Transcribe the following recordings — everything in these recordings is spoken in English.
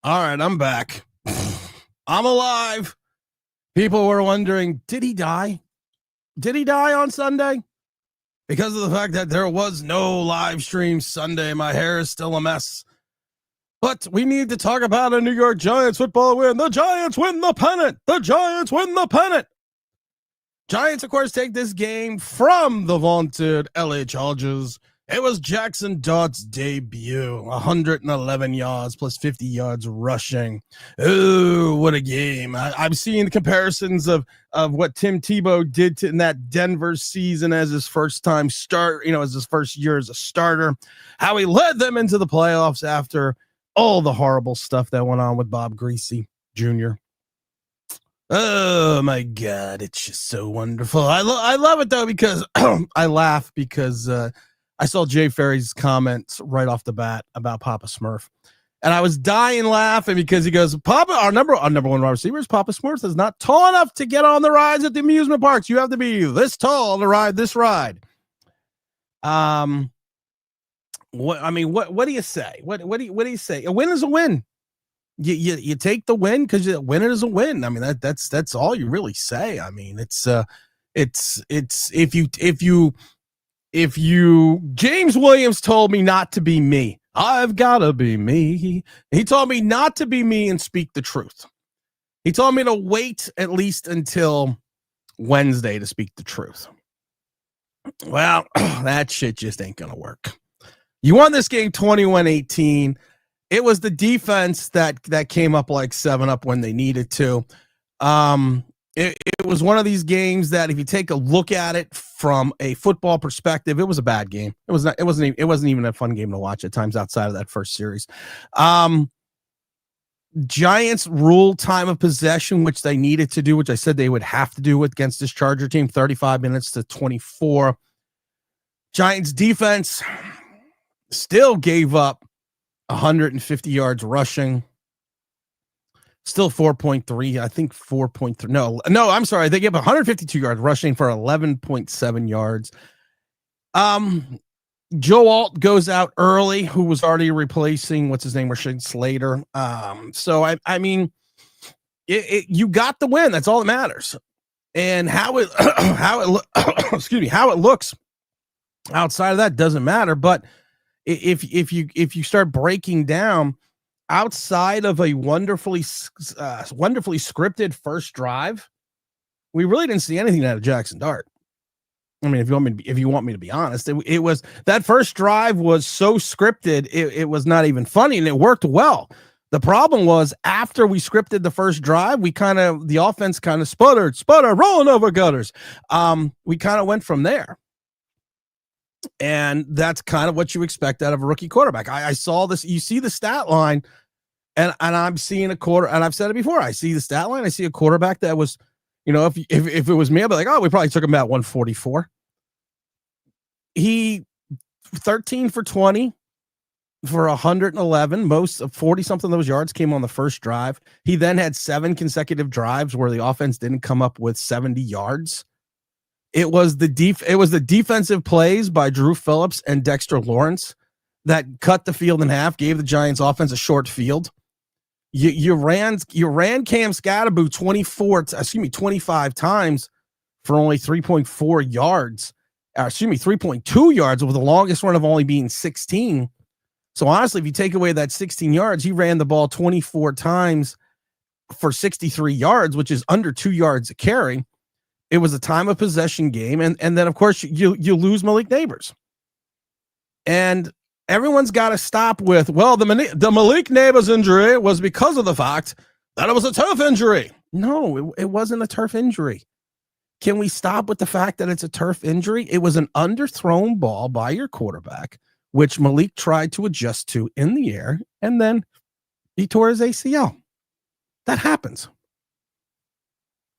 All right, I'm back. I'm alive. People were wondering, did he die? Did he die on Sunday? Because of the fact that there was no live stream Sunday, my hair is still a mess. But we need to talk about a New York Giants football win. The Giants win the pennant. The Giants win the pennant. Giants, of course, take this game from the vaunted LA Chargers. It was Jackson Dart's debut, 111 yards plus 50 yards rushing. Oh, what a game. I've seen comparisons of what Tim Tebow did in that Denver season as his first time start, as his first year as a starter, how he led them into the playoffs after all the horrible stuff that went on with Bob Greasy Jr. Oh my God, it's just so wonderful. I love it though, because I laugh because I saw Jay Ferry's comments right off the bat about Papa Smurf. And I was dying laughing because he goes, Papa, our number one wide receiver is Papa Smurf is not tall enough to get on the rides at the amusement parks. You have to be this tall to ride this ride. What do you say? What do you say? A win is a win. You take the win because a win is a win. I mean, that's all you really say. I mean, it's if you James Williams told me not to be me. I've got to be me. He told me not to be me and speak the truth. He told me to wait at least until Wednesday to speak the truth. Well, that shit just ain't going to work. You won this game 21-18. It was the defense that came up like 7-up when they needed to. It was one of these games that if you take a look at it from a football perspective, it was a bad game. It wasn't even a fun game to watch at times outside of that first series. Giants ruled time of possession, which they needed to do, which I said they would have to do against this Charger team, 35 minutes to 24. Giants defense still gave up 150 yards rushing. Still 4.3, I think 4.3. No, I'm sorry. They gave 152 yards rushing for 11.7 yards. Joe Alt goes out early, who was already replacing, Rashawn Slater. So I mean, you got the win. That's all that matters. And how it looks outside of that doesn't matter. But if you start breaking down, outside of a wonderfully scripted first drive, we really didn't see anything out of Jackson Dart. I mean, if you want me to be honest, it was that first drive was so scripted, it was not even funny, and it worked well. The problem was after we scripted the first drive, the offense kind of sputtered, rolling over gutters. We kind of went from there. And that's kind of what you expect out of a rookie quarterback. I saw this. You see the stat line, and I'm seeing a quarter. And I've said it before. I see the stat line. I see a quarterback that was, if it was me, I'd be like, oh, we probably took him about 144. He 13 for 20 for 111. Most of 40 something of those yards came on the first drive. He then had 7 consecutive drives where the offense didn't come up with 70 yards. It was the defensive plays by Drew Phillips and Dexter Lawrence that cut the field in half, gave the Giants offense a short field. You ran Cam Scatterbo 25 times for only 3.4 yards. 3.2 yards with the longest run of only being 16. So honestly, if you take away that 16 yards, he ran the ball 24 times for 63 yards, which is under 2 yards a carry. It was a time of possession game. And then, of course, you lose Malik Neighbors. And everyone's got to stop with, well, the Malik Neighbors injury was because of the fact that it was a turf injury. No, it wasn't a turf injury. Can we stop with the fact that it's a turf injury? It was an underthrown ball by your quarterback, which Malik tried to adjust to in the air, and then he tore his ACL. That happens.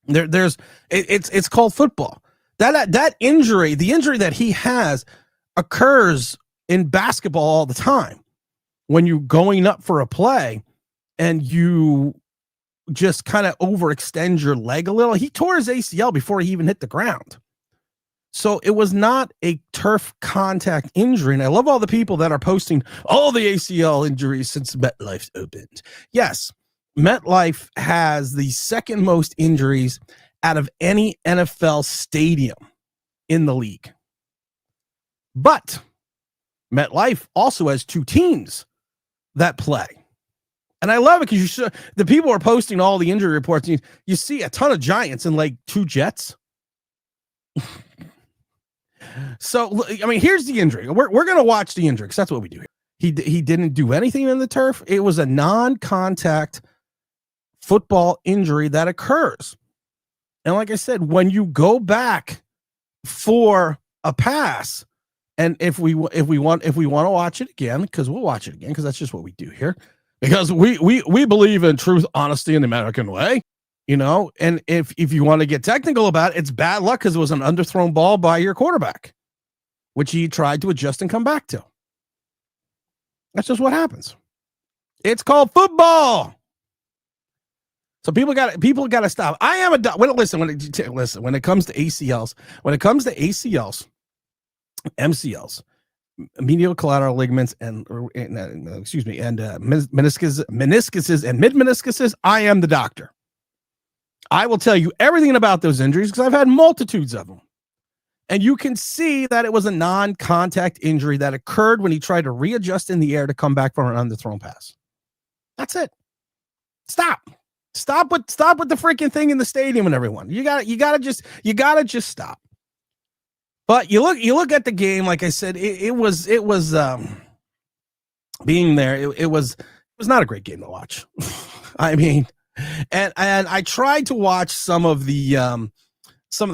It's called football. That injury, the injury that he has, occurs in basketball all the time. When you're going up for a play and you just kind of overextend your leg a little. He tore his ACL before he even hit the ground. So it was not a turf contact injury. And I love all the people that are posting all the ACL injuries since MetLife's opened. Yes, MetLife has the second most injuries out of any NFL stadium in the league. But MetLife also has two teams that play. And I love it because the people are posting all the injury reports. You see a ton of Giants and like two Jets. So, I mean, here's the injury. We're going to watch the injury because that's what we do here. He didn't do anything in the turf. It was a non-contact football injury that occurs. And like I said, when you go back for a pass, and if we want to watch it again, because we'll watch it again, because that's just what we do here. Because we believe in truth, honesty, and the American way. And if you want to get technical about it, it's bad luck because it was an underthrown ball by your quarterback, which he tried to adjust and come back to. That's just what happens. It's called football. So people got to stop. I am listen when it comes to ACLs, MCLs, medial collateral ligaments, and meniscuses and mid meniscuses. I am the doctor. I will tell you everything about those injuries because I've had multitudes of them. And you can see that it was a non-contact injury that occurred when he tried to readjust in the air to come back from an underthrown pass. That's it. Stop with the freaking thing in the stadium and everyone. You gotta just stop. But you look at the game, like I said, it was being there. It was not a great game to watch. I mean, and I tried to watch some of the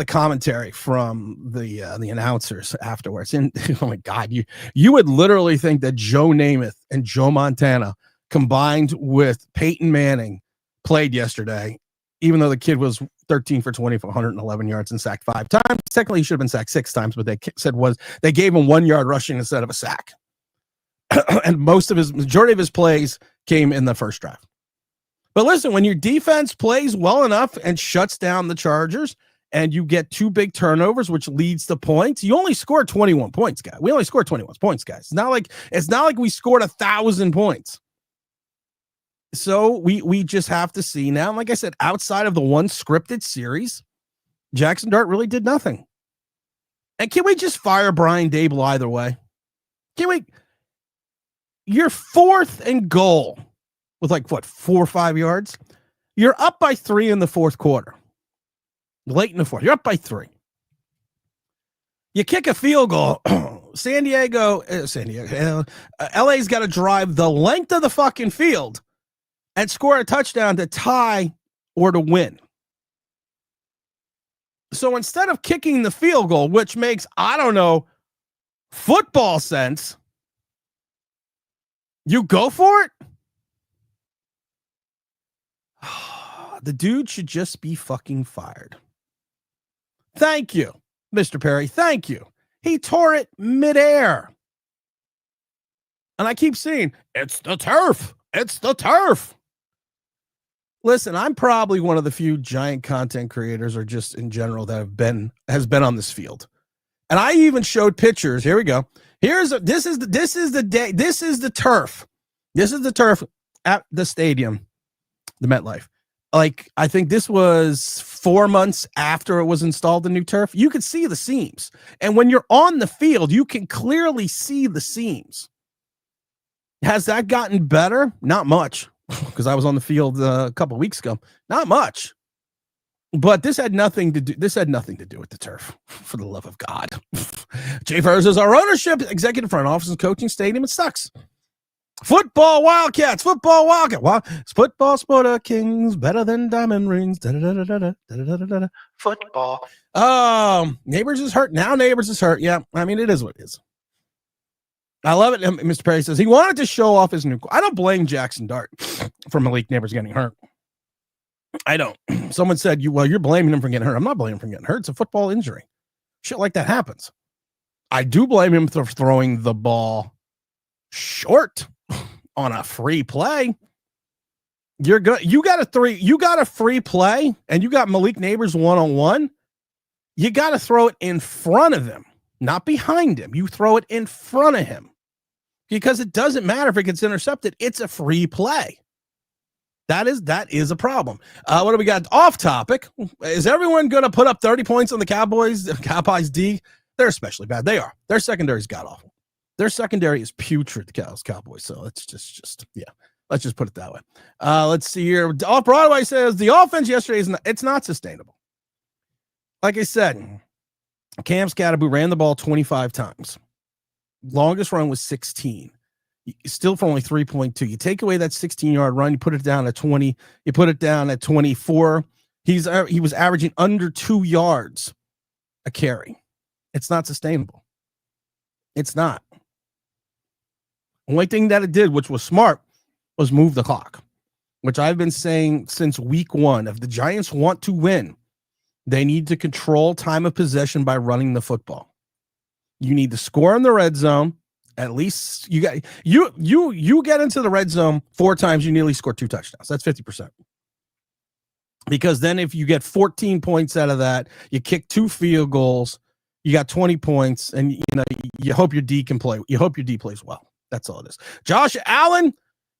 commentary from the announcers afterwards, and oh my God, you would literally think that Joe Namath and Joe Montana combined with Peyton Manning played yesterday, even though the kid was 13 for 20 for 111 yards and sacked 5 times. Technically, he should have been sacked 6 times, but they said they gave him 1 yard rushing instead of a sack. And majority of his plays came in the first drive. But listen, when your defense plays well enough and shuts down the Chargers, and you get 2 big turnovers, which leads to points, you only scored 21 points, guys. We only scored 21 points, guys. It's not like we scored 1,000 points. So we just have to see now. Like I said, outside of the one scripted series, Jackson Dart really did nothing. And can we just fire Brian Dable either way? Can we? You're 4th and goal with 4 or 5 yards. You're up by 3 in the fourth quarter. Late in the fourth, you're up by 3. You kick a field goal. LA's got to drive the length of the fucking field and score a touchdown to tie or to win. So instead of kicking the field goal, which makes, I don't know, football sense, you go for it? The dude should just be fucking fired. Thank you, Mr. Perry. Thank you. He tore it midair. And I keep saying, it's the turf. It's the turf. Listen, I'm probably one of the few giant content creators or just in general that has been on this field. And I even showed pictures. Here we go. This is the turf. This is the turf at the stadium, the MetLife. I think this was 4 months after it was installed, the new turf. You could see the seams. And when you're on the field, you can clearly see the seams. Has that gotten better? Not much, because I was on the field a couple of weeks ago. Not much. But this had nothing to do with the turf, for the love of God. Jay Ferris is our ownership, executive front office and coaching stadium. It sucks. Football Wildcats. Football Sporter Kings, better than diamond rings. Football. Neighbors is hurt. Now Neighbors is hurt. Yeah, I mean, it is what it is. I love it. Mr. Perry says he wanted to show off his new. I don't blame Jackson Dart for Malik Neighbors getting hurt. I don't. Someone said, you're blaming him for getting hurt. I'm not blaming him for getting hurt. It's a football injury. Shit like that happens. I do blame him for throwing the ball short on a free play. You got a free play and you got Malik Neighbors 1-on-1. You got to throw it in front of him, not behind him. You throw it in front of him because it doesn't matter if it gets intercepted. It's a free play. That is a problem. What do we got? Off topic. Is everyone going to put up 30 points on the Cowboys? Cowboys D? They're especially bad. They are. Their secondary's god awful. Their secondary is putrid, the Cowboys. So it's just yeah. Let's just put it that way. Let's see here. Off Broadway says the offense yesterday it's not sustainable. Like I said, Cam Scatterbo ran the ball 25 times. Longest run was 16. Still for only 3.2. You take away that 16-yard run, you put it down at 20. You put it down at 24. He was averaging under 2 yards a carry. It's not sustainable. It's not. Only thing that it did, which was smart, was move the clock, which I've been saying since week 1. If the Giants want to win, they need to control time of possession by running the football. You need to score in the red zone. At least you get into the red zone 4 times, you nearly score 2 touchdowns. That's 50%. Because then if you get 14 points out of that, you kick 2 field goals, you got 20 points, and you hope your D can play. You hope your D plays well. That's all it is. Josh Allen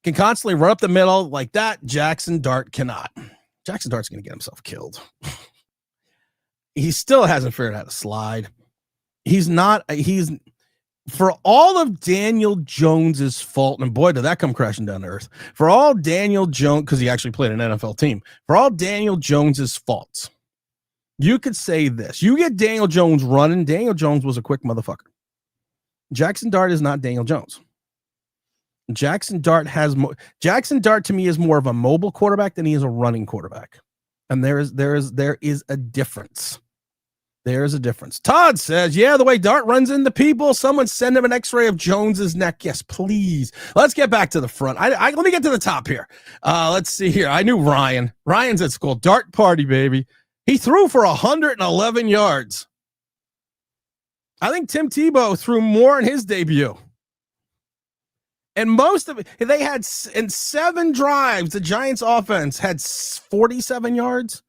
can constantly run up the middle like that. Jackson Dart cannot. Jackson Dart's going to get himself killed. He still hasn't figured out how to slide. He's for all of Daniel Jones's fault, and boy, did that come crashing down to earth. For all Daniel Jones, because he actually played an NFL team, for all Daniel Jones's faults, you could say this. You get Daniel Jones running. Daniel Jones was a quick motherfucker. Jackson Dart is not Daniel Jones. Jackson Dart to me is more of a mobile quarterback than he is a running quarterback. And there is a difference. There's a difference. Todd says, yeah, the way Dart runs into people, someone send him an x-ray of Jones's neck. Yes, please. Let's get back to the front. Let me get to the top here. Let's see here. I knew Ryan. Ryan's at school. Dart party, baby. He threw for 111 yards. I think Tim Tebow threw more in his debut. And most of it, they had in 7 drives, the Giants offense had 47 yards.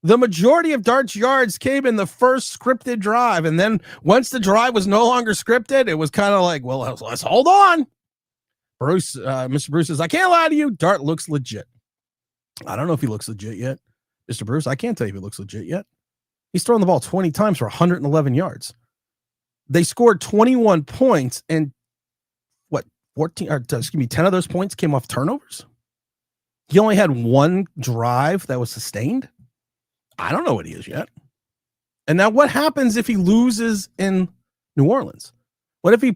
The majority of Dart's yards came in the first scripted drive. And then once the drive was no longer scripted, it was kind of like, well, let's hold on. Mr. Bruce says, I can't lie to you. Dart looks legit. I don't know if he looks legit yet. Mr. Bruce, I can't tell you if he looks legit yet. He's thrown the ball 20 times for 111 yards. They scored 21 points and 10 of those points came off turnovers. He only had 1 drive that was sustained. I don't know what he is yet. And now what happens if he loses in New Orleans? What if he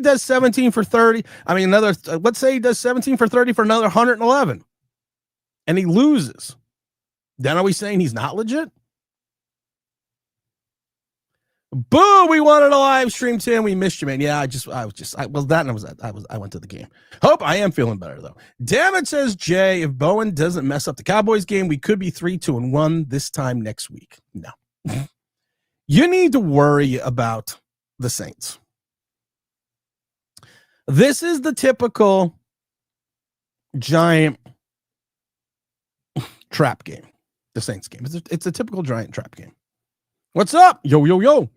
does 17 for 30? I mean, let's say he does 17 for 30 for another 111 and he loses. Then are we saying he's not legit? Boo! We wanted a live stream, Tim. We missed you, man. Yeah, I went to the game. Hope I am feeling better though. Damn it, says Jay. If Bowen doesn't mess up the Cowboys game, we could be 3-2-1 this time next week. No, you need to worry about the Saints. This is the typical Giant trap game. The Saints game. It's a typical Giant trap game. What's up? Yo.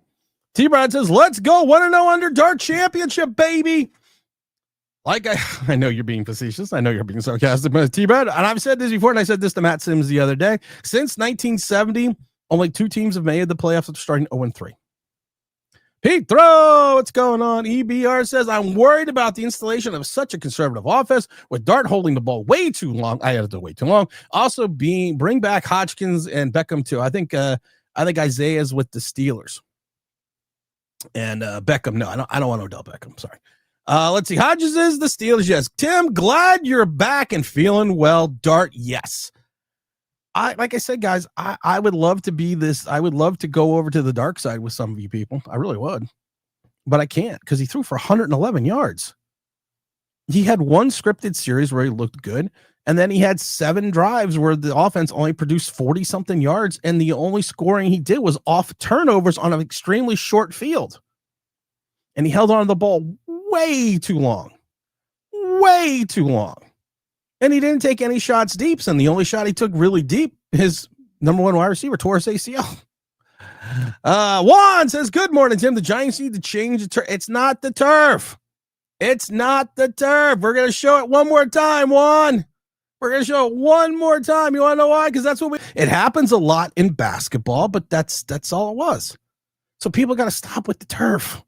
T-Brad says, let's go. 1-0 under Dart Championship, baby. Like I know you're being facetious. I know you're being sarcastic, but T-Brad, and I've said this before, and I said this to Matt Sims the other day. Since 1970, only 2 teams have made the playoffs after starting 0-3. Pete Throw, what's going on? EBR says, I'm worried about the installation of such a conservative offense with Dart holding the ball way too long. I had to do way too long. Also, bring back Hodgkins and Beckham too. I think Isaiah's with the Steelers. And Beckham, no, I don't want Odell Beckham. Sorry. Let's see. Hodges is the Steelers. Yes. Tim, glad you're back and feeling well. Dart, yes. Like I said, guys, I would love to be this. I would love to go over to the dark side with some of you people. I really would. But I can't because he threw for 111 yards. He had 1 scripted series where he looked good. And then he had 7 drives where the offense only produced 40-something yards, and the only scoring he did was off turnovers on an extremely short field. And he held on to the ball way too long. Way too long. And he didn't take any shots deep, and the only shot he took really deep, his number 1 wide receiver tore his ACL. Juan says, good morning, Tim. The Giants need to change the turf. It's not the turf. It's not the turf. We're going to show it one more time, Juan. We're going to show it one more time. You want to know why? Because that's what it happens a lot in basketball, but that's all it was. So people got to stop with the turf.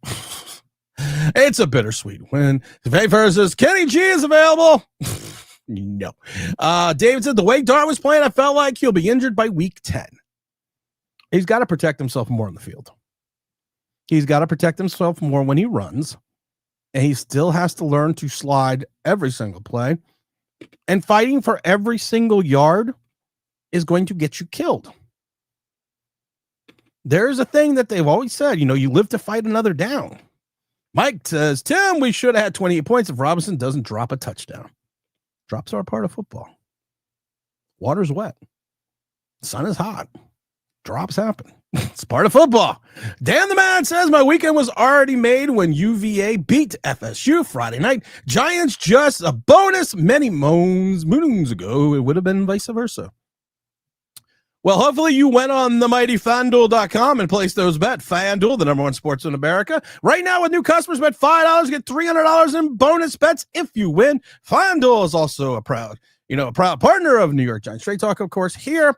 It's a bittersweet win. Versus Kenny G is available. No. David said, the way Dart was playing, I felt like he'll be injured by week 10. He's got to protect himself more on the field. He's got to protect himself more when he runs. And he still has to learn to slide every single play. And fighting for every single yard is going to get you killed. There's a thing that they've always said, you live to fight another down. Mike says, Tim, we should have had 28 points if Robinson doesn't drop a touchdown. Drops are a part of football. Water's wet. Sun is hot. Drops happen. It's part of football. Dan the Man says, my weekend was already made when UVA beat FSU Friday night. Giants just a bonus many moons ago. It would have been vice versa. Well, hopefully you went on the mighty FanDuel.com and placed those bets. FanDuel, the number one sports in America. Right now, with new customers, bet $5, get $300 in bonus bets if you win. FanDuel is also a proud partner of New York Giants. Straight Talk, of course, here.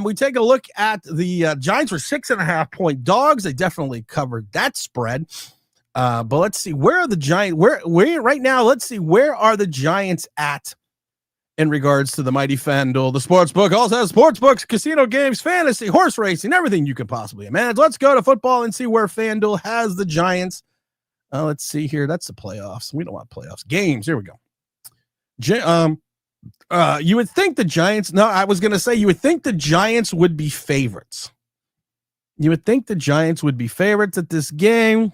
We take a look at the Giants were 6.5-point dogs. They definitely covered that spread. But let's see, where are the Giants? Where right now, let's see, where are the Giants at in regards to the mighty FanDuel? The sportsbook also has sportsbooks, casino games, fantasy, horse racing, everything you could possibly imagine. Let's go to football and see where FanDuel has the Giants. Let's see here. That's the playoffs. We don't want playoffs. Games. Here we go. You would think the Giants. No, I was going to say you would think the Giants would be favorites. You would think the Giants would be favorites at this game.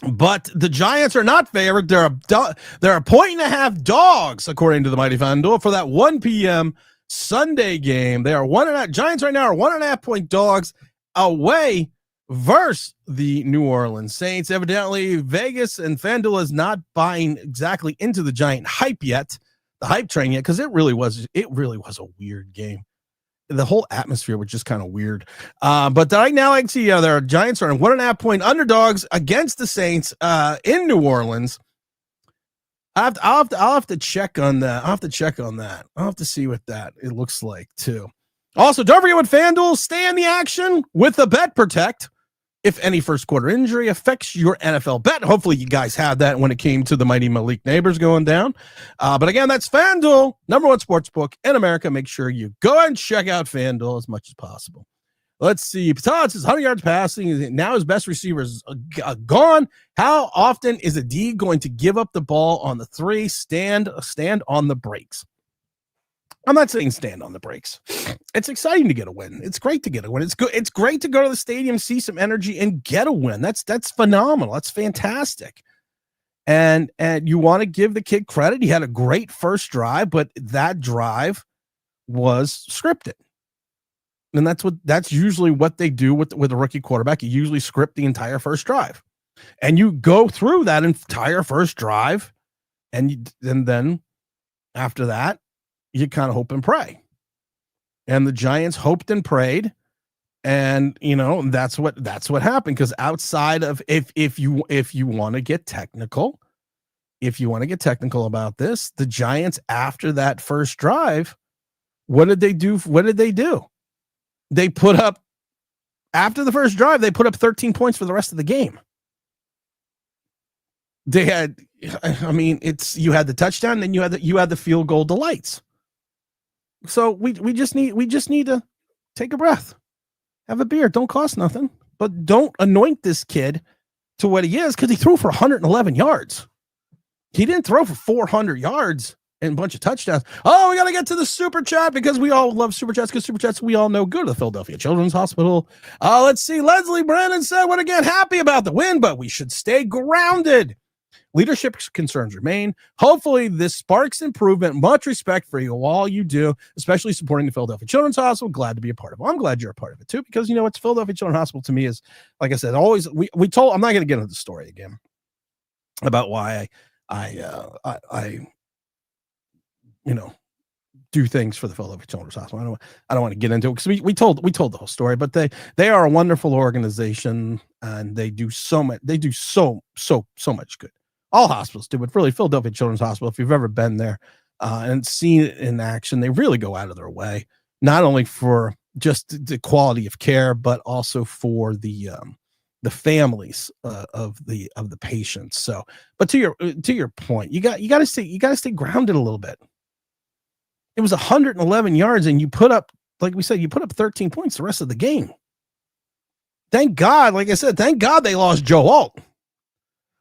But the Giants are not favored. They're a 1.5 dogs, according to the mighty FanDuel, for that 1 p.m. Sunday game. They are 1.5. Giants right now are 1.5-point dogs away versus the New Orleans Saints. Evidently, Vegas and FanDuel is not buying exactly into the Giant hype yet, the hype train yet, because it really was a weird game. The whole atmosphere was just kind of weird. But right now, I can see their Giants are 1.5-point underdogs against the Saints in New Orleans. I'll have to check on that. I'll have to see what that it looks like too. Also, don't forget with FanDuel, stay in the action with the Bet Protect. If any first quarter injury affects your NFL bet, hopefully you guys had that when it came to the mighty Malik Neighbors going down. But again, that's FanDuel, number one sportsbook in America. Make sure you go and check out FanDuel as much as possible. Let's see. Patad says 100 yards passing. Now his best receiver is gone. How often is a D going to give up the ball on the 3? Stand on the brakes. I'm not saying stand on the brakes. It's exciting to get a win. It's great to get a win. It's good. It's great to go to the stadium, see some energy, and get a win. That's phenomenal. That's fantastic. And you want to give the kid credit. He had a great first drive, but that drive was scripted. And that's usually what they do with a rookie quarterback. You usually script the entire first drive. And you go through that entire first drive, and then after that, you kind of hope and pray. And the Giants hoped and prayed, and that's what happened. Because outside of if you want to get technical, about this, the Giants after that first drive, what did they do? They put up after the first drive, they put up 13 points for the rest of the game. They had, you had the touchdown, then you had the field goal delights. So we just need to take a breath, have a beer. Don't cost nothing, but don't anoint this kid to what he is, because he threw for 111 yards. He didn't throw for 400 yards and a bunch of touchdowns. Oh, we got to get to the super chat because we all love super chats, because super chats, we all know, go to the Philadelphia Children's Hospital. Let's see. Leslie Brandon said, "What again? Happy about the win, but we should stay grounded. Leadership concerns remain. Hopefully this sparks improvement. Much respect for you, all you do, especially supporting the Philadelphia Children's Hospital. Glad to be a part of it." I'm glad you're a part of it too, because it's Philadelphia Children's Hospital to me is, like I said, always I'm not going to get into the story again about why I do things for the Philadelphia Children's Hospital. I don't want to get into it because we told the whole story, but they are a wonderful organization and they do so much. They do so much good. All hospitals do, but really Philadelphia Children's Hospital, if you've ever been there and seen it in action, they really go out of their way, not only for just the quality of care, but also for the families of the patients. So, but to your point, you got to stay grounded a little bit. It was 111 yards, and you put up, like we said, 13 points the rest of the game. Thank God, like I said, thank God they lost Joe Alt.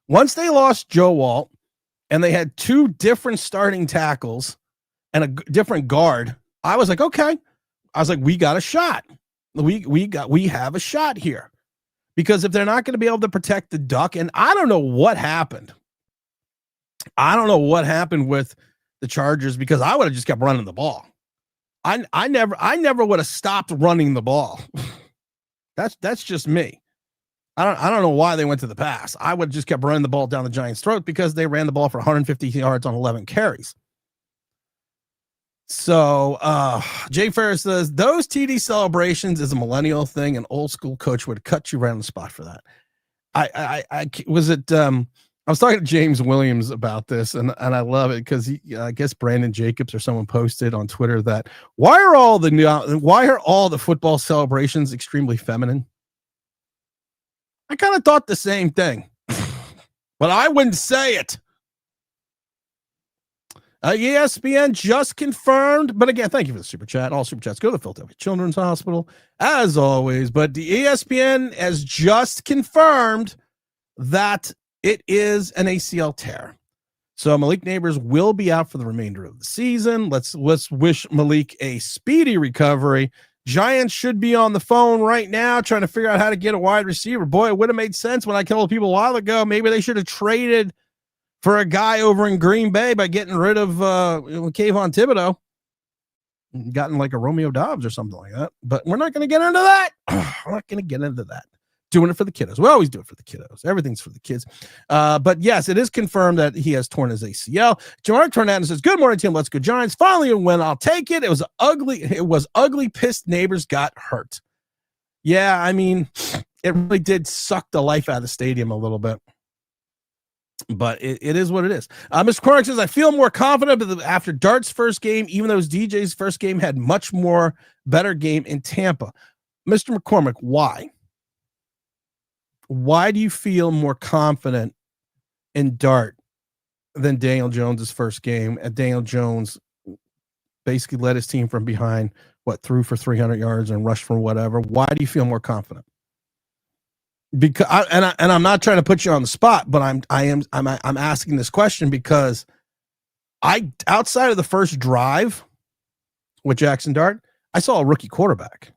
Once they lost Joe Alt, and they had two different starting tackles and a different guard, I was like, okay. I was like, we got a shot. We have a shot here. Because if they're not going to be able to protect the duck, and I don't know what happened. I don't know what happened with the Chargers, because I would have just kept running the ball. I never would have stopped running the ball. That's just me. I don't know why they went to the pass. I would have just kept running the ball down the Giants' throat because they ran the ball for 150 yards on 11 carries. So Jay Ferris says those TD celebrations is a millennial thing. An old school coach would cut you right on the spot for that. I was talking to James Williams about this, and I love it because I guess Brandon Jacobs or someone posted on Twitter that why are all the football celebrations extremely feminine? I kind of thought the same thing, but I wouldn't say it. ESPN just confirmed, but again, thank you for the super chat. All super chats go to the Philadelphia Children's Hospital, as always. But the ESPN has just confirmed that it is an ACL tear. So Malik Neighbors will be out for the remainder of the season. Let's wish Malik a speedy recovery. Giants should be on the phone right now trying to figure out how to get a wide receiver. Boy, it would have made sense when I told people a while ago. Maybe they should have traded for a guy over in Green Bay by getting rid of Kayvon Thibodeau, gotten like a Romeo Dobbs or something like that. But we're not going to get into that. We're not going to get into that. Doing it for the kiddos. We always do it for the kiddos. Everything's for the kids. But yes, it is confirmed that he has torn his ACL. Jamar Tornado says, good morning, Tim. Let's go Giants. Finally a win. I'll take it. It was ugly. Pissed neighbors got hurt. Yeah, I mean, it really did suck the life out of the stadium a little bit. But it is what it is. Mr. Cornick says, I feel more confident after Dart's first game, even though DJ's first game had much more better game in Tampa. Mr. McCormick, why? Why do you feel more confident in Dart than Daniel Jones's first game? And Daniel Jones basically led his team from behind, threw for 300 yards and rushed for whatever. Why do you feel more confident? Because I'm not trying to put you on the spot, but I'm asking this question because outside of the first drive with Jackson Dart, I saw a rookie quarterback.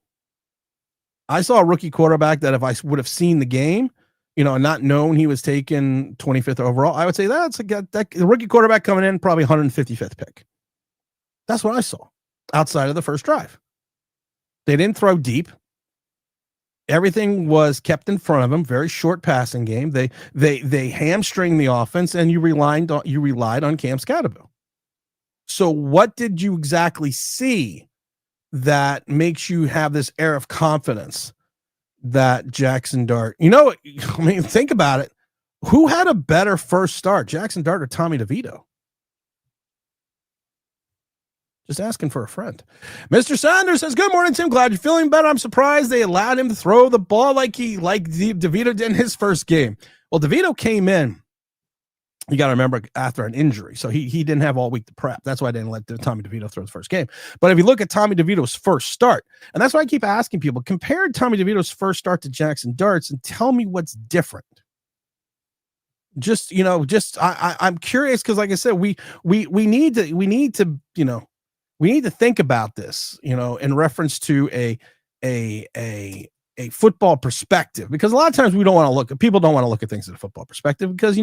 I saw a rookie quarterback that if I would have seen the game, and not known he was taken 25th overall, I would say that's the rookie quarterback coming in, probably 155th pick. That's what I saw outside of the first drive. They didn't throw deep. Everything was kept in front of them. Very short passing game. They hamstringed the offense, and you relied on Cam Scatterbill. So what did you exactly see that makes you have this air of confidence that Jackson Dart, think about it. Who had a better first start, Jackson Dart or Tommy DeVito? Just asking for a friend. Mr. Sanders says, good morning, Tim. Glad you're feeling better. I'm surprised they allowed him to throw the ball like DeVito did in his first game. Well, DeVito came in, you got to remember, after an injury. So he didn't have all week to prep. That's why I didn't let Tommy DeVito throw his first game. But if you look at Tommy DeVito's first start, and that's why I keep asking people, compare Tommy DeVito's first start to Jackson Dart's and tell me what's different. I'm curious because, like I said, we need to think about this, in reference to a football perspective, because a lot of times people don't want to look at things in a football perspective because a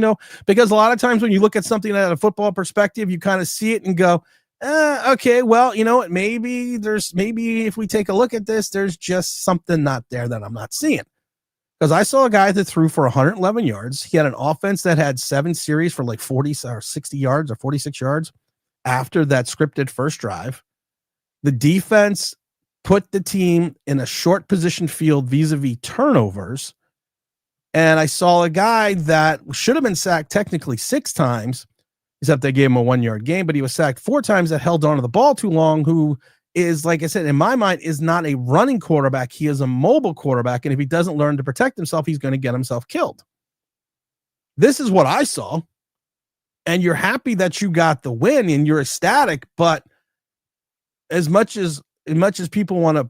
lot of times when you look at something at a football perspective, you kind of see it and go, okay, well, maybe if we take a look at this, there's just something not there that I'm not seeing. Because I saw a guy that threw for 111 yards. He had an offense that had 7 series for like 40 or 60 yards or 46 yards after that scripted first drive. The defense put the team in a short position field vis-a-vis turnovers. And I saw a guy that should have been sacked technically 6 times, except they gave him a 1-yard gain, but he was sacked 4 times that held onto the ball too long, who is, like I said, in my mind, is not a running quarterback. He is a mobile quarterback. And if he doesn't learn to protect himself, he's going to get himself killed. This is what I saw. And you're happy that you got the win and you're ecstatic, but as much as people want to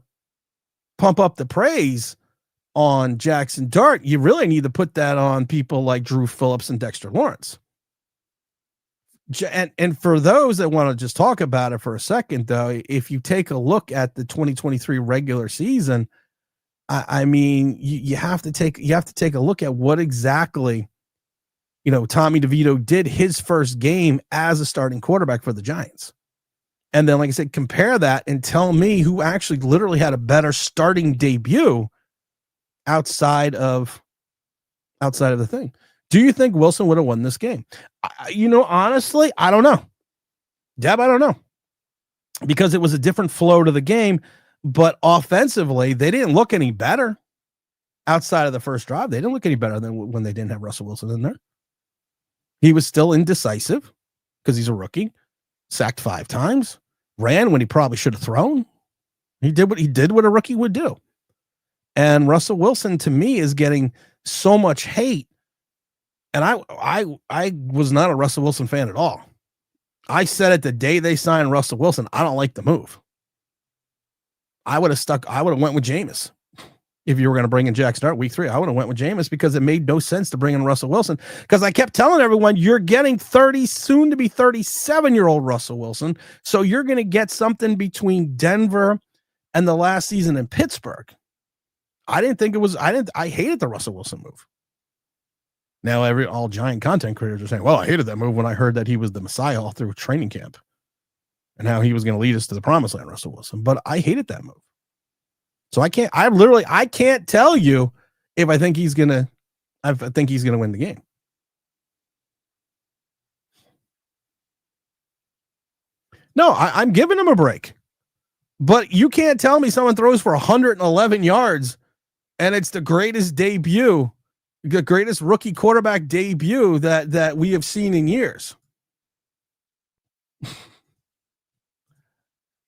pump up the praise on Jackson Dart, you really need to put that on people like Drew Phillips and Dexter Lawrence. And for those that want to just talk about it for a second, though, if you take a look at the 2023 regular season, I mean, you have to take a look at what exactly, Tommy DeVito did his first game as a starting quarterback for the Giants. And then, like I said, compare that and tell me who actually literally had a better starting debut outside of the thing. Do you think Wilson would have won this game? Honestly, I don't know. Deb, I don't know. Because it was a different flow to the game, but offensively, they didn't look any better outside of the first drive. They didn't look any better than when they didn't have Russell Wilson in there. He was still indecisive because he's a rookie. Sacked 5 times. Ran when he probably should have thrown. He did what a rookie would do. And Russell Wilson, to me, is getting so much hate. And I was not a Russell Wilson fan at all. I said it the day they signed Russell Wilson, I don't like the move. I would have went with Jameis. If you were going to bring in Jackson Dart week 3, I would have went with Jameis because it made no sense to bring in Russell Wilson. Because I kept telling everyone, you're getting 30, soon to be 37-year-old Russell Wilson. So you're going to get something between Denver and the last season in Pittsburgh. I hated the Russell Wilson move. Now all Giant content creators are saying, well, I hated that move when I heard that he was the Messiah all through training camp and how he was going to lead us to the promised land, Russell Wilson. But I hated that move. So I can't tell you if I think he's going to win the game. No, I'm giving him a break. But you can't tell me someone throws for 111 yards and it's the greatest debut, the greatest rookie quarterback debut that we have seen in years.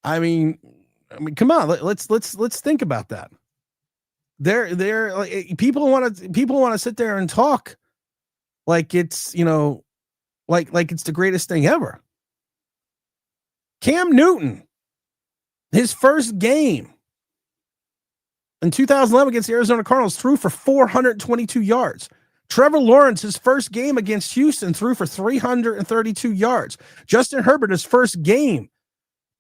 I mean, come on, let's think about that. They're like, people want to sit there and talk like it's, like it's the greatest thing ever. Cam Newton, his first game in 2011 against the Arizona Cardinals, threw for 422 yards. Trevor Lawrence, his first game against Houston, threw for 332 yards. Justin Herbert, his first game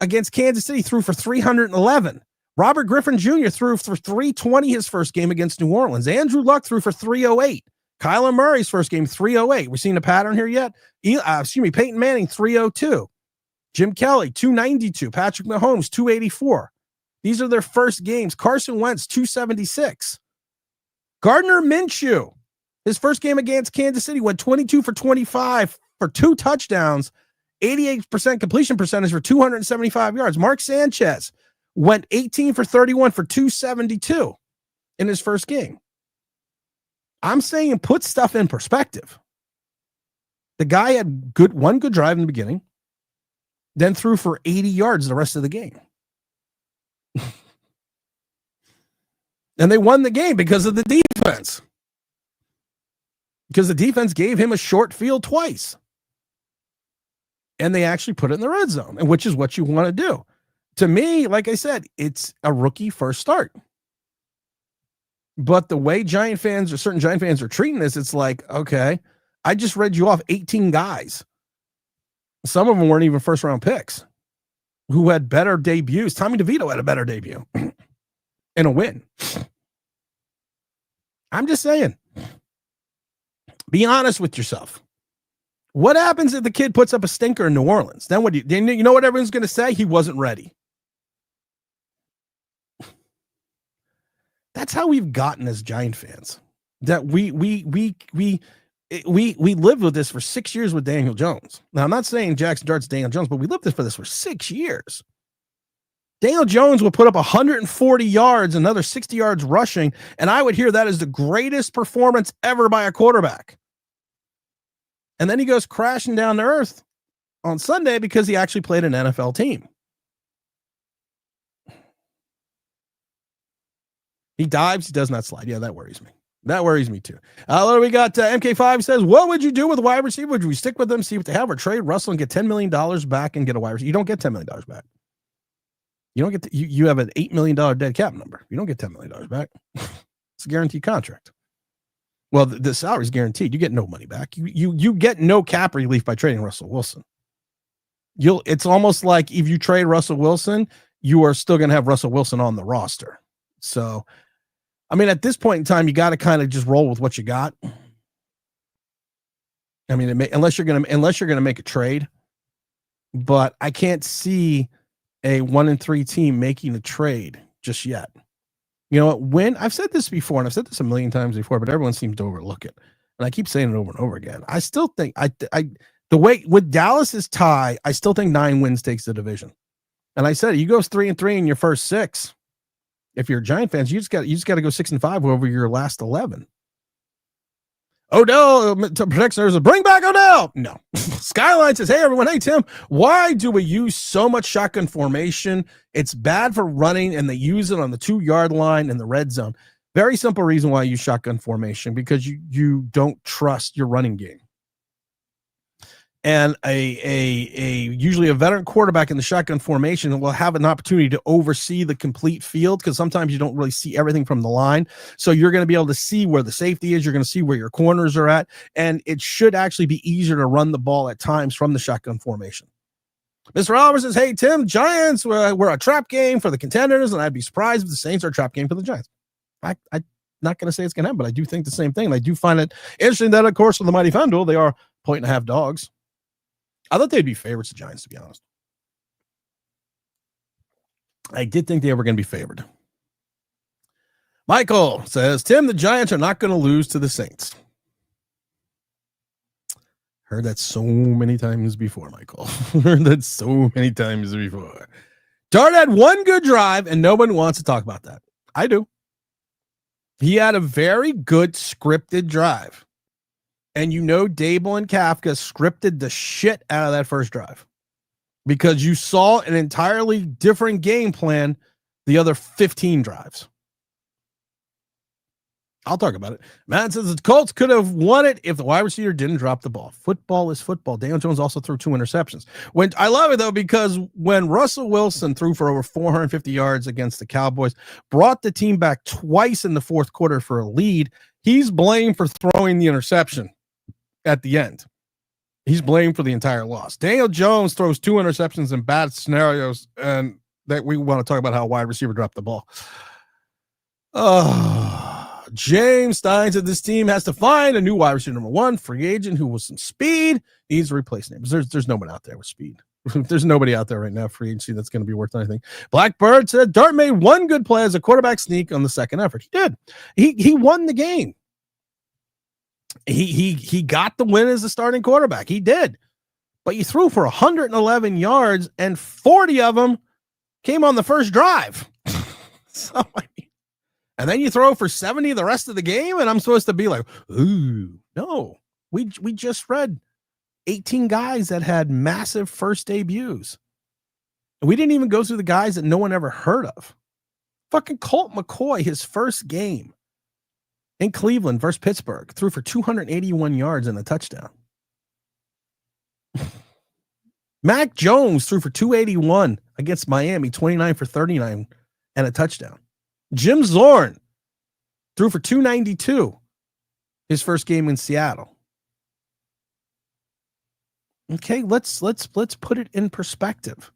against Kansas City, threw for 311. Robert Griffin Jr. threw for 320 his first game against New Orleans. Andrew Luck threw for 308. Kyler Murray's first game, 308. We're seeing a pattern here yet? Peyton Manning, 302. Jim Kelly, 292. Patrick Mahomes, 284. These are their first games. Carson Wentz, 276. Gardner Minshew, his first game against Kansas City, went 22 for 25 for 2 touchdowns, 88% completion percentage for 275 yards. Mark Sanchez went 18 for 31 for 272 in his first game. I'm saying put stuff in perspective. The guy had one good drive in the beginning, then threw for 80 yards the rest of the game. And they won the game because of the defense. Because the defense gave him a short field twice. And they actually put it in the red zone, which is what you want to do. To me, like I said, it's a rookie first start. But the way certain Giant fans are treating this, it's like, okay, I just read you off 18 guys. Some of them weren't even first round picks who had better debuts. Tommy DeVito had a better debut and a win. I'm just saying, be honest with yourself. What happens if the kid puts up a stinker in New Orleans? Then you know what everyone's going to say? He wasn't ready. That's how we've gotten as Giant fans. That we lived with this for 6 years with Daniel Jones. Now, I'm not saying Jackson Dart's Daniel Jones, but we lived for this for 6 years. Daniel Jones will put up 140 yards, another 60 yards rushing, and I would hear that as the greatest performance ever by a quarterback. And then he goes crashing down to earth on Sunday because he actually played an NFL team. He dives, he does not slide. Yeah, that worries me. That worries me too. We got MK5 says, what would you do with a wide receiver? Would we stick with them, see what they have, or trade Russell and get $10 million back and get a wide receiver? You don't get $10 million back. You don't get you have an $8 million dead cap number. You don't get $10 million back. It's a guaranteed contract. Well, the salary is guaranteed. You get no money back. You get no cap relief by trading Russell Wilson. It's almost like if you trade Russell Wilson, you are still going to have Russell Wilson on the roster. So, I mean, at this point in time, you got to kind of just roll with what you got. I mean, unless you're going to make a trade, but I can't see a 1-3 team making a trade just yet. You know what? When I've said this before, and I've said this a million times before, but everyone seems to overlook it, and I keep saying it over and over again. I still think the way with Dallas's tie, I still think 9 wins takes the division. And I said, you go 3-3 in your first 6. If you're Giant fans, you just got to go 6-5 over your last 11. Odell to protect serves. Bring back Odell. No. Skyline says, hey, everyone. Hey, Tim, why do we use so much shotgun formation? It's bad for running, and they use it on the 2-yard line in the red zone. Very simple reason why I use shotgun formation, because you don't trust your running game. And usually a veteran quarterback in the shotgun formation will have an opportunity to oversee the complete field, because sometimes you don't really see everything from the line. So you're going to be able to see where the safety is. You're going to see where your corners are at. And it should actually be easier to run the ball at times from the shotgun formation. Mr. Oliver says, hey, Tim, Giants were a trap game for the contenders, and I'd be surprised if the Saints are a trap game for the Giants. I'm not going to say it's going to happen, but I do think the same thing. And I do find it interesting that, of course, for the Mighty FanDuel, they are 1.5 dogs. I thought they'd be favorites, the Giants, to be honest. I did think they were going to be favored. Michael says, Tim, the Giants are not going to lose to the Saints. Heard that so many times before, Michael. Heard that so many times before. Dart had one good drive, and no one wants to talk about that. I do. He had a very good scripted drive. And Dable and Kafka scripted the shit out of that first drive, because you saw an entirely different game plan the other 15 drives. I'll talk about it. Matt says the Colts could have won it if the wide receiver didn't drop the ball. Football is football. Daniel Jones also threw 2 interceptions. I love it, though, because when Russell Wilson threw for over 450 yards against the Cowboys, brought the team back twice in the fourth quarter for a lead, he's blamed for throwing the interception at the end. He's blamed for the entire loss. Daniel Jones throws 2 interceptions in bad scenarios, and that we want to talk about how a wide receiver dropped the ball. James Stein said this team has to find a new wide receiver number 1, free agent who with some speed needs to replace names. There's nobody out there with speed. There's nobody out there right now, free agency, that's going to be worth anything. Blackbird said Dart made one good play as a quarterback sneak on the second effort. He did. He won the game. He got the win as the starting quarterback. He did. But you threw for 111 yards, and 40 of them came on the first drive. So, and then you throw for 70 the rest of the game, and I'm supposed to be like, ooh, no. We just read 18 guys that had massive first debuts. And we didn't even go through the guys that no one ever heard of. Fucking Colt McCoy, his first game in Cleveland versus Pittsburgh, threw for 281 yards and a touchdown. Mac Jones threw for 281 against Miami, 29 for 39 and a touchdown. Jim Zorn threw for 292 his first game in Seattle. Okay, let's put it in perspective.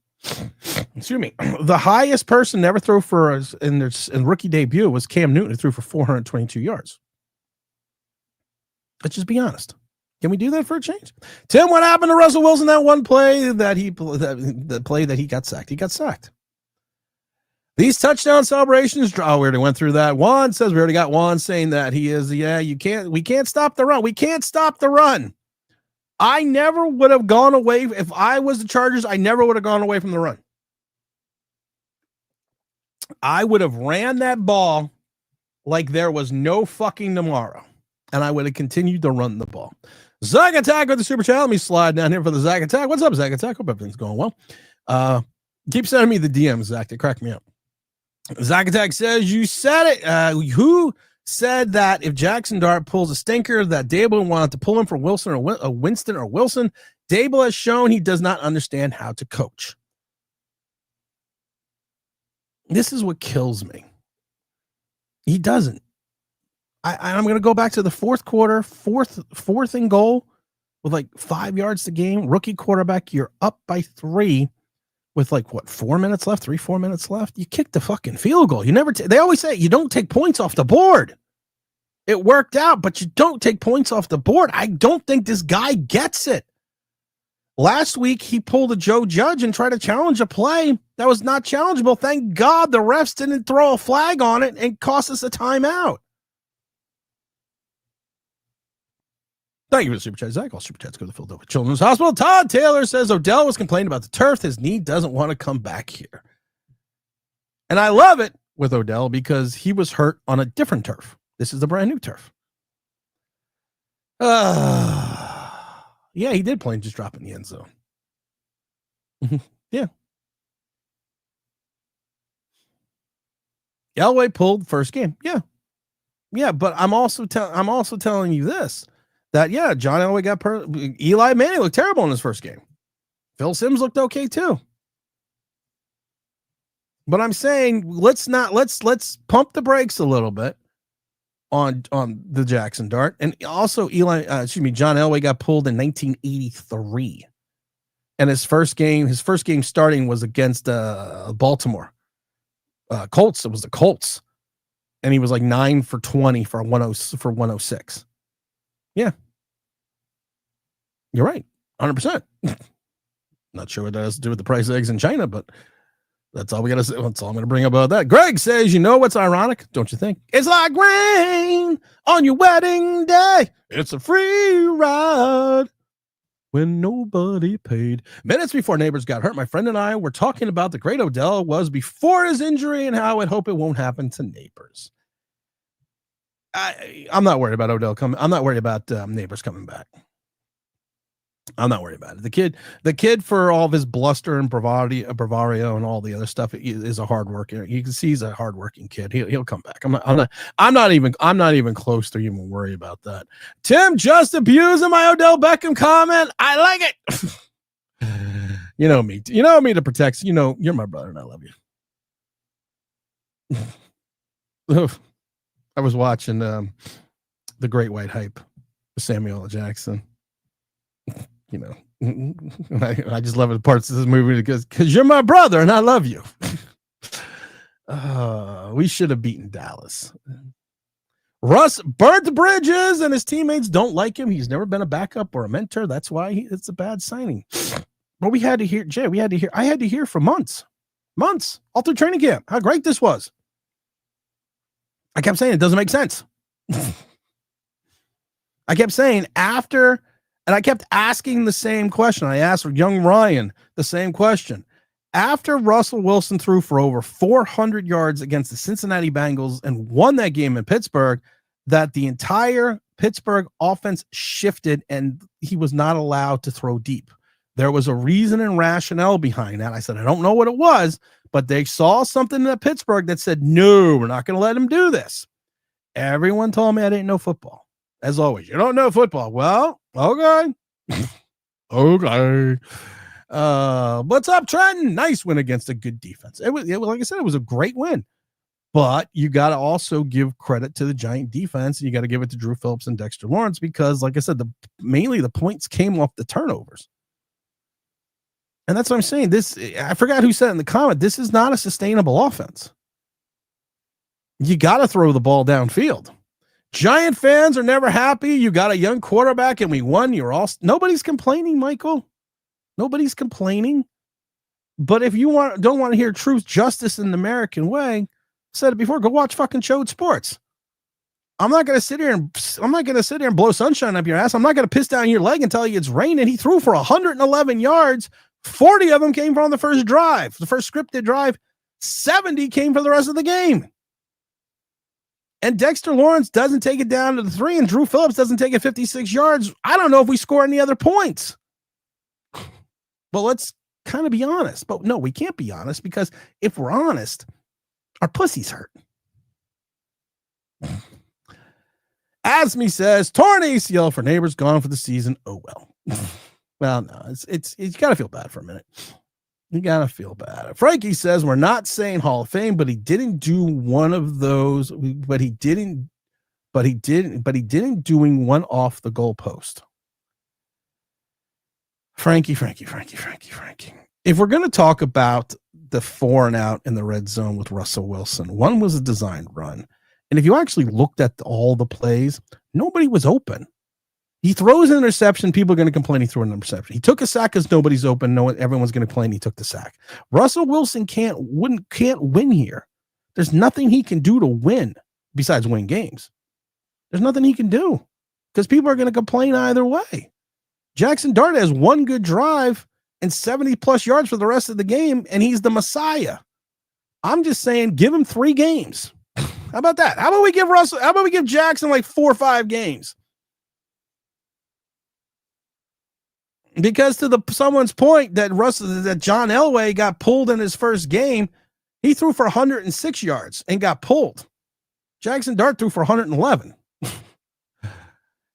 Excuse me. The highest person to ever throw for us in rookie debut was Cam Newton, who threw for 422 yards. Let's just be honest. Can we do that for a change? Tim, what happened to Russell Wilson that one play the play that he got sacked? He got sacked. These touchdown celebrations. Oh, we already went through that. Juan says we already got Juan saying that he is. Yeah, we can't stop the run. We can't stop the run. I never would have gone away. If I was the Chargers, I never would have gone away from the run. I would have ran that ball like there was no fucking tomorrow. And I would have continued to run the ball. Zach Attack with the super chat. Let me slide down here for the Zach Attack. What's up, Zach Attack? Hope everything's going well. Keep sending me the DMs, Zach. They crack me up. Zach Attack says, you said it. Who said that if Jackson Dart pulls a stinker, that Dable wanted to pull him for Wilson or Winston or Wilson? Dable has shown he does not understand how to coach. This is what kills me. He doesn't. I'm going to go back to the fourth quarter, fourth and goal with like 5 yards to game. Rookie quarterback, you're up by 3 with like, what, 4 minutes left, 4 minutes left. You kick the fucking field goal. You never, they always say you don't take points off the board. It worked out, but you don't take points off the board. I don't think this guy gets it. Last week, he pulled a Joe Judge and tried to challenge a play that was not challengeable. Thank God the refs didn't throw a flag on it and cost us a timeout. Thank you for the super chat, Zach. All super chats go to the Philadelphia Children's Hospital. Todd Taylor says Odell was complaining about the turf. His knee doesn't want to come back here. And I love it with Odell because he was hurt on a different turf. This is the brand new turf. Yeah, he did play and just drop in the end zone. Yeah. Elway pulled first game. Yeah. Yeah, but I'm also telling you this. That, yeah, John Elway got Eli Manning looked terrible in his first game. Phil Simms looked okay too. But I'm saying let's pump the brakes a little bit on the Jackson Dart. And also John Elway got pulled in 1983. And his first game starting was against Baltimore. Colts. It was the Colts. And he was like 9 for 20 for 106. Yeah. You're right. 100%. Not sure what that has to do with the price of eggs in China, but that's all we got to say. That's all I'm going to bring up about that. Greg says, you know what's ironic? Don't you think? It's like rain on your wedding day. It's a free ride when nobody paid. Minutes before Neighbors got hurt, my friend and I were talking about the great Odell was before his injury and how I would hope it won't happen to Neighbors. I'm not worried about Odell coming. I'm not worried about Neighbors coming back. I'm not worried about it. The kid, for all of his bluster and bravado and all the other stuff, is a hard worker. You can see he's a hard working kid. He'll come back. I'm not even close to even worry about that. Tim just abusing my Odell Beckham comment. I like it. You know me to protect. You're my brother and I love you. I was watching The Great White Hype with Samuel L. Jackson. I just love the parts of this movie because you're my brother and I love you. We should have beaten Dallas. Russ burnt bridges and his teammates don't like him. He's never been a backup or a mentor. That's why it's a bad signing. But I had to hear for months, all through training camp, how great this was. I kept saying it doesn't make sense. I kept saying after, and I kept asking the same question. I asked young Ryan the same question. After Russell Wilson threw for over 400 yards against the Cincinnati Bengals and won that game in Pittsburgh, that the entire Pittsburgh offense shifted and he was not allowed to throw deep. There was a reason and rationale behind that. I said, I don't know what it was, but they saw something in Pittsburgh that said, no, we're not going to let him do this. Everyone told me I didn't know football. As always, you don't know football. Well, okay. Okay. What's up, Trenton? Nice win against a good defense. It was, like I said, it was a great win. But you got to also give credit to the Giant defense. And you got to give it to Drew Phillips and Dexter Lawrence because, like I said, mainly the points came off the turnovers. And that's what I'm saying. I forgot who said it in the comment. This is not a sustainable offense. You got to throw the ball downfield. Giant fans are never happy. You got a young quarterback and we won. Nobody's complaining, Michael. Nobody's complaining. But if you don't want to hear truth, justice in the American way, I said it before, go watch fucking Chode Sports. I'm not going to sit here and blow sunshine up your ass. I'm not going to piss down your leg and tell you it's raining. He threw for 111 yards. 40 of them came from the first drive, the first scripted drive. 70 came for the rest of the game. And Dexter Lawrence doesn't take it down to the 3, and Drew Phillips doesn't take it 56 yards. I don't know if we score any other points. But let's kind of be honest. But no, we can't be honest, because if we're honest, our pussy's hurt. Asmi says, torn ACL for Neighbors, gone for the season. Oh, well. Well, no, it's you got to feel bad for a minute. You got to feel bad. Frankie says, we're not saying Hall of Fame, but he didn't do one of those, but he didn't doing one off the goalpost. Frankie. If we're going to talk about the 4 and out in the red zone with Russell Wilson, one was a designed run. And if you actually looked at all the plays, nobody was open. He throws an interception. People are going to complain he threw an interception. He took a sack because nobody's open. Everyone's going to complain he took the sack. Russell Wilson can't win here. There's nothing he can do to win besides win games. There's nothing he can do because people are going to complain either way. Jackson Dart has one good drive and 70+ yards for the rest of the game, and he's the Messiah. I'm just saying, give him 3 games. How about that? How about we give Jackson like 4 or 5 games? Because to someone's point that John Elway got pulled in his first game, he threw for 106 yards and got pulled. Jackson Dart threw for 111.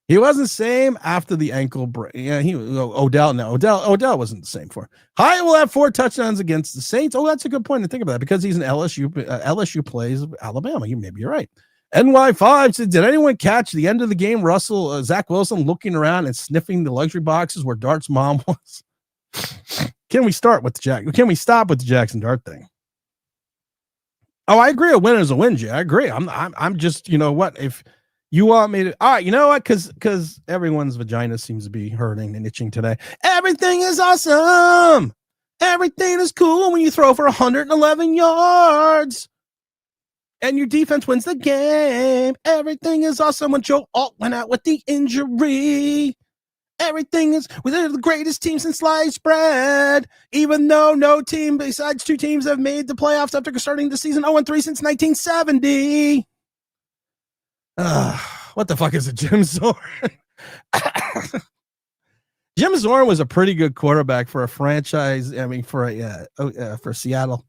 He wasn't the same after the ankle break. Yeah, Odell wasn't the same for. Hyatt will have 4 touchdowns against the Saints. Oh, that's a good point to think about that, because he's an LSU plays Alabama. Maybe you're right. NY5 said, did anyone catch the end of the game? Zach Wilson looking around and sniffing the luxury boxes where Dart's mom was. Can we stop with the Jackson Dart thing? Oh, I agree. A win is a win, Jay. I agree. I'm just, you know what? If you want me to, all right, you know what? Because everyone's vagina seems to be hurting and itching today. Everything is awesome. Everything is cool when you throw for 111 yards. And your defense wins the game. Everything is awesome when Joe Alt went out with the injury. Everything is, we're the greatest team since sliced bread. Even though no team besides 2 teams have made the playoffs after starting the season 0-3 since 1970. What the fuck is a Jim Zorn? Jim Zorn was a pretty good quarterback for a franchise. I mean, for Seattle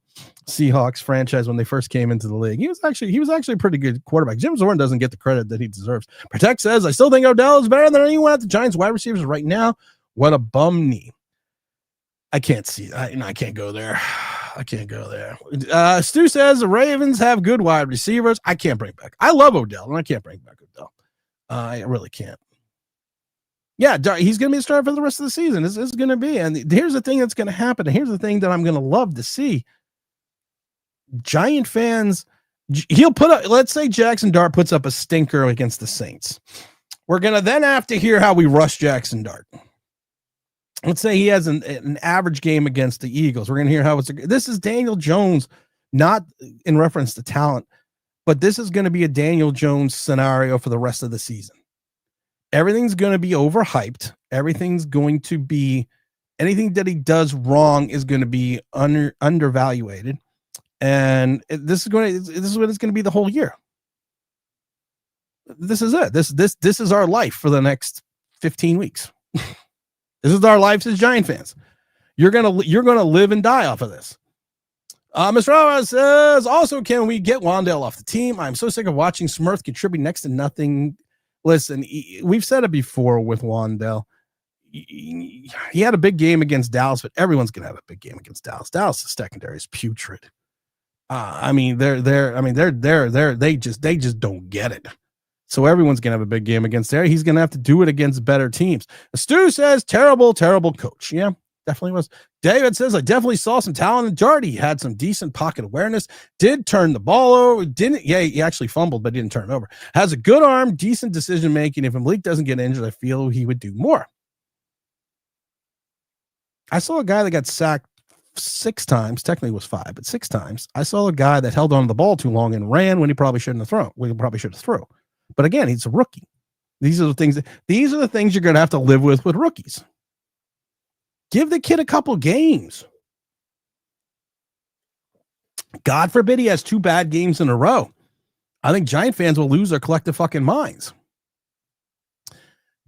Seahawks franchise when they first came into the league. He was actually a pretty good quarterback. Jim Zorn doesn't get the credit that he deserves. Protect says, I still think Odell is better than anyone at the Giants wide receivers right now. What a bum knee. I can't see. I can't go there. Stu says the Ravens have good wide receivers. I can't bring back. I love Odell, and I can't bring back Odell. I really can't. Yeah, he's going to be a starter for the rest of the season. This is going to be. And here's the thing that's going to happen. And here's the thing that I'm going to love to see. Giant fans, let's say Jackson Dart puts up a stinker against the Saints. We're going to then have to hear how we rush Jackson Dart. Let's say he has an average game against the Eagles. We're going to hear how this is Daniel Jones, not in reference to talent, but this is going to be a Daniel Jones scenario for the rest of the season. Everything's going to be overhyped. Everything's going to be, anything that he does wrong is going to be undervaluated. And this is what it's going to be the whole year. This is it. This is our life for the next 15 weeks. This is our lives as Giant fans. You're gonna live and die off of this. Mr. Rava says, also, can we get Wan'Dale off the team? I'm so sick of watching Smurf contribute next to nothing. Listen, we've said it before with Wan'Dale. He had a big game against Dallas, but everyone's gonna have a big game against Dallas. Dallas' secondary is putrid. They just don't get it. So everyone's going to have a big game against there. He's going to have to do it against better teams. Stu says, terrible coach. Yeah, definitely was. David says, I definitely saw some talent in Dart. He had some decent pocket awareness. Did turn the ball over. He actually fumbled, but didn't turn it over. Has a good arm, decent decision making. If Malik doesn't get injured, I feel he would do more. I saw a guy that got sacked 6 times. Technically it was 5, but 6 times. I saw a guy that held on to the ball too long and ran when he probably shouldn't have thrown. But again, he's a rookie. These are the things you're going to have to live with rookies. Give the kid a couple games. God forbid he has 2 bad games in a row. I think Giant fans will lose their collective fucking minds.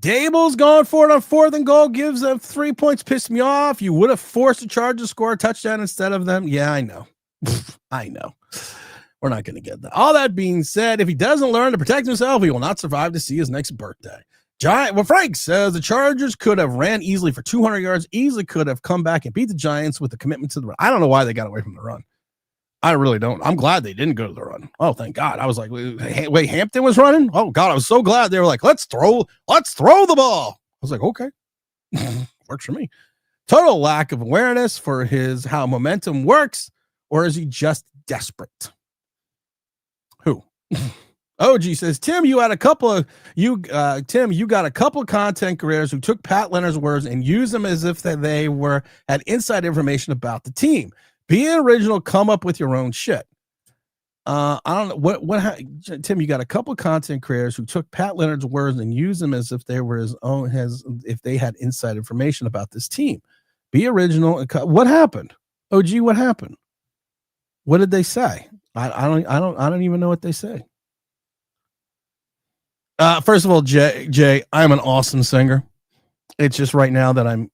Dable's going for it on 4th and goal, gives them 3 points, pissed me off. You would have forced the Chargers to score a touchdown instead of them. Yeah, I know. I know. We're not going to get that. All that being said, if he doesn't learn to protect himself, he will not survive to see his next birthday. Frank says the Chargers could have ran easily for 200 yards, easily could have come back and beat the Giants with the commitment to the run. I don't know why they got away from the run. I really don't. I'm glad they didn't go to the run. Oh, thank God. I was like, wait, Hampton was running? Oh, God, I was so glad. They were like, let's throw the ball. I was like, okay. Works for me. Total lack of awareness for how momentum works, or is he just desperate? Who? OG says, Tim, you got a couple of content creators who took Pat Leonard's words and used them as if they had inside information about the team. Be original, come up with your own shit. I don't know what Tim, you got a couple of content creators who took Pat Leonard's words and used them as if they were if they had inside information about this team. Be original. What happened? OG, what happened? What did they say? I don't even know what they say. First of all, Jay, I'm an awesome singer. It's just right now that I'm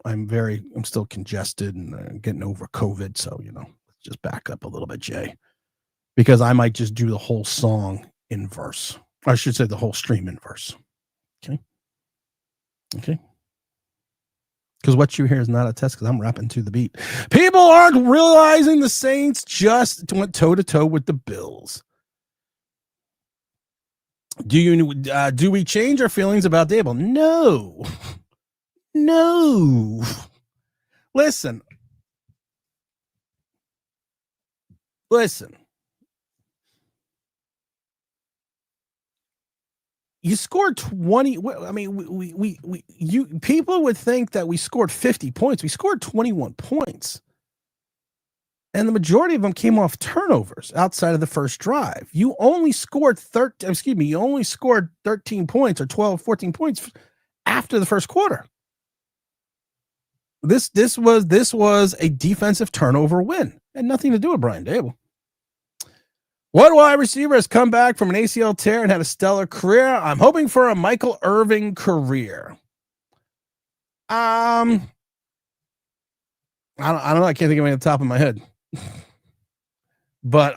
still congested and getting over COVID. So, let's just back up a little bit, Jay, because I might just do the whole song in verse. I should say the whole stream in verse. Okay. Because what you hear is not a test, because I'm rapping to the beat. People aren't realizing the Saints just went toe-to-toe with the Bills. Do we change our feelings about Dable? No. Listen. You scored 20. I mean, people would think that we scored 50 points. We scored 21 points. And the majority of them came off turnovers outside of the first drive. You only scored 13 points or 12, 14 points after the first quarter. This was a defensive turnover win. Had nothing to do with Brian Dable. What wide receiver has come back from an ACL tear and had a stellar career? I'm hoping for a Michael Irving career. I don't know. I can't think of any at the top of my head. But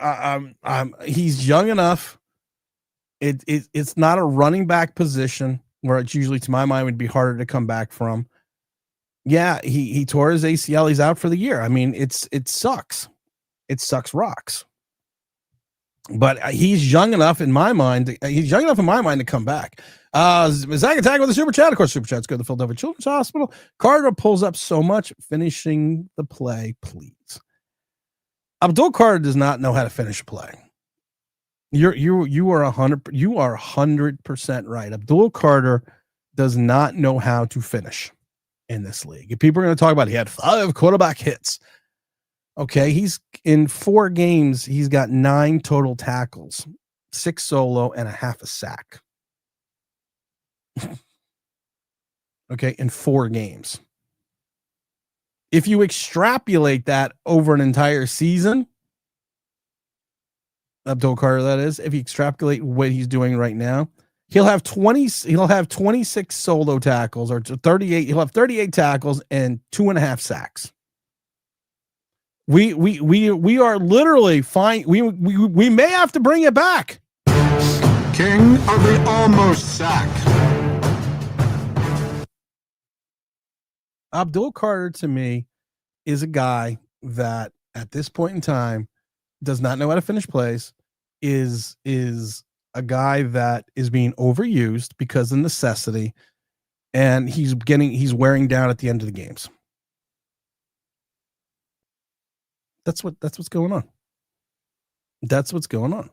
he's young enough. It's not a running back position where it's usually, to my mind, would be harder to come back from. Yeah, he tore his ACL. He's out for the year. I mean, it sucks. It sucks rocks. But he's young enough in my mind. To come back. Zach Attack with the super chat. Of course, super chats go to the Philadelphia Children's Hospital. Carter pulls up so much. Finishing the play, please. Abdul Carter does not know how to finish a play. You are 100% right. Abdul Carter does not know how to finish in this league. If people are going to talk about he had 5 quarterback hits. Okay, he's in 4 games. He's got 9 total tackles, 6 solo, and a half a sack. Okay, in 4 games. If you extrapolate that over an entire season, Abdul Carter, that is, if you extrapolate what he's doing right now, he'll have 26 solo tackles, or 38. He'll have 38 tackles and 2.5 sacks. We are literally fine. We may have to bring it back. King of the almost sack. Abdul Carter, to me, is a guy that at this point in time does not know how to finish plays, is a guy that is being overused because of necessity, and he's wearing down at the end of the games. That's what's going on. That's what's going on.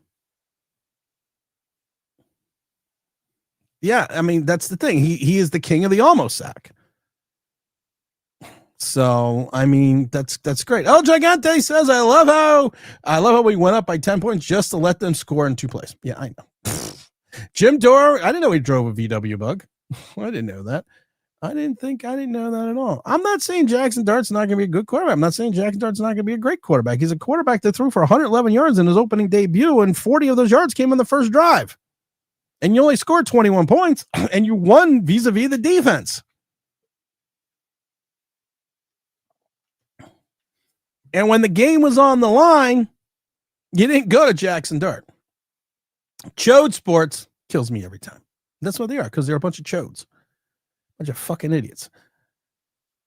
Yeah, I mean, that's the thing. He is the king of the almost sack. So, I mean, that's great. El Gigante says, I love how we went up by 10 points just to let them score in 2 plays. Yeah, I know. Jim Dore, I didn't know he drove a VW bug. I didn't know that. I didn't know that at all. I'm not saying Jackson Dart's not going to be a good quarterback. I'm not saying Jackson Dart's not going to be a great quarterback. He's a quarterback that threw for 111 yards in his opening debut, and 40 of those yards came on the first drive. And you only scored 21 points, and you won vis-a-vis the defense. And when the game was on the line, you didn't go to Jackson Dart. Chode Sports kills me every time. That's what they are, because they're a bunch of chodes. Bunch of fucking idiots.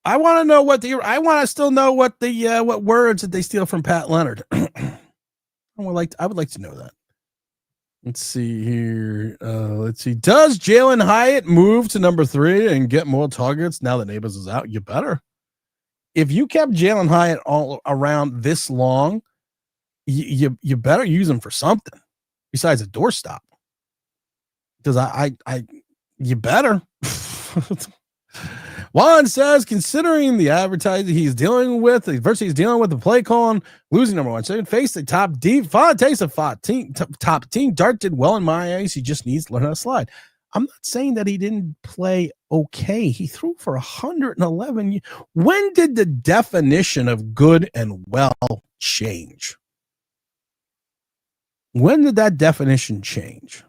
I want to know I want to still know what words that they steal from Pat Leonard. I would like to know that. Let's see here. Let's see. Does Jalen Hyatt move to number 3 and get more targets now that Neighbors is out? You better. If you kept Jalen Hyatt all around this long, you better use him for something besides a doorstop. Because you better. Juan says, considering the advertising he's dealing with, the adversity he's dealing with, the play calling, losing number 1, so he faced the top team. Dart did well in my eyes. He just needs to learn how to slide. I'm not saying that he didn't play okay. He threw for 111. When did the definition of good and well change? When did that definition change?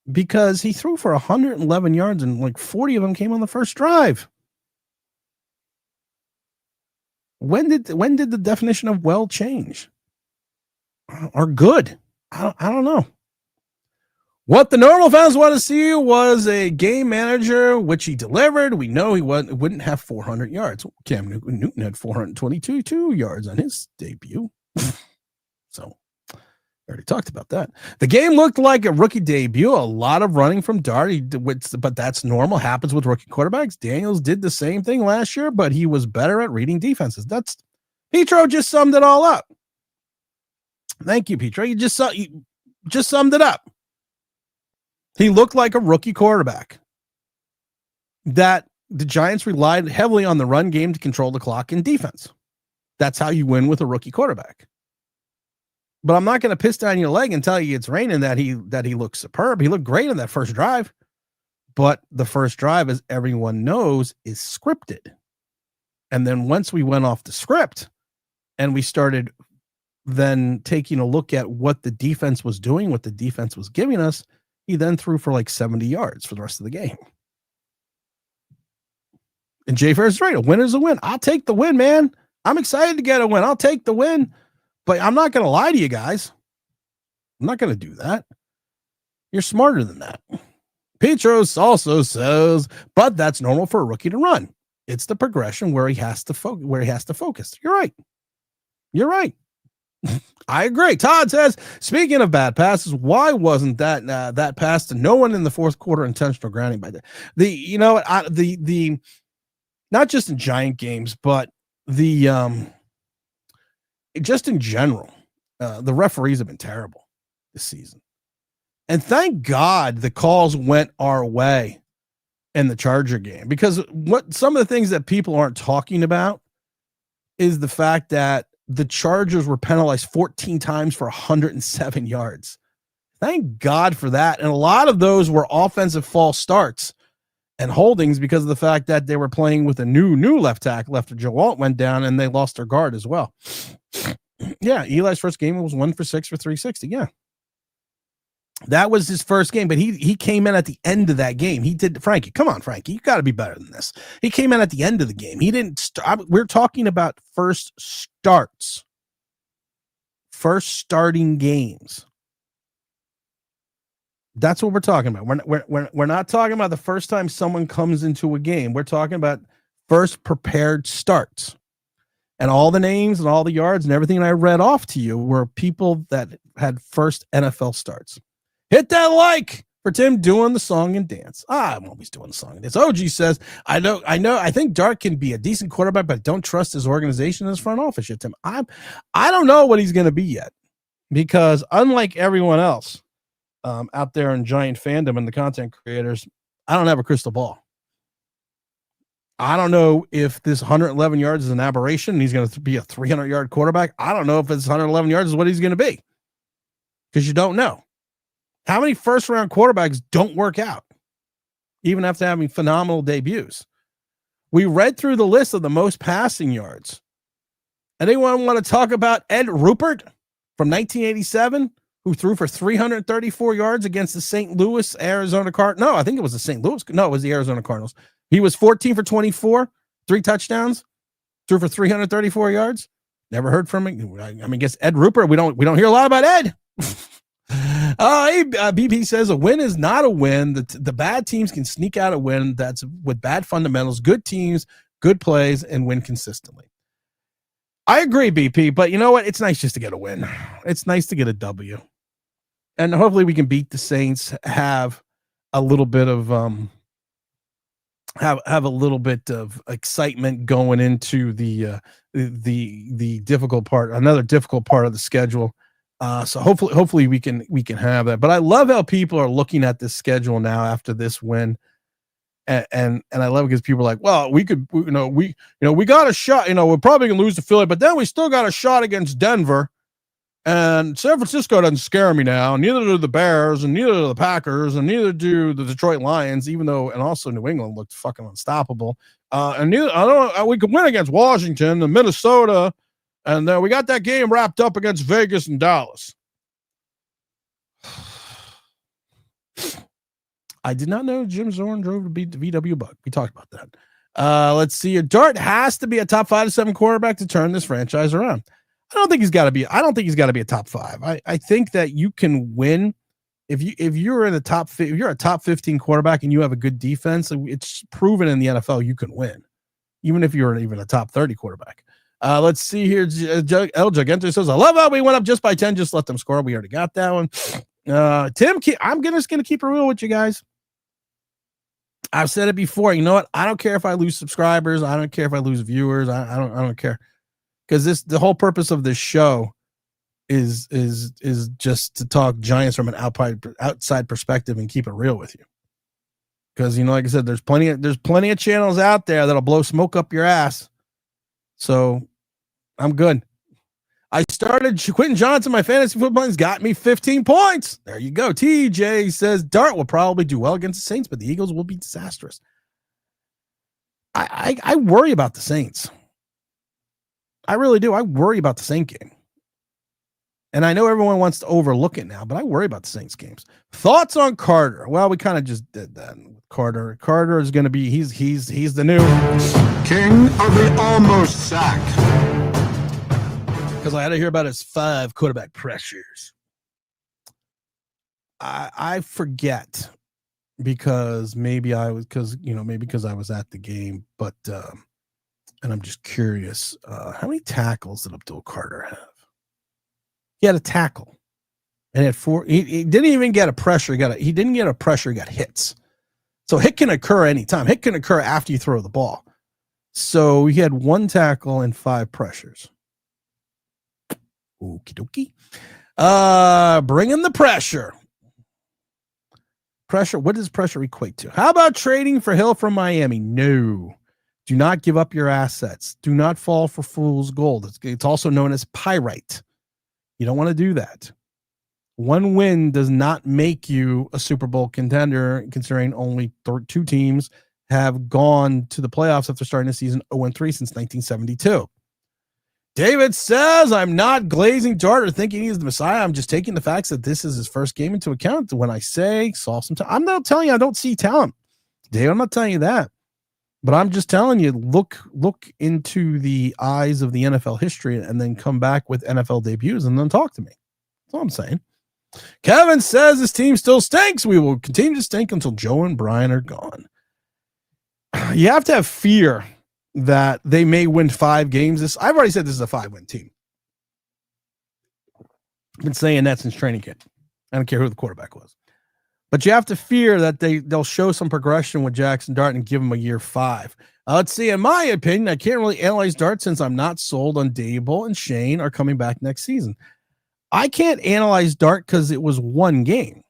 Because he threw for 111 yards and like 40 of them came on the first drive. When did the definition of well change? Or good? I don't know. What the normal fans want to see was a game manager, which he delivered. We know he wouldn't have 400 yards. Cam Newton had 422 yards on his debut. So already talked about that. The game looked like a rookie debut. A lot of running from Dart, but that's normal. Happens with rookie quarterbacks. Daniels did the same thing last year, but he was better at reading defenses. That's Petro just summed it all up. Thank you, Petro. You just summed it up. He looked like a rookie quarterback. That the Giants relied heavily on the run game to control the clock in defense. That's how you win with a rookie quarterback. But I'm not going to piss down your leg and tell you it's raining that he looks superb. He looked great in that first drive. But the first drive, as everyone knows, is scripted. And then once we went off the script and we started then taking a look at what the defense was doing, what the defense was giving us, he then threw for like 70 yards for the rest of the game. And Jay Ferris is right. A win is a win. I'll take the win, man. I'm excited to get a win. I'll take the win. But I'm not going to lie to you guys. I'm not going to do that. You're smarter than that. Petros also says, but that's normal for a rookie to run. It's the progression where he has to focus. You're right. You're right. I agree. Todd says, speaking of bad passes, why wasn't that pass to no one in the fourth quarter intentional grounding by the not just in Giant games, but just in general, the referees have been terrible this season. And thank God the calls went our way in the Charger game, because some of the things that people aren't talking about is the fact that the Chargers were penalized 14 times for 107 yards. Thank God for that. And a lot of those were offensive false starts and holdings because of the fact that they were playing with a new left tackle after Joe Alt went down and they lost their guard as well. Yeah, Eli's first game was 1 for 6 for 360. Yeah. That was his first game, but he came in at the end of that game. He did. Frankie, come on, Frankie. You got to be better than this. He came in at the end of the game. He didn't start. We're talking about first starts. First starting games. That's what we're talking about. We're not talking about the first time someone comes into a game. We're talking about first prepared starts. And all the names and all the yards and everything I read off to you were people that had first NFL starts. Hit that like for Tim doing the song and dance. I'm always doing the song and dance. OG says, I know. I think Dart can be a decent quarterback, but don't trust his organization and his front office yet, Tim. I don't know what he's going to be yet, because unlike everyone else out there in Giant fandom and the content creators, I don't have a crystal ball. I don't know if this 111 yards is an aberration and he's going to be a 300-yard quarterback. I don't know if it's 111 yards is what he's going to be, because you don't know. How many first-round quarterbacks don't work out? even after having phenomenal debuts. We read through the list of the most passing yards. Anyone want to talk about Ed Rupert from 1987, who threw for 334 yards against the St. Louis Arizona Cardinals? No, I think it was the St. Louis. No, it was the Arizona Cardinals. He was 14 for 24, 3 touchdowns, threw for 334 yards. Never heard from him. I mean, I guess Ed Rupert. We don't hear a lot about Ed. BP says a win is not a win. The bad teams can sneak out a win. That's with bad fundamentals. Good teams, good plays, and win consistently. I agree, BP, but you know what? It's nice just to get a win. It's nice to get a W. And hopefully we can beat the Saints, have a little bit of have a little bit of excitement going into the difficult part, another difficult part of the schedule. So hopefully we can have that. But I love how people are looking at this schedule now after this win. And I love it because people are like, well, we got a shot, we're probably gonna lose to Philly, but then we still got a shot against Denver, and San Francisco doesn't scare me now. Neither do the Bears, and neither do the Packers, and neither do the Detroit Lions, and also New England looked fucking unstoppable. And we could win against Washington and Minnesota, and we got that game wrapped up against Vegas and Dallas. I did not know Jim Zorn drove to beat the VW Bug. We talked about that. Let's see. Dart has to be a top 5 to 7 quarterback to turn this franchise around. I don't think he's got to be a top 5. I think that you can win if you're in the top. If you're a top 15 quarterback and you have a good defense, it's proven in the NFL you can win, even if you're even a top 30 quarterback. Let's see here. El Gigante says, I love how we went up just by 10. Just let them score. We already got that one. Tim, I'm just going to keep it real with you guys. I've said it before. You know what? I don't care if I lose subscribers. I don't care if I lose viewers. I don't care, because the whole purpose of this show is just to talk Giants from an outside perspective and keep it real with you. Because like I said, there's plenty of channels out there that'll blow smoke up your ass. So I'm good. I started Quentin Johnson. My fantasy football has got me 15 points. There you go. TJ says Dart will probably do well against the Saints, but the Eagles will be disastrous. I worry about the Saints. I really do. I worry about the Saint game. And I know everyone wants to overlook it now, but I worry about the Saints games. Thoughts on Carter? Well, we kind of just did that. Carter is going to be, he's the new king of the almost sack. Because I had to hear about his 5 quarterback pressures. I forget because maybe I was at the game, but and I'm just curious, how many tackles did Abdul Carter have? He had a tackle, and he had 4. He didn't even get a pressure. He didn't get a pressure. He got hits. So hit can occur anytime. Hit can occur after you throw the ball. So he had 1 tackle and 5 pressures. Okie dokie. Bring in the pressure. Pressure. What does pressure equate to? How about trading for Hill from Miami? No. Do not give up your assets. Do not fall for fool's gold. It's also known as pyrite. You don't want to do that. 1 win does not make you a Super Bowl contender, considering only 2 teams have gone to the playoffs after starting the season 0-3 since 1972. David says, I'm not glazing Dart or thinking he's the Messiah. I'm just taking the facts that this is his first game into account when I say solve some time. I'm not telling you I don't see talent. Dave, I'm not telling you that. But I'm just telling you, look into the eyes of the NFL history and then come back with NFL debuts and then talk to me. That's all I'm saying. Kevin says this team still stinks. We will continue to stink until Joe and Brian are gone. You have to have fear that they may win 5 games. I've already said this is a 5-win team. I've been saying that since training camp. I don't care who the quarterback was. But you have to fear that they'll show some progression with Jackson Dart and give him a year 5. Let's see. In my opinion, I can't really analyze Dart since I'm not sold on Dable and Shane are coming back next season. I can't analyze Dart because it was 1 game.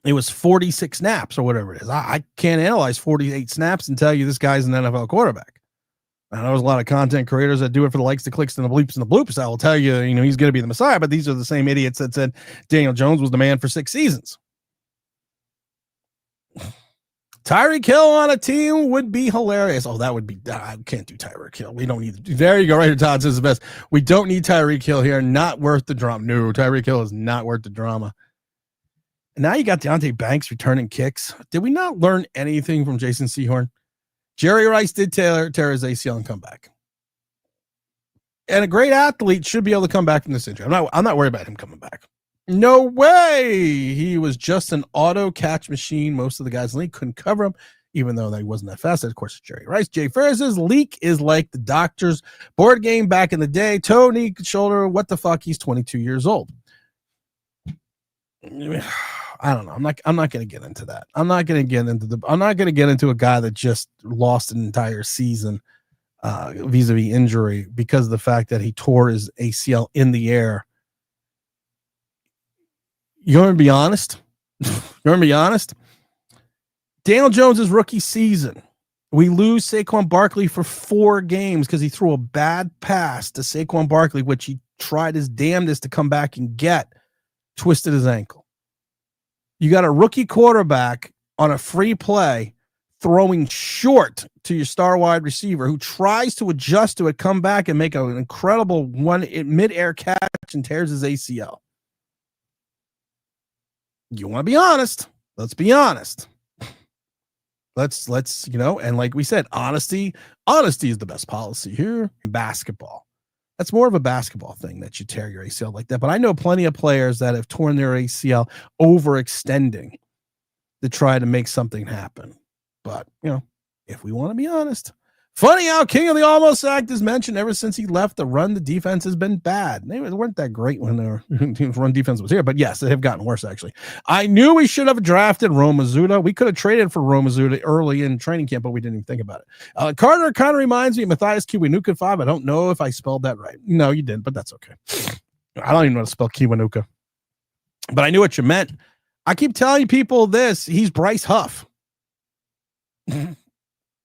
It was 46 snaps or whatever it is. I can't analyze 48 snaps and tell you this guy's an NFL quarterback. I know there's a lot of content creators that do it for the likes, the clicks, and the bleeps and the bloops. I will tell you, he's going to be the Messiah, but these are the same idiots that said Daniel Jones was the man for 6 seasons. Tyreek Hill on a team would be hilarious. Oh, that would be. I can't do Tyreek Hill. We don't need. There you go. Right here, Todd says the best. We don't need Tyreek Hill here. Not worth the drama. No, Tyreek Hill is not worth the drama. And now you got Deonte Banks returning kicks. Did we not learn anything from Jason Sehorn? Jerry Rice did tear his ACL and come back. And a great athlete should be able to come back from this injury. I'm not worried about him coming back. No way. He was just an auto catch machine. Most of the guys in the league couldn't cover him, even though he wasn't that fast. Of course, it's Jerry Rice. Jay Ferris says leak is like the doctor's board game back in the day. Toe, knee, shoulder. What the fuck? He's 22 years old. I don't know. I'm not going to get into that. I'm not going to get into a guy that just lost an entire season vis-a-vis injury because of the fact that he tore his ACL in the air. You want to be honest? Daniel Jones' rookie season. We lose Saquon Barkley for 4 games because he threw a bad pass to Saquon Barkley, which he tried his damnedest to come back and get, twisted his ankle. You got a rookie quarterback on a free play throwing short to your star wide receiver who tries to adjust to it, come back and make an incredible mid-air catch and tears his ACL. You want to be honest. Let's be honest. Let's, and like we said, honesty is the best policy here in basketball. That's more of a basketball thing that you tear your ACL like that. But I know plenty of players that have torn their ACL overextending to try to make something happen. But, if we want to be honest, funny how King of the Almost Sacked is mentioned ever since he left. The defense has been bad. They weren't that great when their run defense was here, but yes, they have gotten worse, actually. I knew we should have drafted Rome Mazzulla. We could have traded for Rome Mazzulla early in training camp, but we didn't even think about it. Carter kind of reminds me of Matthias Kiwanuka 5. I don't know if I spelled that right. No, you didn't, but that's okay. I don't even know how to spell Kiwanuka, but I knew what you meant. I keep telling people this. He's Bryce Huff.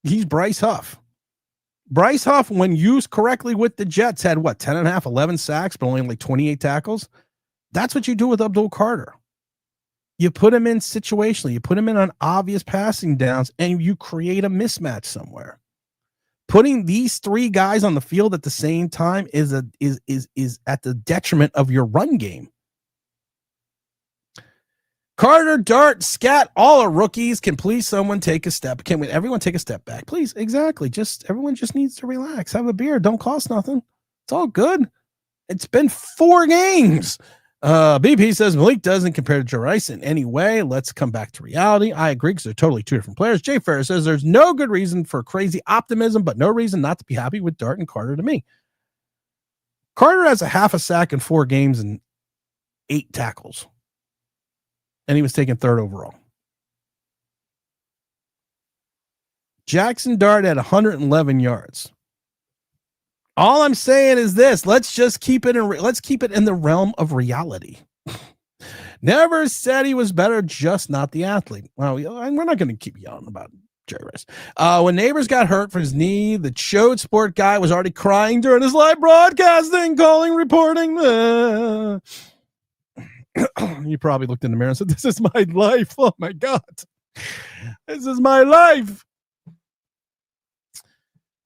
He's Bryce Huff. Bryce Huff, when used correctly with the Jets, had 10.5, 11 sacks, but only like 28 tackles. That's what you do with Abdul Carter. You put him in situationally, you put him in on obvious passing downs, and you create a mismatch somewhere. Putting these 3 guys on the field at the same time is at the detriment of your run game. Carter, Dart, Scat, all are rookies. Can please someone take a step? Can everyone take a step back? Please, exactly. Everyone just needs to relax. Have a beer. Don't cost nothing. It's all good. It's been 4 games. BP says Malik doesn't compare to Joe Rice in any way. Let's come back to reality. I agree because they're totally 2 different players. Jay Ferris says there's no good reason for crazy optimism, but no reason not to be happy with Dart and Carter to me. Carter has a half a sack in 4 games and 8 tackles. And he was taken 3rd overall. Jackson Dart had 111 yards. All I'm saying is this: let's just keep it in the realm of reality. Never said he was better, just not the athlete. Well, we're not going to keep yelling about Jerry Rice. When Neighbors got hurt for his knee, the showed sport guy was already crying during his live broadcasting, reporting. He probably looked in the mirror and said, "This is my life. Oh my God. This is my life."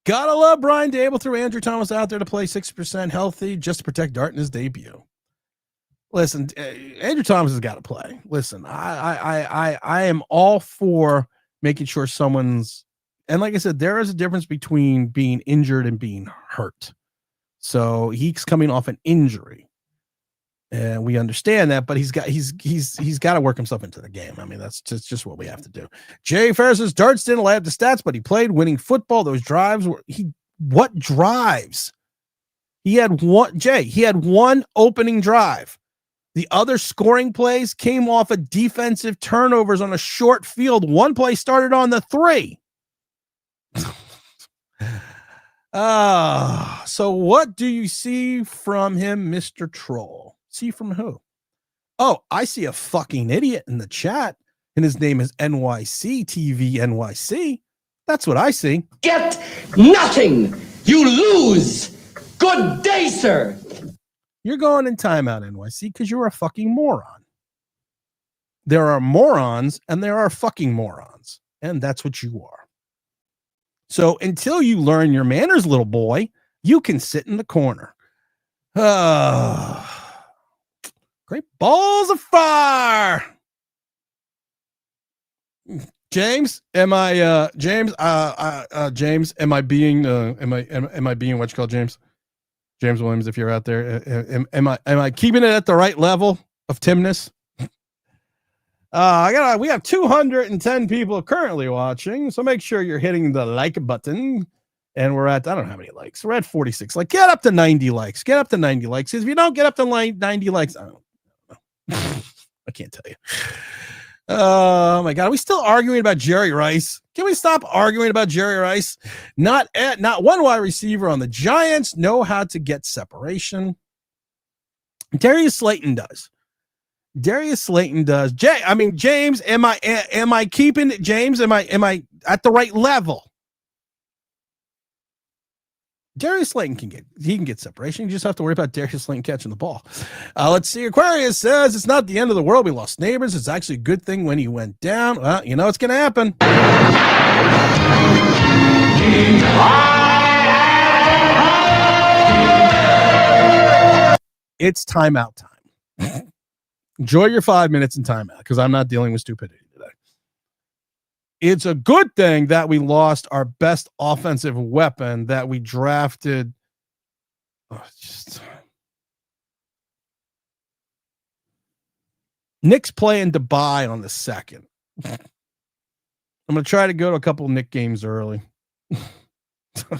Gotta love Brian Dable threw Andrew Thomas out there to play 60% healthy just to protect Dart in his debut. Listen, Andrew Thomas has got to play. Listen, I am all for making sure someone's, and like I said, there is a difference between being injured and being hurt. So he's coming off an injury. And we understand that, but he's got to work himself into the game. I mean, that's just what we have to do. Jay Ferris says Darts didn't lay out the stats, but he played winning football. Those drives what drives? He had one opening drive. The other scoring plays came off of defensive turnovers on a short field. One play started on the 3. So what do you see from him, Mr. Troll? See from who? Oh, I see a fucking idiot in the chat, and his name is NYC TV NYC. That's what I see. Get nothing. You lose. Good day, sir. You're going in timeout, NYC, because you're a fucking moron. There are morons, and there are fucking morons. And that's what you are. So until you learn your manners, little boy, you can sit in the corner. Great balls of fire. James, am I being what you call James Williams, if you're out there? Am I keeping it at the right level of Timness? We have 210 people currently watching, so make sure you're hitting the like button. And we're at, I don't know how many likes. We're at 46. Like, get up to 90 likes. Get up to 90 likes. If you don't get up to 90 likes, I don't know. I can't tell you. Oh my God. Are we still arguing about Jerry Rice? Can we stop arguing about Jerry Rice? Not one wide receiver on the Giants know how to get separation. Darius Slayton does. James, am I keeping it? James, am I at the right level? Darius Slayton can get separation. You just have to worry about Darius Slayton catching the ball. Let's see. Aquarius says it's not the end of the world. We lost Neighbors. It's actually a good thing when he went down. Well, you know it's going to happen. It's timeout time. Enjoy your 5 minutes in timeout because I'm not dealing with stupidity today. It's a good thing that we lost our best offensive weapon that we drafted. Nick's playing Dubai on the 2nd. I'm going to try to go to a couple Nick games early.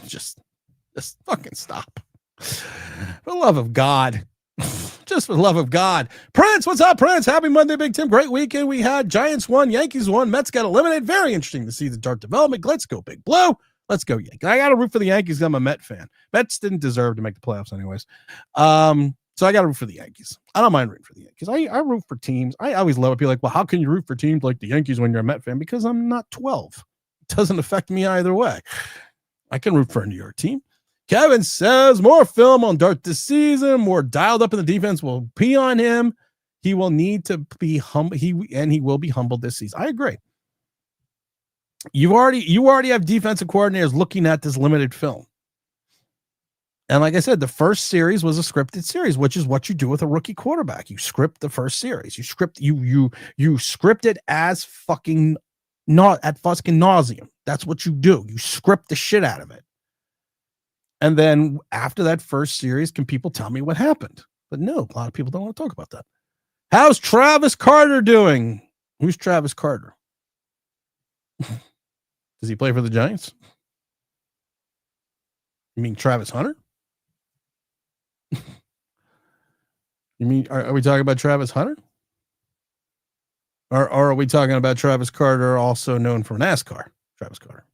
just fucking stop. For the love of God. Just for the love of God. Prince, what's up, Prince? Happy Monday, Big Tim. Great weekend we had. Giants won, Yankees won, Mets got eliminated. Very interesting to see the dark development. Let's go, Big Blue. Let's go, Yankees. I got to root for the Yankees. I'm a Met fan. Mets didn't deserve to make the playoffs anyways. So I got to root for the Yankees. I don't mind rooting for the Yankees. I root for teams. I always love it. People like, well, how can you root for teams like the Yankees when you're a Met fan? Because I'm not 12. It doesn't affect me either way. I can root for a New York team. Kevin says more film on Dart this season, more dialed up in the defense will pee on him. He will need to be humble. He will be humbled this season. I agree. You already have defensive coordinators looking at this limited film. And like I said, the first series was a scripted series, which is what you do with a rookie quarterback. You script the first series. You script it as fucking nauseum. That's what you do. You script the shit out of it. And then after that first series, can people tell me what happened? But no, a lot of people don't want to talk about that. How's Travis Carter doing? Who's Travis Carter? Does he play for the Giants? You mean Travis Hunter? You mean, are we talking about Travis Hunter? Or are we talking about Travis Carter, also known for NASCAR? Travis Carter.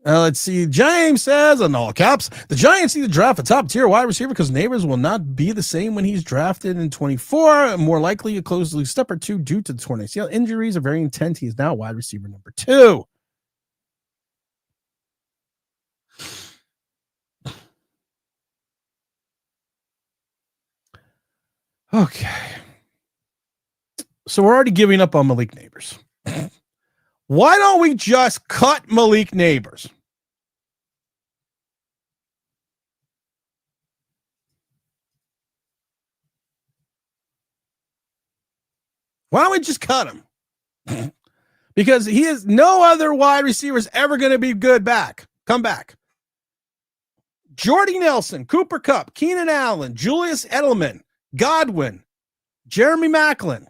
Let's see. James says, in all caps, the Giants need to draft a top-tier wide receiver because Neighbors will not be the same when he's drafted in 24. More likely a closely step or two due to the torn ACL. Injuries are very intense. He is now wide receiver number 2. Okay. So we're already giving up on Malik Neighbors. Why don't we just cut Malik Neighbors? Why don't we just cut him? Because he is no other wide receiver is ever going to be good come back. Jordy Nelson, Cooper Kupp, Keenan Allen, Julius Edelman, Godwin, Jeremy Maclin,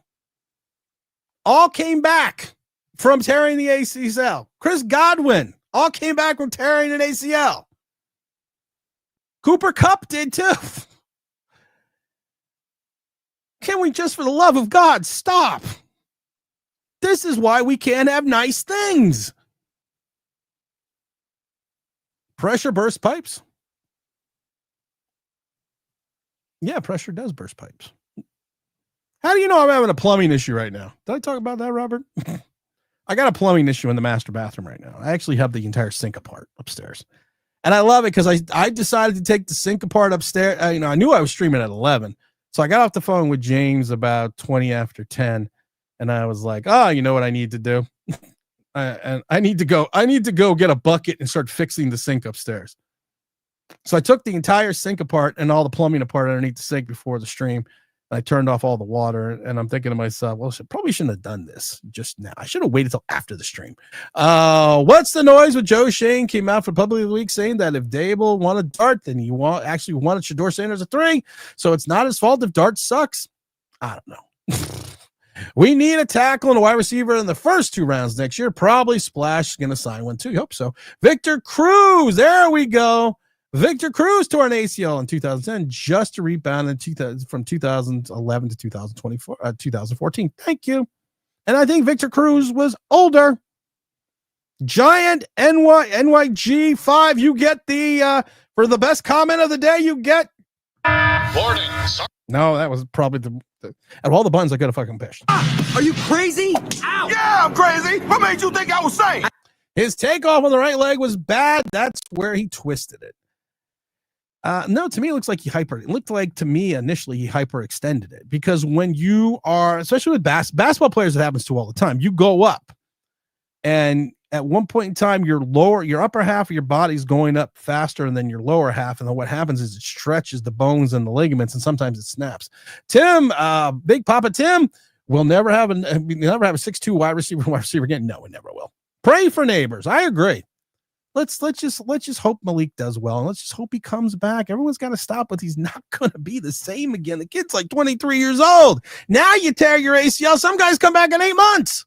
all came back from tearing the ACL. Chris Godwin, all came back from tearing an ACL. Cooper Kupp did too. Can we just, for the love of God, stop? This is why we can't have nice things. Pressure bursts pipes. Yeah, pressure does burst pipes. How do you know I'm having a plumbing issue right now? Did I talk about that, Robert? I got a plumbing issue in the master bathroom right now. I actually have the entire sink apart upstairs. And I love it because I decided to take the sink apart upstairs. I knew I was streaming at 11. So I got off the phone with James about 20 after 10. And I was like, oh, you know what I need to do? and I need to go get a bucket and start fixing the sink upstairs. So I took the entire sink apart and all the plumbing apart underneath the sink before the stream. I turned off all the water, and I'm thinking to myself, well, probably shouldn't have done this just now. I should have waited till after the stream. What's the noise with Joe Shane came out for Public of the Week saying that if Dable wanted Dart, then he actually wanted Shador Sanders a 3. So it's not his fault if Dart sucks. I don't know. We need a tackle and a wide receiver in the first 2 rounds next year. Probably Splash is going to sign one too. Hope so. Victor Cruz. There we go. Victor Cruz tore an ACL in 2010 just to rebound from 2011 to 2014. Thank you. And I think Victor Cruz was older. Giant NYG 5. You get the for the best comment of the day. You get Warning. No, that was probably the out of all the buttons I could have fucking pushed. Are you crazy? Ow. Yeah, I'm crazy. What made you think I was sane? His takeoff on the right leg was bad. That's where he twisted it. No, to me, it looks like it looked like to me initially he hyperextended it, because when you are, especially with basketball players, it happens to all the time. You go up, and at one point in time, your upper half of your body's going up faster than your lower half, and then what happens is it stretches the bones and the ligaments, and sometimes it snaps. Tim, Big Papa Tim, will never have a 6'2" wide receiver again. No, we never will. Pray for neighbors. I agree. Let's just hope Malik does well, and let's just hope he comes back. Everyone's got to stop with he's not going to be the same again. The kid's like 23 years old. Now you tear your ACL. Some guys come back in 8 months.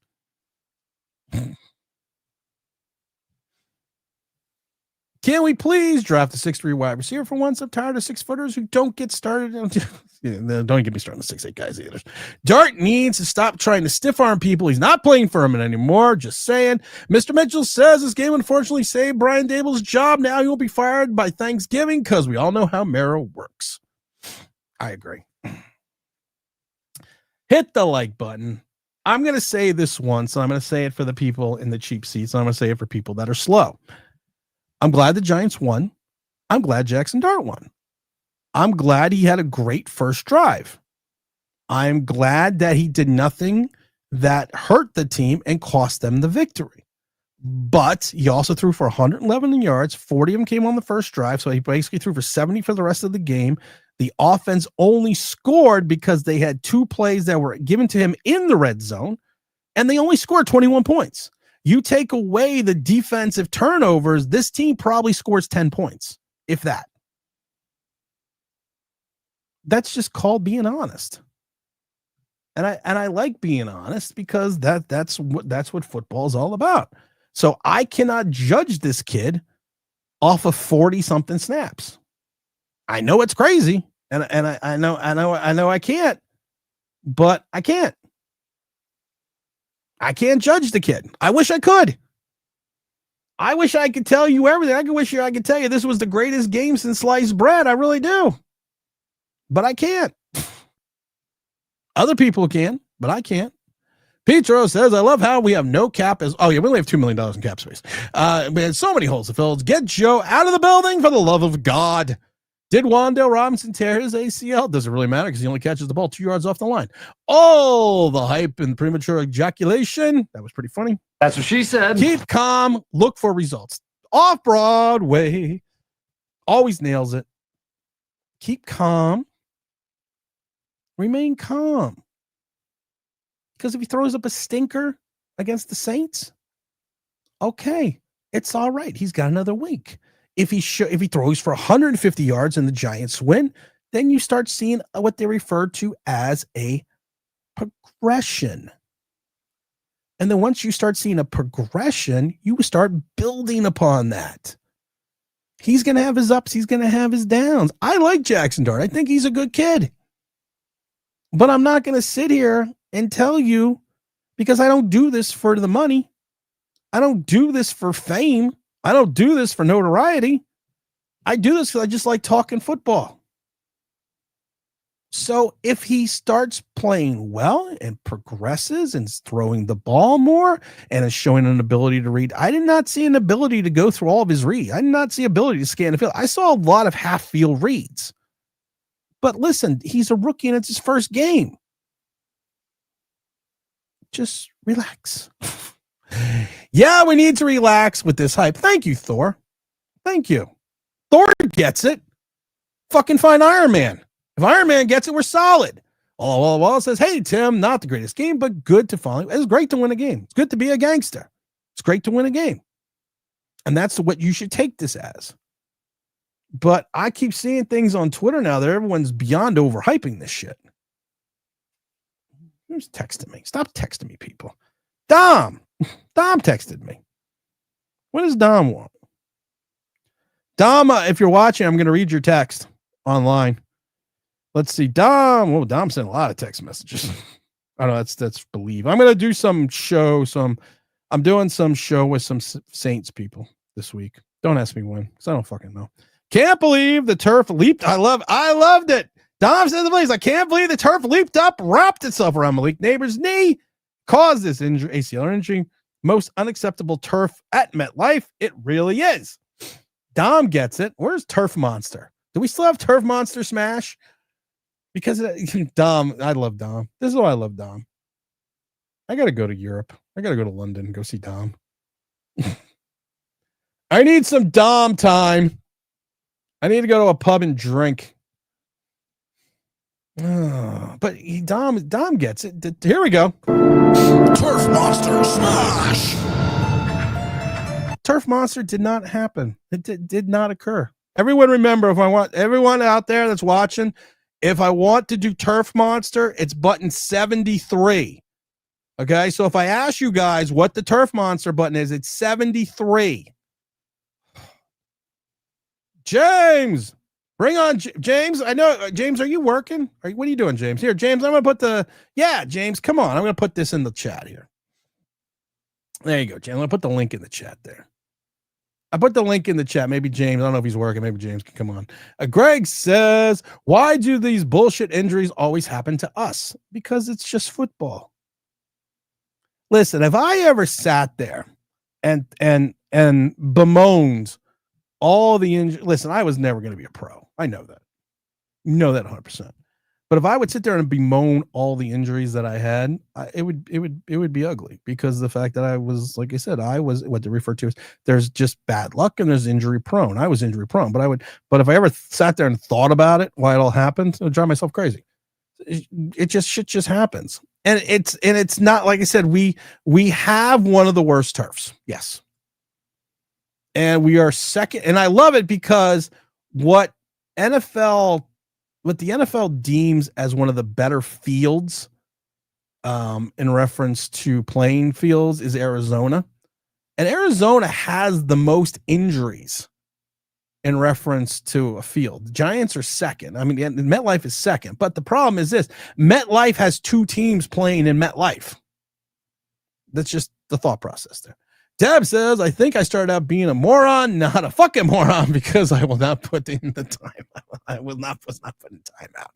Can we please draft a 6'3" wide receiver for once? I'm tired of 6-footers who don't get started. Don't get me started on the 6'8" guys either. Dart needs to stop trying to stiff arm people. He's not playing for him anymore. Just saying. Mr. Mitchell says this game unfortunately saved Brian Dable's job. Now he will be fired by Thanksgiving because we all know how Mero works. I agree. Hit the like button. I'm going to say this once, and I'm going to say it for the people in the cheap seats, and I'm going to say it for people that are slow. I'm glad the Giants won. I'm glad Jackson Dart won. I'm glad he had a great first drive. I'm glad that he did nothing that hurt the team and cost them the victory. But he also threw for 111 yards. 40 of them came on the first drive, so he basically threw for 70 for the rest of the game. The offense only scored because they had 2 plays that were given to him in the red zone, and they only scored 21 points. You take away the defensive turnovers, this team probably scores 10 points, if that. That's just called being honest. And I like being honest because that's what football is all about. So I cannot judge this kid off of 40-something snaps. I know it's crazy, and I know I can't, but I can't. I can't judge the kid. I wish I could. I wish I could tell you everything. I could tell you this was the greatest game since sliced bread. I really do. But I can't. Other people can, but I can't. Petro says, I love how we have no cap we only have $2 million in cap space. We had so many holes to fill. Get Joe out of the building for the love of God. Did Wan'Dale Robinson tear his ACL? Doesn't really matter because he only catches the ball 2 yards off the line. Oh, the hype and premature ejaculation. That was pretty funny. That's what she said. Keep calm. Look for results. Off Broadway. Always nails it. Keep calm. Remain calm. Because if he throws up a stinker against the Saints, okay, it's all right. He's got another week. If he throws for 150 yards and the Giants win, then you start seeing what they refer to as a progression. And then once you start seeing a progression, you start building upon that. He's going to have his ups. He's going to have his downs. I like Jackson Dart. I think he's a good kid. But I'm not going to sit here and tell you, because I don't do this for the money. I don't do this for fame. I don't do this for notoriety. I do this because I just like talking football. So if he starts playing well and progresses and throwing the ball more and is showing an ability to read, I did not see an ability to go through all of his reads. I did not see ability to scan the field. I saw a lot of half field reads. But listen, he's a rookie and it's his first game. Just relax. Yeah, we need to relax with this hype. Thank you, Thor. Thank you. Thor gets it. Fucking fine Iron Man. If Iron Man gets it, we're solid. Well, says, hey, Tim, not the greatest game, but good to follow. It's great to win a game. It's good to be a gangster. It's great to win a game. And that's what you should take this as. But I keep seeing things on Twitter now that everyone's beyond overhyping this shit. Who's texting me? Stop texting me, people. Dom texted me. What does Dom want? Dom, if you're watching, I'm going to read your text online. Let's see. Dom. Oh, Dom sent a lot of text messages. I don't know. That's believe. I'm going to do some show. I'm doing some show with some Saints people this week. Don't ask me when, because I don't fucking know. Can't believe the turf leaped. I loved it. Dom said the place. I can't believe the turf leaped up, wrapped itself around Malik Neighbor's knee, caused this injury, ACL injury. Most unacceptable turf at MetLife. It really is. Dom gets it. Where's Turf Monster? Do we still have Turf Monster Smash? Because Dom, I love Dom. This is why I love Dom. I got to go to Europe. I got to go to London and go see Dom. I need some Dom time. I need to go to a pub and drink. But Dom gets it. Here we go. Turf Monster Smash. Turf Monster did not happen. It did not occur. Everyone remember, if I want everyone out there that's watching, if I want to do Turf Monster, it's button 73. Okay, so if I ask you guys what the Turf Monster button is, it's 73. James, bring on James. I know, James, are you working? What are you doing, James? Here, James, I'm going to put James, come on. I'm going to put this in the chat here. There you go, James. I'm going to put the link in the chat there. I put the link in the chat. Maybe James, I don't know if he's working. Maybe James can come on. Greg says, why do these bullshit injuries always happen to us? Because it's just football. Listen, if I ever sat there and bemoaned all the injuries, listen, I was never going to be a pro. I know that. You know that 100%. But if I would sit there and bemoan all the injuries that I had, it would be ugly, because of the fact that I was, like I said, I was what they refer to as, there's just bad luck and there's injury prone. I was injury prone, but if I ever sat there and thought about it, why it all happened, it would drive myself crazy. Shit just happens. And it's not, like I said, we have one of the worst turfs. Yes. And we are second. And I love it because what the NFL deems as one of the better fields in reference to playing fields is Arizona. And Arizona has the most injuries in reference to a field. The Giants are second. I mean, MetLife is second. But the problem is this. MetLife has two teams playing in MetLife. That's just the thought process there. Deb says, I think I started out being a moron, not a fucking moron, because I will not put in the time. I was not putting time out.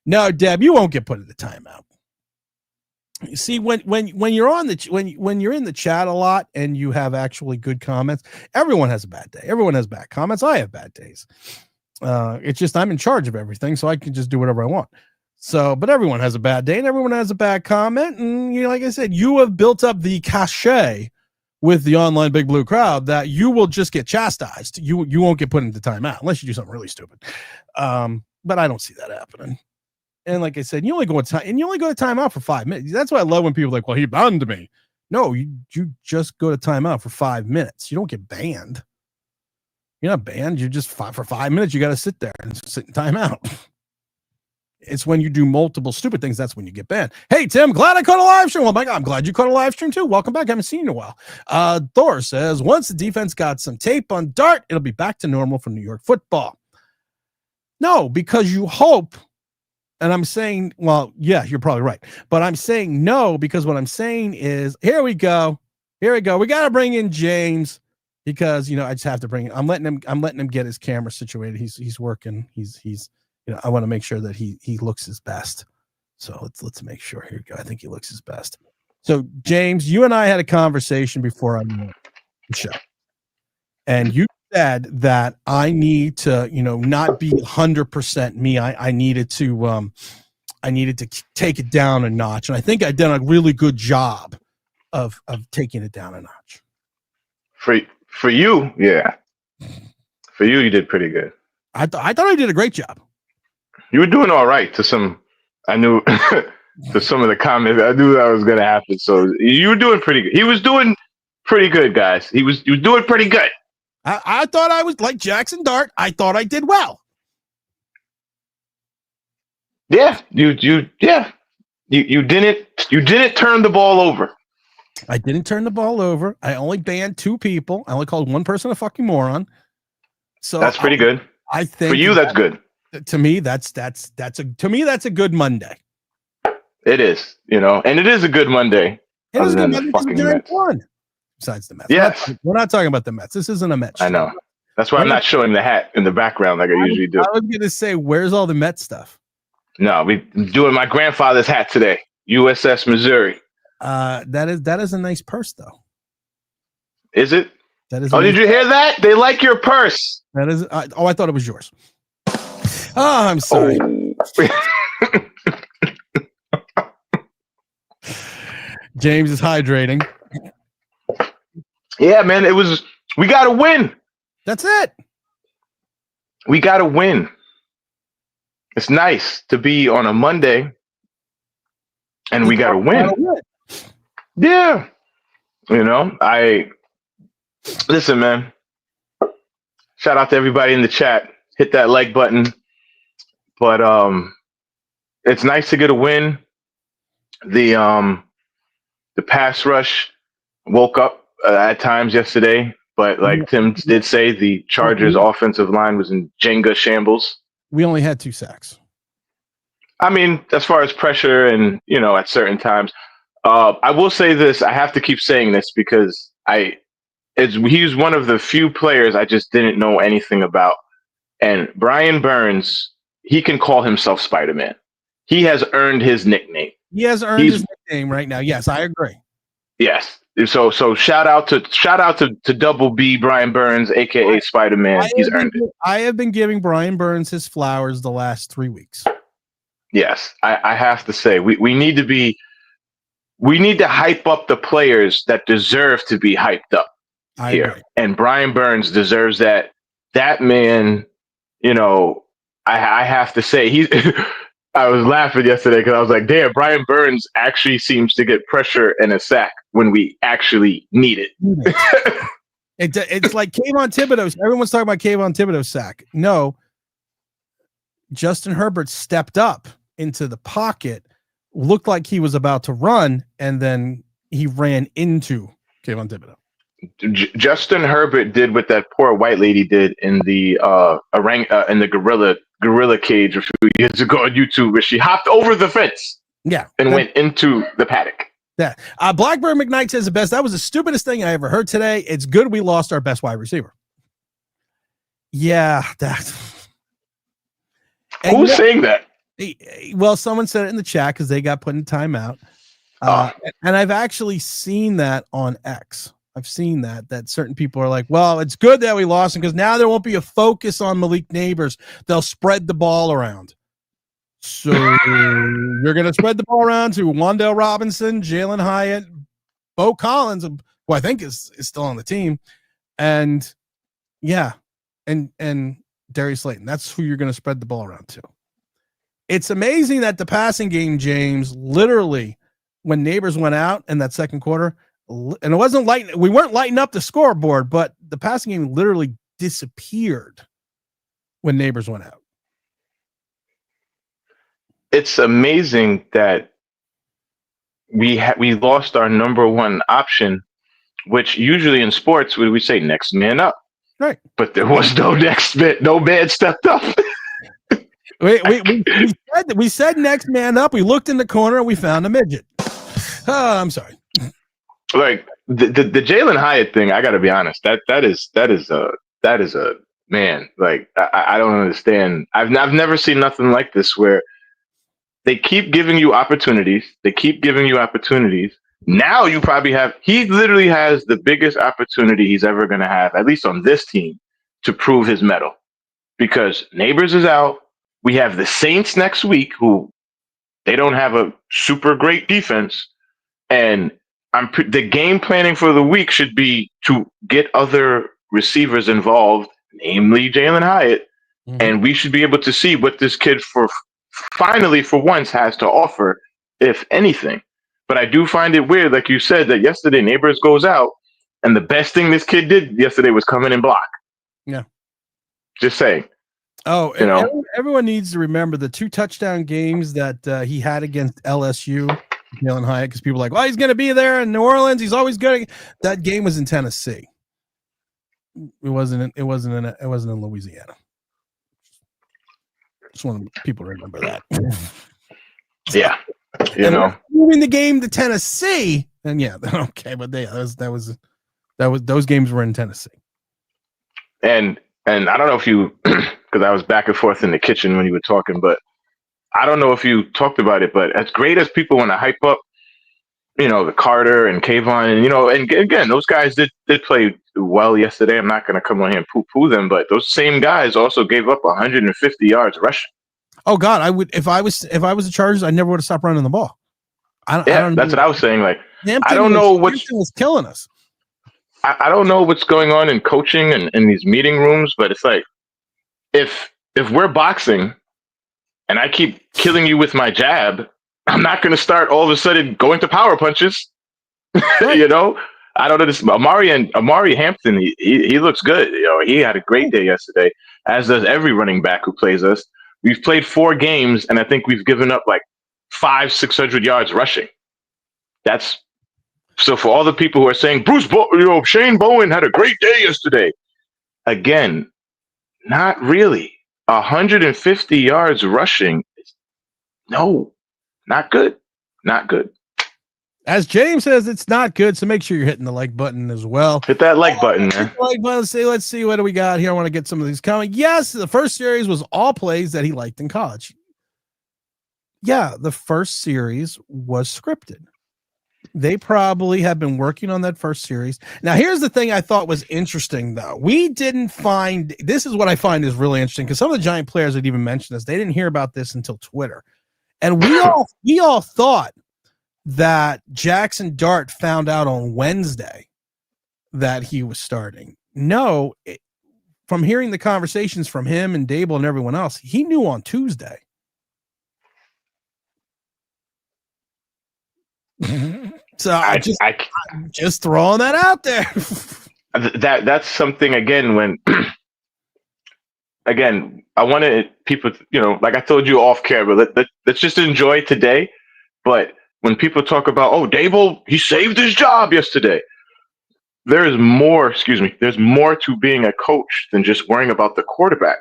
No, Deb, you won't get put in the timeout. You see, when you're on when you're in the chat a lot and you have actually good comments, everyone has a bad day. Everyone has bad comments. I have bad days. It's just I'm in charge of everything, so I can just do whatever I want. So, but everyone has a bad day and everyone has a bad comment. And like I said, you have built up the cachet with the online big blue crowd that you will just get chastised. You won't get put into timeout unless you do something really stupid. But I don't see that happening. And like I said, you only go to timeout for 5 minutes. That's why I love when people are like, well, he banned me. No, you just go to timeout for 5 minutes. You don't get banned. You're not banned. You're just for 5 minutes. You got to sit there and sit in timeout. It's when you do multiple stupid things, that's when you get banned. Hey, Tim, glad I caught a live stream. Well, my God, I'm glad you caught a live stream too. Welcome back. I haven't seen you in a while. Thor says, once the defense got some tape on Dart, it'll be back to normal for New York football. No, because you hope. And I'm saying, well, yeah, you're probably right. But I'm saying no, because what I'm saying is, here we go. We got to bring in James because, I just have to bring him. I'm letting him get his camera situated. He's working. He's I want to make sure that he looks his best. So let's make sure. Here we go. I think he looks his best. So James, you and I had a conversation before I'm on the show. And you said that I need to, not be 100% me. I needed to take it down a notch. And I think I did a really good job of taking it down a notch. For you, yeah. For you, you did pretty good. I thought I did a great job. You were doing all right to some. I knew to some of the comments. I knew that was going to happen. So you were doing pretty good. He was doing pretty good, guys. He was doing pretty good. I thought I was like Jackson Dart. I thought I did well. Yeah, you didn't turn the ball over. I didn't turn the ball over. I only banned 2 people. I only called one person a fucking moron. So that's pretty good. I think for you, that's good. To me, that's a good Monday. It is, and it is a good Monday. It is a good Monday because the Giants won. Besides the Mets, yes, we're not talking about the Mets. This isn't a Mets show. I know. That's why I'm not showing the hat in the background like I usually do. I was going to say, where's all the Mets stuff? No, we're doing my grandfather's hat today. USS Missouri. That is a nice purse, though. Is it? That is. Did you hear that? They like your purse. That is. I thought it was yours. Oh, I'm sorry. Oh. James is hydrating. Yeah, man. We got to win. That's it. We got to win. It's nice to be on a Monday and we got to win. Yeah. Listen, man. Shout out to everybody in the chat. Hit that like button. But it's nice to get a win. The pass rush woke up at times yesterday, but like Tim did say, the Chargers offensive line was in Jenga shambles. We only had 2 sacks. I mean, as far as pressure and, at certain times, I will say this. I have to keep saying this because he's one of the few players I just didn't know anything about. And Brian Burns, he can call himself Spider-Man. He has earned his nickname. He has earned his nickname right now. Yes, I agree. Yes. So shout out to Double B Brian Burns, aka Spider-Man. He's earned it. I have been giving Brian Burns his flowers the last 3 weeks. Yes, I have to say we need to hype up the players that deserve to be hyped up here. Agree. And Brian Burns deserves that. That man, I have to say I was laughing yesterday because I was like, damn, Brian Burns actually seems to get pressure and a sack when we actually need it. It's like Kayvon Thibodeau. Everyone's talking about Kayvon Thibodeau's sack. No, Justin Herbert stepped up into the pocket, looked like he was about to run, and then he ran into Kayvon Thibodeau. Justin Herbert did what that poor white lady did in the in the gorilla cage a few years ago on YouTube, where she hopped over the fence, and went into the paddock. Yeah, Blackbird McKnight says the best. That was the stupidest thing I ever heard today. It's good we lost our best wide receiver. Yeah, that. Who's saying that? Well, someone said it in the chat because they got put in timeout, and I've actually seen that on X. I've seen that certain people are like, well, it's good that we lost him because now there won't be a focus on Malik Neighbors. They'll spread the ball around. So you're going to spread the ball around to Wan'Dale Robinson, Jalen Hyatt, Bo Collins, who I think is still on the team. And and Darius Slayton. That's who you're going to spread the ball around to. It's amazing that the passing game, James, literally when Neighbors went out in that second quarter, and it wasn't we weren't lighting up the scoreboard, but the passing game literally disappeared when Neighbors went out. It's amazing that we lost our number one option, which usually in sports we say next man up, right? But there was no no man stepped up. we said next man up. We looked in the corner and we found a midget. I'm sorry. Like the Jalen Hyatt thing, I got to be honest. That is a man. Like I don't understand. I've never seen nothing like this where they keep giving you opportunities. Now you probably have. He literally has the biggest opportunity he's ever going to have, at least on this team, to prove his mettle. Because Neighbors is out. We have the Saints next week, who they don't have a super great defense, and the game planning for the week should be to get other receivers involved, namely Jalen Hyatt, and we should be able to see what this kid finally for once has to offer, if anything. But I do find it weird, like you said, that yesterday Neighbors goes out, and the best thing this kid did yesterday was come in and block. Yeah. Just saying. Oh, you know, everyone needs to remember the 2 touchdown games that he had against LSU, Jalen Hyatt, because people are like, well, he's going to be there in New Orleans. He's always good. That game was in Tennessee. It wasn't in Louisiana. Just want people to remember that. Yeah. You know, moving the game to Tennessee, and yeah, okay, but that was those games were in Tennessee. And I don't know if you, because I was back and forth in the kitchen when you were talking, but I don't know if you talked about it, but as great as people want to hype up, you know, the Carter and Kayvon, and, you know, and again, those guys did play well yesterday. I'm not going to come on here and poo-poo them, but those same guys also gave up 150 yards rushing. Oh God, I would if I was the Chargers, I never would have stopped running the ball. I don't that's what I was saying. Like, Hampton I don't know what was killing us. I don't know what's going on in coaching and in these meeting rooms, but it's like if we're boxing and I keep killing you with my jab, I'm not going to start all of a sudden going to power punches. You know, I don't know this. Amari Hampton, he looks good. You know, he had a great day yesterday, as does every running back who plays us. We've played 4 games, and I think we've given up like 500-600 yards rushing. That's so for all the people who are saying Shane Bowen had a great day yesterday. Again, not really. 150 yards rushing. No, not good. Not good. As James says, it's not good. So make sure you're hitting the like button as well. Hit that like button, man. Like button. Let's see what do we got here. I want to get some of these coming. Yes, the first series was all plays that he liked in college. Yeah, the first series was scripted. They probably have been working on that first series. Now, here's the thing I thought was interesting, though. We didn't find this is what I find is really interesting because some of the Giant players that even mentioned this, they didn't hear about this until Twitter, and we all thought that Jackson Dart found out on Wednesday that he was starting. No, from hearing the conversations from him and Dable and everyone else, he knew on Tuesday. So I'm just throwing that out there. That's something again when again I wanted people to, you know, like I told you off camera, let's just enjoy today. But when people talk about Dable, he saved his job yesterday, there's more to being a coach than just worrying about the quarterback.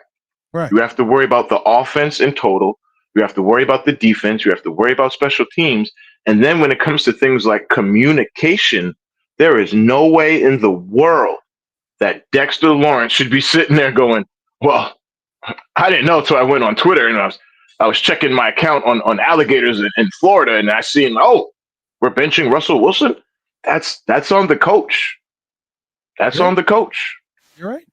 Right. You have to worry about the offense in total. You have to worry about the defense. You have to worry about special teams. And then when it comes to things like communication, there is no way in the world that Dexter Lawrence should be sitting there going, well, I didn't know until I went on Twitter and I was checking my account on alligators in Florida and I seen, we're benching Russell Wilson. That's on the coach. That's on the coach. You're right.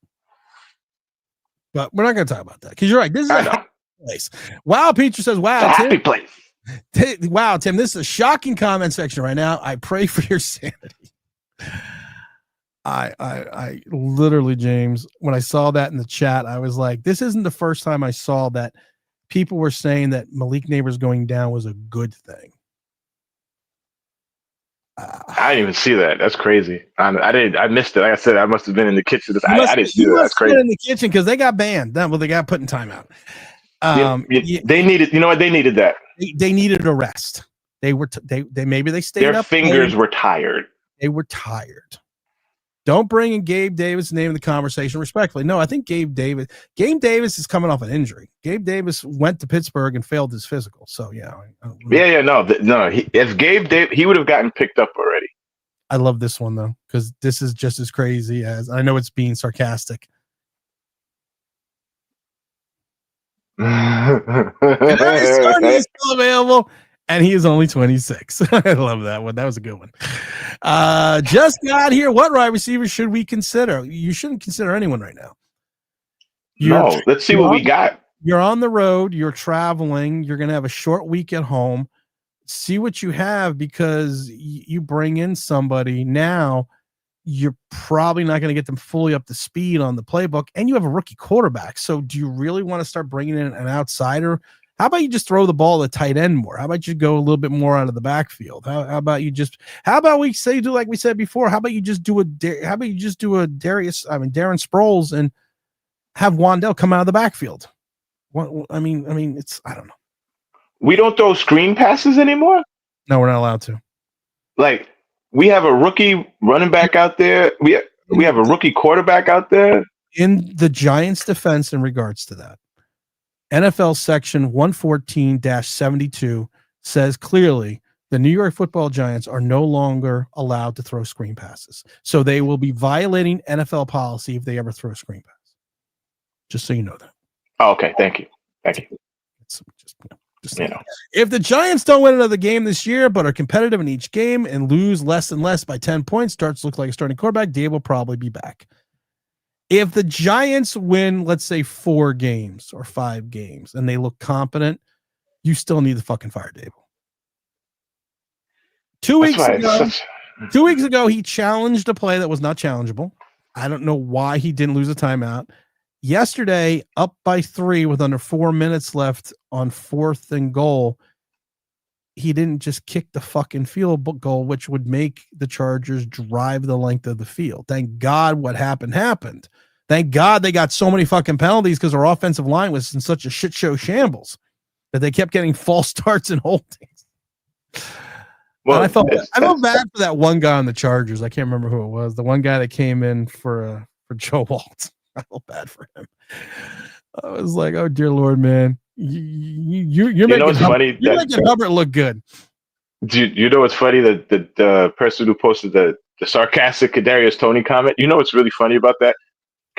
But we're not going to talk about that because you're right. This is a happy place. Wow, Peter says, wow. It's a happy place. Wow, Tim, this is a shocking comment section right now. I pray for your sanity. I literally, James, when I saw that in the chat, I was like, this isn't the first time I saw that people were saying that Malik Neighbors going down was a good thing. I didn't even see that. That's crazy. I missed it. Like I said, I must have been in the kitchen. I didn't see that. That's crazy. In the kitchen because they got banned. Well, they got put in timeout. They needed. You know what? They needed that. They needed a rest. They were. Maybe they stayed Their up. Their fingers were tired. They were tired. Don't bring in Gabe Davis' name in the conversation respectfully. No, I think Gabe Davis is coming off an injury. Gabe Davis went to Pittsburgh and failed his physical. So, yeah. No. If Gabe Davis, he would have gotten picked up already. I love this one, though, because this is just as crazy as I know it's being sarcastic. He's still available. And he is only 26. I love that one. That was a good one. Just got here. What wide receiver should we consider? You shouldn't consider anyone right now. Let's see what we got. You're on the road. You're traveling. You're going to have a short week at home. see what you have, because you bring in somebody now, you're probably not going to get them fully up to speed on the playbook, and you have a rookie quarterback. So do you really want to start bringing in an outsider? How about you just throw the ball at the tight end more? How about you go a little bit more out of the backfield? How about we do like we said before? How about you just do Darren Sproles and have Wandell come out of the backfield? I mean, it's, I don't know. We don't throw screen passes anymore? No, we're not allowed to. Like, we have a rookie running back out there. We have a rookie quarterback out there. In the Giants' defense in regards to that, NFL section 114-72 says clearly the New York Football Giants are no longer allowed to throw screen passes. So they will be violating NFL policy if they ever throw a screen pass. Just so you know that. Oh, okay, thank you. It's just if the Giants don't win another game this year, but are competitive in each game and lose less and less by 10 points, starts to look like a starting quarterback, Dave will probably be back. If the Giants win, let's say 4 games or 5 games, and they look competent, you still need to fucking fire Dave. 2 weeks ago, he challenged a play that was not challengeable. I don't know why he didn't lose a timeout. Yesterday, up by 3 with under 4 minutes left on 4th and goal, he didn't just kick the fucking field goal, which would make the Chargers drive the length of the field. Thank God what happened. Thank God they got so many fucking penalties, because our offensive line was in such a shit show shambles that they kept getting false starts and holdings. Well, I felt bad for that one guy on the Chargers. I can't remember who it was. The one guy that came in for Joe Walt. I felt bad for him. I was like, oh dear Lord, man, you're making Hubbard look good. You know what's funny? The person who posted the sarcastic Kadarius Toney comment. You know what's really funny about that?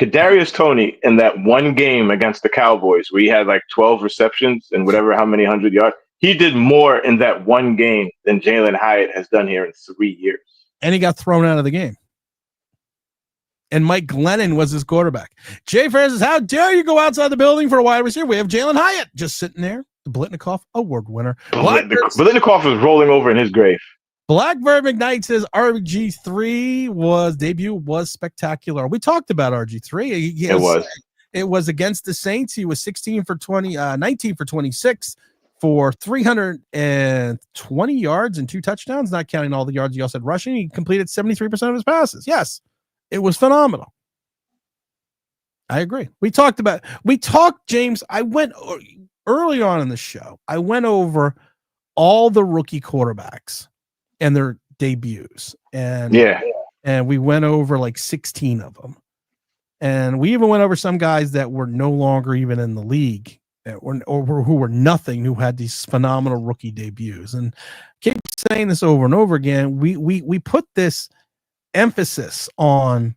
Kadarius Toney in that one game against the Cowboys, where he had like 12 receptions and how many 100 yards. He did more in that one game than Jalen Hyatt has done here in 3 years. And he got thrown out of the game. And Mike Glennon was his quarterback. Jay Ferris says, how dare you go outside the building for a wide receiver? We have Jalen Hyatt just sitting there, the Blitnikoff Award winner. Blitnikoff is rolling over in his grave. Blackbird McKnight says RG3 debut was spectacular. We talked about RG3. It was against the Saints. He was 19 for 26 for 320 yards and 2 touchdowns, not counting all the yards he also had rushing. He completed 73% of his passes. Yes. It was phenomenal. I agree. We talked, James. I went early on in the show. I went over all the rookie quarterbacks and their debuts. And we went over like 16 of them. And we even went over some guys that were no longer even in the league, or who were nothing, who had these phenomenal rookie debuts. And I keep saying this over and over again. We put this emphasis on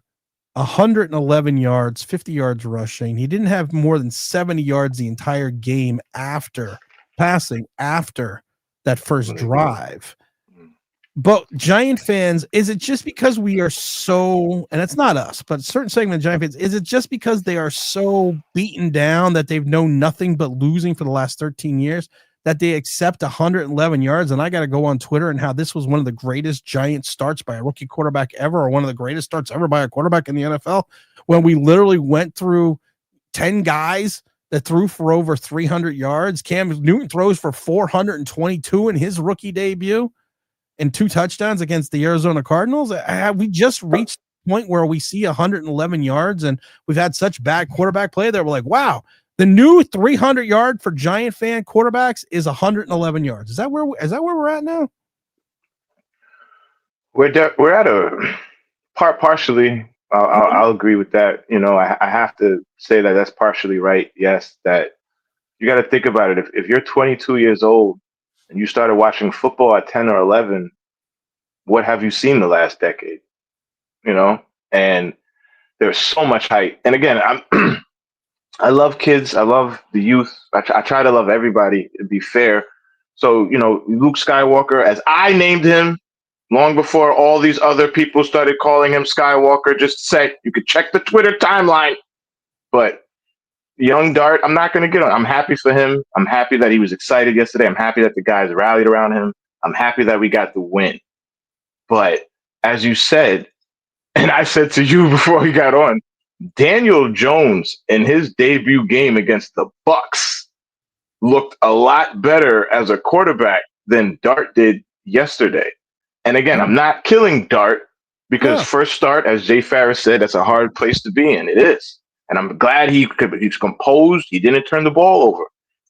111 yards, 50 yards rushing. He didn't have more than 70 yards the entire game after that first drive. But Giant fans, is it just because we are so, and it's not us, but a certain segment of Giant fans, is it just because they are so beaten down that they've known nothing but losing for the last 13 years that they accept 111 yards? And I got to go on Twitter and how this was one of the greatest Giant starts by a rookie quarterback ever, or one of the greatest starts ever by a quarterback in the NFL, when we literally went through 10 guys that threw for over 300 yards. Cam Newton throws for 422 in his rookie debut and 2 touchdowns against the Arizona Cardinals. We just reached the point where we see 111 yards, and we've had such bad quarterback play that we're like, wow, the new 300 yard for Giant fan quarterbacks is 111 yards. Is that where we're at now? We're at a partially. I'll agree with that. You know, I have to say that's partially right. Yes, that you got to think about it. If you're 22 years old and you started watching football at 10 or 11, what have you seen the last decade? You know, and there's so much hype. And again, I love kids. I love the youth. I try to love everybody, to be fair. So, you know, Luke Skywalker, as I named him long before all these other people started calling him Skywalker, just say, you could check the Twitter timeline. But young Dart, I'm not going to get on. I'm happy for him. I'm happy that he was excited yesterday. I'm happy that the guys rallied around him. I'm happy that we got the win. But as you said, and I said to you before we got on, Daniel Jones in his debut game against the Bucks looked a lot better as a quarterback than Dart did yesterday. And again, I'm not killing Dart because first start, as Jay Farris said, that's a hard place to be in. It is. And I'm glad he's composed. He didn't turn the ball over.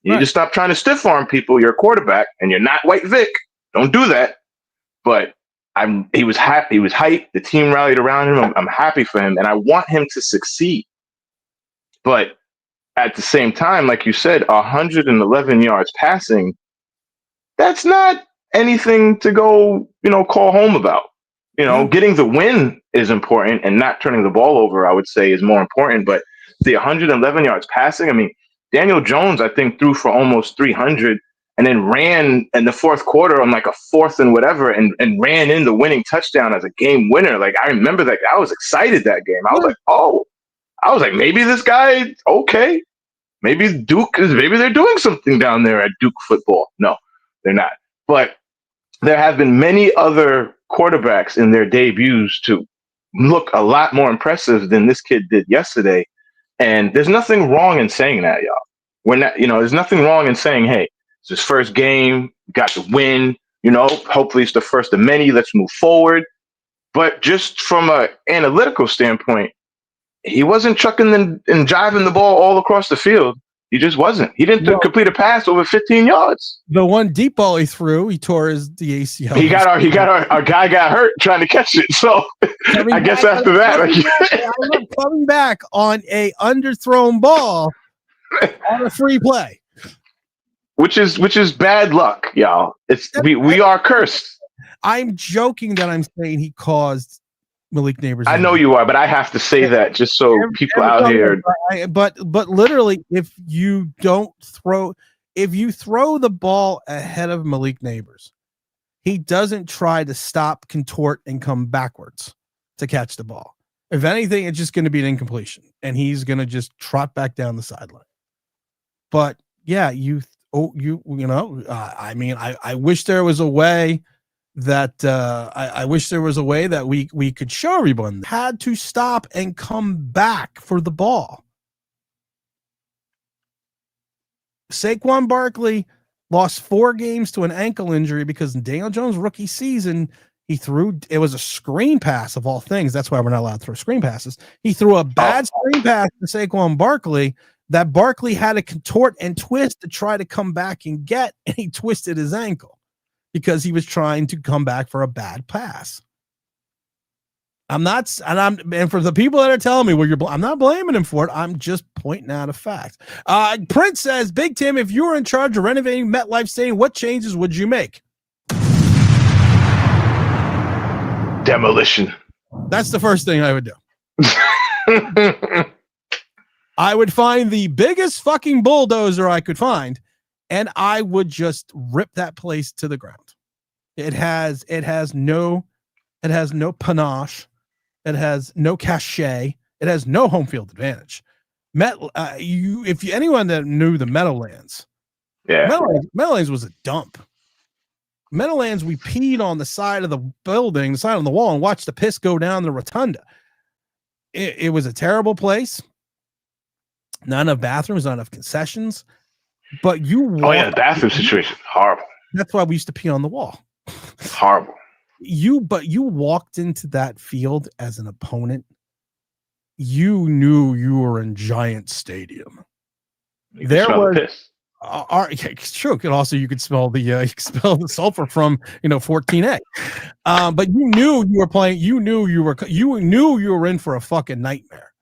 You need to stop trying to stiff arm people. You're a quarterback and you're not White Vic. Don't do that. But he was happy. He was hyped. The team rallied around him. I'm happy for him. And I want him to succeed. But at the same time, like you said, 111 yards passing, that's not anything to go, call home about. Getting the win is important and not turning the ball over, I would say, is more important. But the 111 yards passing, I mean, Daniel Jones, I think, threw for almost 300 and then ran in the fourth quarter on like a fourth and whatever and ran in the winning touchdown as a game winner. Like, I remember that. I was excited that game. I was like, maybe this guy, okay. Maybe they're doing something down there at Duke football. No, they're not. But there have been many other quarterbacks in their debuts to look a lot more impressive than this kid did yesterday. And there's nothing wrong in saying that, y'all. We're not, there's nothing wrong in saying, hey, it's his first game, got to win, hopefully it's the first of many, let's move forward. But just from an analytical standpoint, he wasn't chucking and jiving the ball all across the field. He just wasn't. He didn't complete a pass over 15 yards. The one deep ball he threw, he tore the ACL. Our guy got hurt trying to catch it. So I guess after that, coming back on a underthrown ball on a free play, which is bad luck, y'all. We are cursed. I'm joking that I'm saying he caused Malik Neighbors. I know you are, but I have to say that just so people out here. But literally, if you throw the ball ahead of Malik Neighbors, he doesn't try to stop, contort, and come backwards to catch the ball. If anything, it's just going to be an incompletion, and he's going to just trot back down the sideline. But yeah, I mean, I wish there was a way that I wish there was a way that we could show everyone had to stop and come back for the ball. Saquon Barkley lost 4 games to an ankle injury because in Daniel Jones' rookie season, it was a screen pass of all things. That's why we're not allowed to throw screen passes. He threw a bad screen pass to Saquon Barkley that Barkley had to contort and twist to try to come back and get, and he twisted his ankle because he was trying to come back for a bad pass. And for the people that are telling me, I'm not blaming him for it. I'm just pointing out a fact. Prince says, Big Tim, if you were in charge of renovating MetLife Stadium, what changes would you make? Demolition. That's the first thing I would do. I would find the biggest fucking bulldozer I could find, and I would just rip that place to the ground. It has no panache. It has no cachet. It has no home field advantage. Anyone that knew the Meadowlands, Meadowlands was a dump. Meadowlands, we peed on the side of the building, the side on the wall, and watched the piss go down the rotunda. It was a terrible place. Not enough bathrooms, not enough concessions. But the bathroom situation, horrible. That's why we used to pee on the wall. Horrible. You walked into that field as an opponent. You knew you were in Giant Stadium. There was true. You could smell the sulfur from 14A. But you knew you were playing. You knew you were in for a fucking nightmare.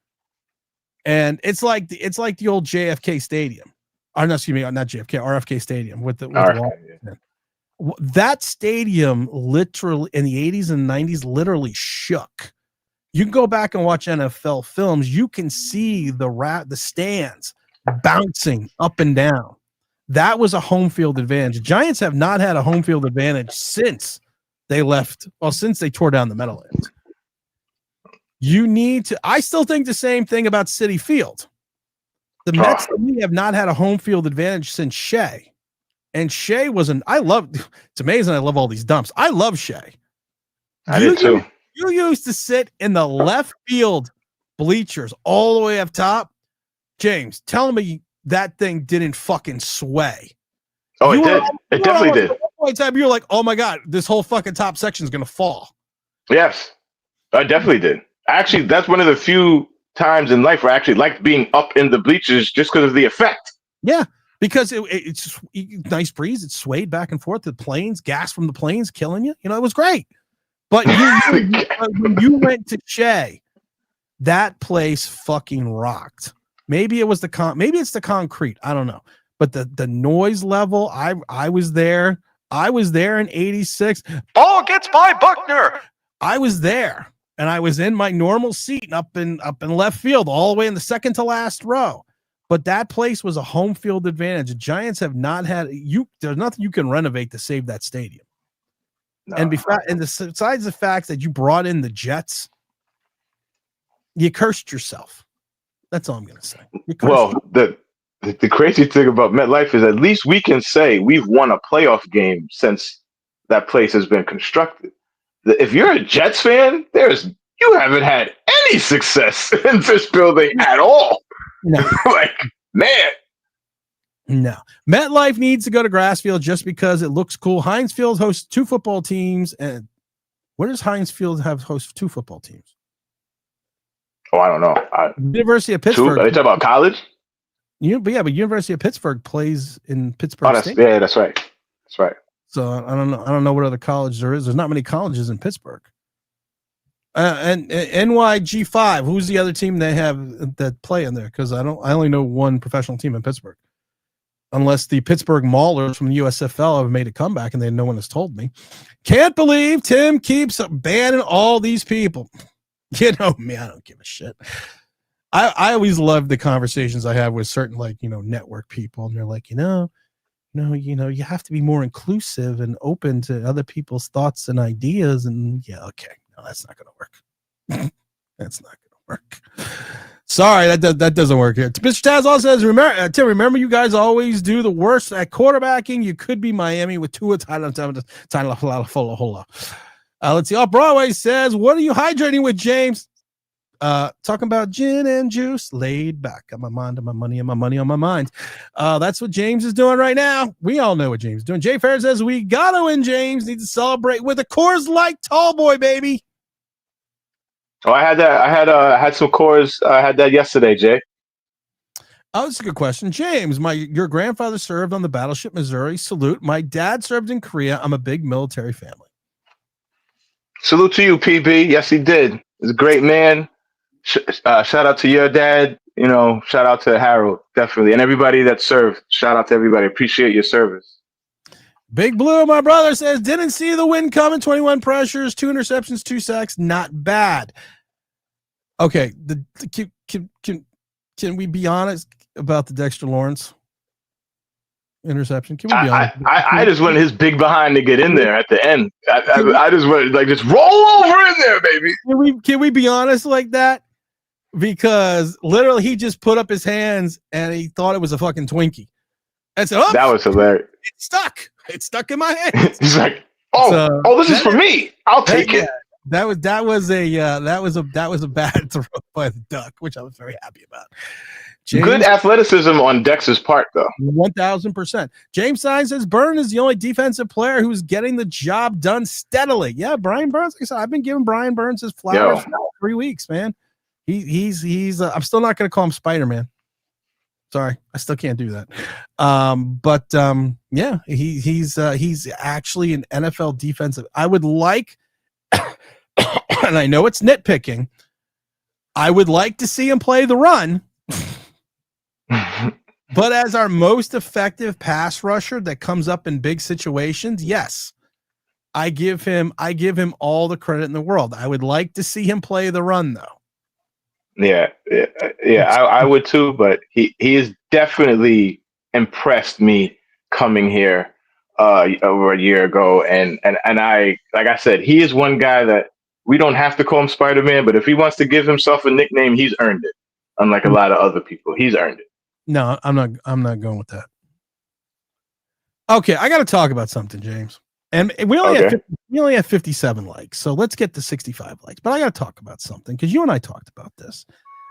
And it's like the old JFK Stadium. Not JFK, RFK Stadium with the that stadium literally in the 80s and 90s literally shook. You can go back and watch NFL films. You can see the stands bouncing up and down. That was a home field advantage. Giants have not had a home field advantage since they tore down the Meadowlands. I still think the same thing about Citi Field. The Mets have not had a home field advantage since Shea. And Shea wasn't. It's amazing. I love all these dumps. I love Shea. I did too. You used to sit in the left field bleachers all the way up top. James, tell me that thing didn't fucking sway. Oh, it did. It definitely did. At one point in time, you were like, oh my God, this whole fucking top section is going to fall. Yes, I definitely did. Actually, that's one of the few times in life where I actually liked being up in the bleachers just because of the effect. Yeah, because it's nice breeze. It swayed back and forth. The planes, gas from the planes killing you. You know, it was great. But when you went to Shea, that place fucking rocked. Maybe it was maybe it's the concrete. I don't know. But the noise level, I was there. I was there in 86. Ball gets by Buckner. I was there, and I was in my normal seat up in left field, all the way in the second to last row. But that place was a home field advantage. The Giants have not had there's nothing you can renovate to save that stadium. No. And besides the fact that you brought in the Jets, you cursed yourself. That's all I'm going to say. Well, the crazy thing about MetLife is at least we can say we've won a playoff game since that place has been constructed. If you're a Jets fan, you haven't had any success in this building at all. No. Like, man. No. MetLife needs to go to Grassfield just because it looks cool. Heinz Field hosts 2 football teams. And where does Heinz Field host 2 football teams? Oh, I don't know. University of Pittsburgh. Are you talking about college? But University of Pittsburgh plays in Pittsburgh. Yeah, that's right. That's right. So I don't know. I don't know what other college there is. There's not many colleges in Pittsburgh. And NYG5. Who's the other team they have that play in there? Because I only know one professional team in Pittsburgh. Unless the Pittsburgh Maulers from the USFL have made a comeback and no one has told me. Can't believe Tim keeps banning all these people. You know me, I don't give a shit. I always love the conversations I have with certain network people, and they're like, you have to be more inclusive and open to other people's thoughts and ideas. And yeah, okay, no, that's not going to work. That's not going to work. Sorry, that doesn't work here. Mr. Taz also says, remember you guys always do the worst at quarterbacking. You could be Miami with Tua. Let's see. Off Broadway says, what are you hydrating with, James? Talking about gin and juice, laid back. Got my mind on my money and my money on my mind. That's what James is doing right now. We all know what James is doing. Jay Fair says, we got to win, James. Need to celebrate with a Coors Light tall boy, baby. Oh, I had that. I had some Coors. I had that yesterday, Jay. Oh, that's a good question. James, your grandfather served on the battleship Missouri. Salute. My dad served in Korea. I'm a big military family. Salute to you, PB. Yes, he did. He's a great man. Shout out to your dad. Shout out to Harold, definitely. And everybody that served. Shout out to everybody. Appreciate your service. Big Blue, my brother, says, didn't see the win coming. 21 pressures, 2 interceptions, 2 sacks. Not bad. Okay. Can we be honest about the Dexter Lawrence interception? Can we be honest? I just wanted his big behind to get in there at the end. I just wanted just roll over in there, baby. Can we be honest like that? Because literally he just put up his hands and he thought it was a fucking Twinkie. And so that was hilarious. It's stuck in my hands. He's like, this is for me. I'll take it. That was a bad throw by the Duck, which I was very happy about. James, good athleticism on Dex's part, though. 1,000%. James Stein says Byrne is the only defensive player who's getting the job done steadily. Yeah, Brian Burns. Like I said, I've been giving Brian Burns his flowers for 3 weeks, man. He's I'm still not going to call him Spider-Man. Sorry, I still can't do that. Yeah, he's actually an NFL defensive. I would like, and I know it's nitpicking, I would like to see him play the run. But as our most effective pass rusher that comes up in big situations, yes, I give him all the credit in the world. I would like to see him play the run, though. Yeah. I would too, but he has definitely impressed me coming here over a year ago, and I, like I said, he is one guy that we don't have to call him Spider-Man, but if he wants to give himself a nickname, he's earned it. Unlike a lot of other people, he's earned it. No, I'm not going with that. Okay, I got to talk about something, James. And we only Okay. we only have 57 likes, so let's get to 65 likes. But I got to talk about something because you and I talked about this,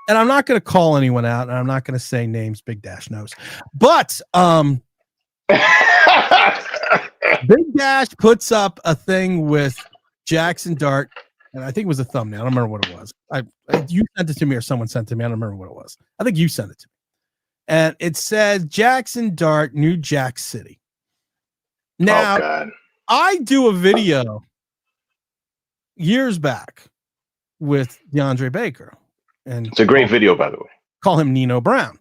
and I'm not going to call anyone out, and I'm not going to say names. Big Dash knows, but Big Dash puts up a thing with Jackson Dart, and I think it was a thumbnail. I don't remember what it was. You sent it to me, or someone sent it to me. I don't remember what it was. I think you sent it to me, and it said Jackson Dart, New Jack City. Now, oh God. I do a video years back with DeAndre Baker, and It's a great video, by the way. call him Nino Brown,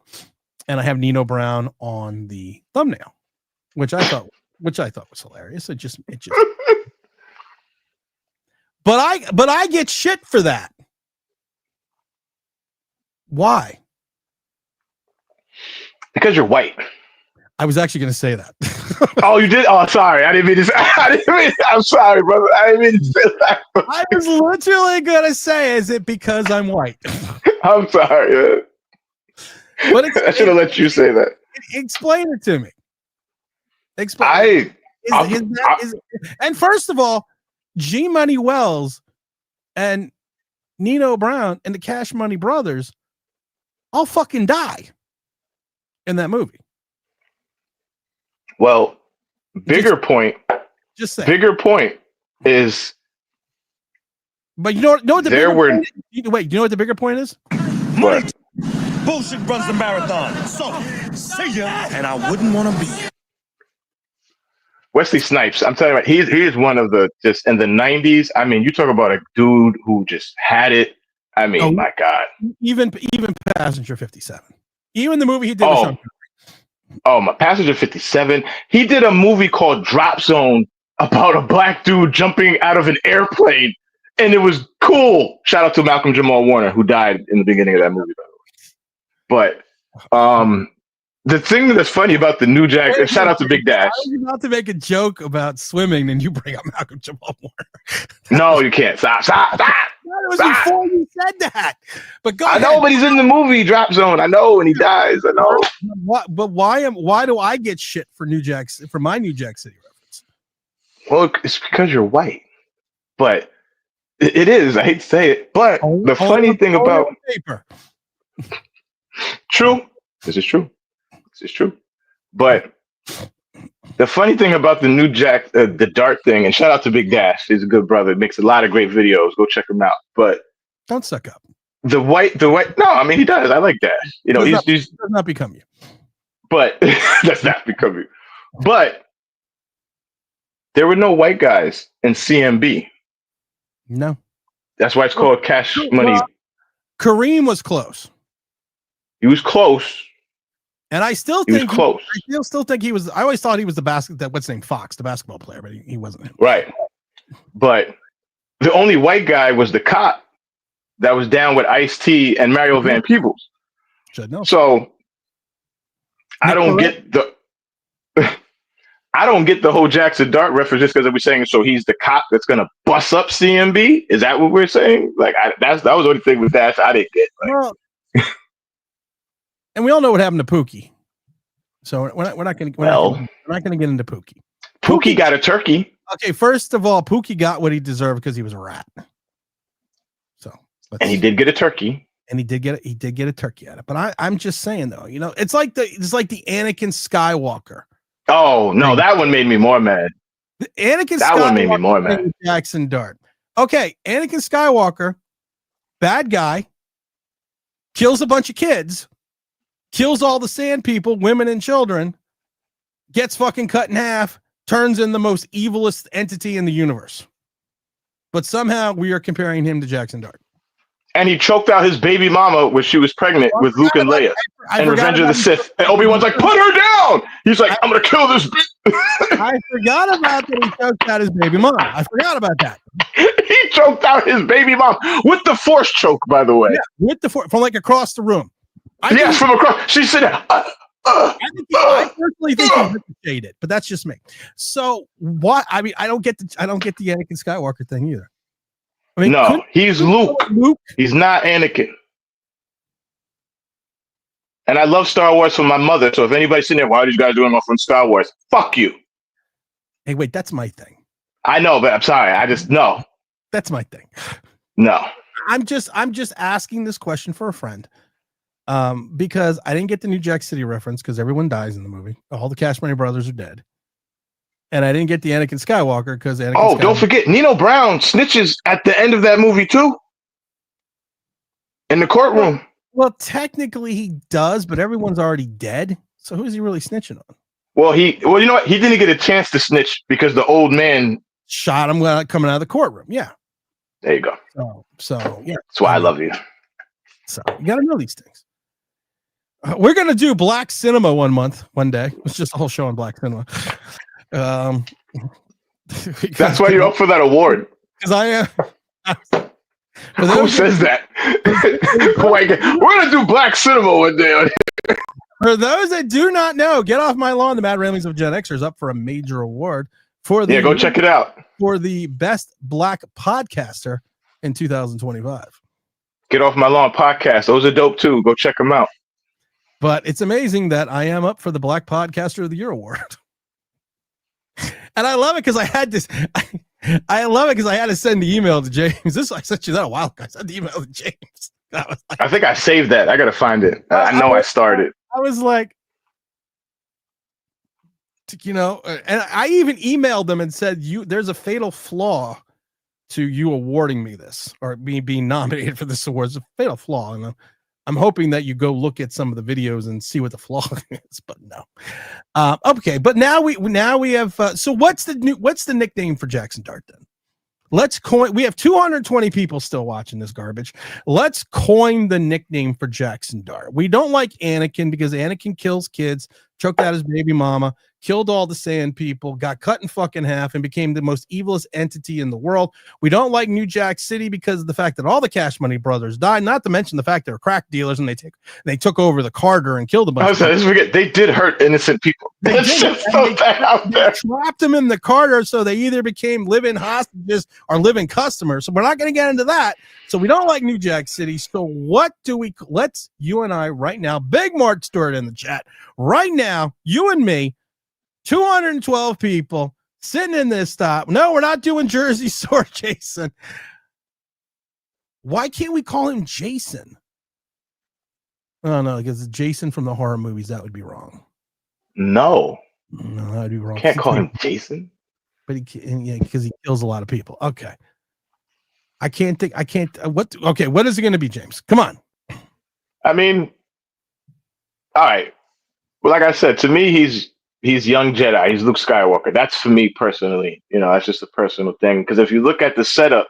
and I have Nino Brown on the thumbnail, which I thought was hilarious. It just but I get shit for that. Why? Because you're white. I was actually going to say that. Oh, you did? Oh, sorry. I didn't mean to. I'm sorry, brother. I didn't mean to say that. I was literally going to say, is it because I'm white? I'm sorry, man. But I should have let you say that. Explain it to me. Explain. And first of all, G Money Wells and Nino Brown and the Cash Money Brothers all fucking die in that movie. Well, bigger point is. But you know what the there bigger were. point is? Wait, you know what the bigger point is? What? Bullshit runs the marathon. So, see ya. And I wouldn't want to be. Wesley Snipes. I'm telling you, he is one of the just in the 90s. I mean, you talk about a dude who just had it. I mean, my God. Even Passenger 57. Even the movie he did. My Passenger 57. He did a movie called Drop Zone about a black dude jumping out of an airplane, and it was cool. Shout out to Malcolm Jamal Warner, who died in the beginning of that movie, by the way. But the thing that's funny about the New Jack, shout out to Big Dash. I was about to make a joke about swimming, and you bring up Malcolm Jamal Warner. No, you can't. Stop. It was before you said that. But go ahead. I know, but he's in the movie Drop Zone. I know, and he dies. I know. Why do I get shit for my New Jack City reference? Well, it's because you're white. But it is. I hate to say it. But the funny thing about paper. True. This is true. But the funny thing about the New Jack, the Dart thing, and shout out to Big Dash. He's a good brother. Makes a lot of great videos. Go check him out. But don't suck up. The white. No, I mean he does. I like Dash. You know, he's does not become you. But that's not become you. But there were no white guys in CMB. No. That's why it's called Cash Money. Kareem was close. He was close. And I still think close. I still think he was. I always thought he was what's his name? Fox, the basketball player, but he wasn't. Right. But the only white guy was the cop that was down with Ice-T and Mario Van Peebles. Should know. So I don't get the whole Jackson Dart reference just because we're saying so he's the cop that's gonna bust up CMB. Is that what we're saying? Like that was the only thing with Dash I didn't get. Like, well, and we all know what happened to Pookie, so we're not going to get into Pookie. Pookie got a turkey. Okay, first of all, Pookie got what he deserved because he was a rat. So, and he did get a turkey. And he did get a turkey at it. But I'm just saying though, you know, it's like the Anakin Skywalker. Oh no, that one made me more mad. That one made me more mad. Jackson Dart. Okay, Anakin Skywalker, bad guy, kills a bunch of kids. Kills all the sand people, women and children, gets fucking cut in half, turns in the most evilest entity in the universe. But somehow we are comparing him to Jackson Dart. And he choked out his baby mama when she was pregnant with Luke and Leia. And Revenge of the Sith. And Obi-Wan's like, put her down! He's like, I'm going to kill this bitch. I forgot about that he choked out his baby mama. I forgot about that. He choked out his baby mom with the force choke, by the way. Yeah, with the force, from like across the room. Yes, from across. She said, I personally think he ricocheted, but that's just me. So what? I mean, I don't get the Anakin Skywalker thing either. I mean, no, he's Luke. He's not Anakin. And I love Star Wars from my mother. So if anybody's sitting there, why are these guys doing off from Star Wars? Fuck you. Hey, wait, that's my thing. I know, but I'm sorry. I just no. That's my thing. No. I'm just asking this question for a friend. Because I didn't get the New Jack City reference because everyone dies in the movie. All the Cash Money brothers are dead. And I didn't get the Anakin Skywalker because Anakin Skywalker. Don't forget, Nino Brown snitches at the end of that movie too. In the courtroom. Well, technically he does, but everyone's already dead. So who's he really snitching on? Well, you know what? He didn't get a chance to snitch because the old man shot him coming out of the courtroom. Yeah. There you go. So yeah. That's why I love you. So you got to know these things. We're going to do Black Cinema one day. It's just a whole show on Black Cinema. That's why you're up for that award. Because I am. Who says that? We're going to do Black Cinema one day. For those that do not know, get off my lawn. The Mad Ramblings of Gen Xers up for a major award for the go check it out for the best Black podcaster in 2025. Get Off My Lawn podcast. Those are dope too. Go check them out. But it's amazing that I am up for the Black Podcaster of the Year award. And I love it because I had this. I love it because I had to send the email to James. I sent you that a while ago. I sent the email to James. I think I saved that. I got to find it. I know I started. I was like, and I even emailed them and said, there's a fatal flaw to you awarding me this or me being nominated for this award. It's a fatal flaw. And I'm hoping that you go look at some of the videos and see what the flaw is, but no. Okay. But now we have, so what's the nickname for Jackson Dart then? We have 220 people still watching this garbage. Let's coin the nickname for Jackson Dart. We don't like Anakin because Anakin kills kids, choked out his baby mama, killed all the sand people, got cut in fucking half, and became the most evilest entity in the world. We don't like New Jack City because of the fact that all the Cash Money brothers died, not to mention the fact they're crack dealers and they took over the Carter and killed a bunch of people. Let's forget, they did hurt innocent people. They trapped them in the Carter, so they either became living hostages or living customers. So we're not going to get into that. So we don't like New Jack City. So what do let's, you and I right now, Big Mark Stewart in the chat, right now, you and me, 212 people sitting in this stop. No, we're not doing Jersey Shore Jason. Why can't we call him Jason? Oh, no, because Jason from the horror movies, that would be wrong. No, that would be wrong. Can't call him Jason. But because he kills a lot of people. Okay. What is it going to be, James? Come on. I mean, all right. Well, like I said, to me, he's young Jedi. He's Luke Skywalker. That's for me personally. That's just a personal thing. Because if you look at the setup,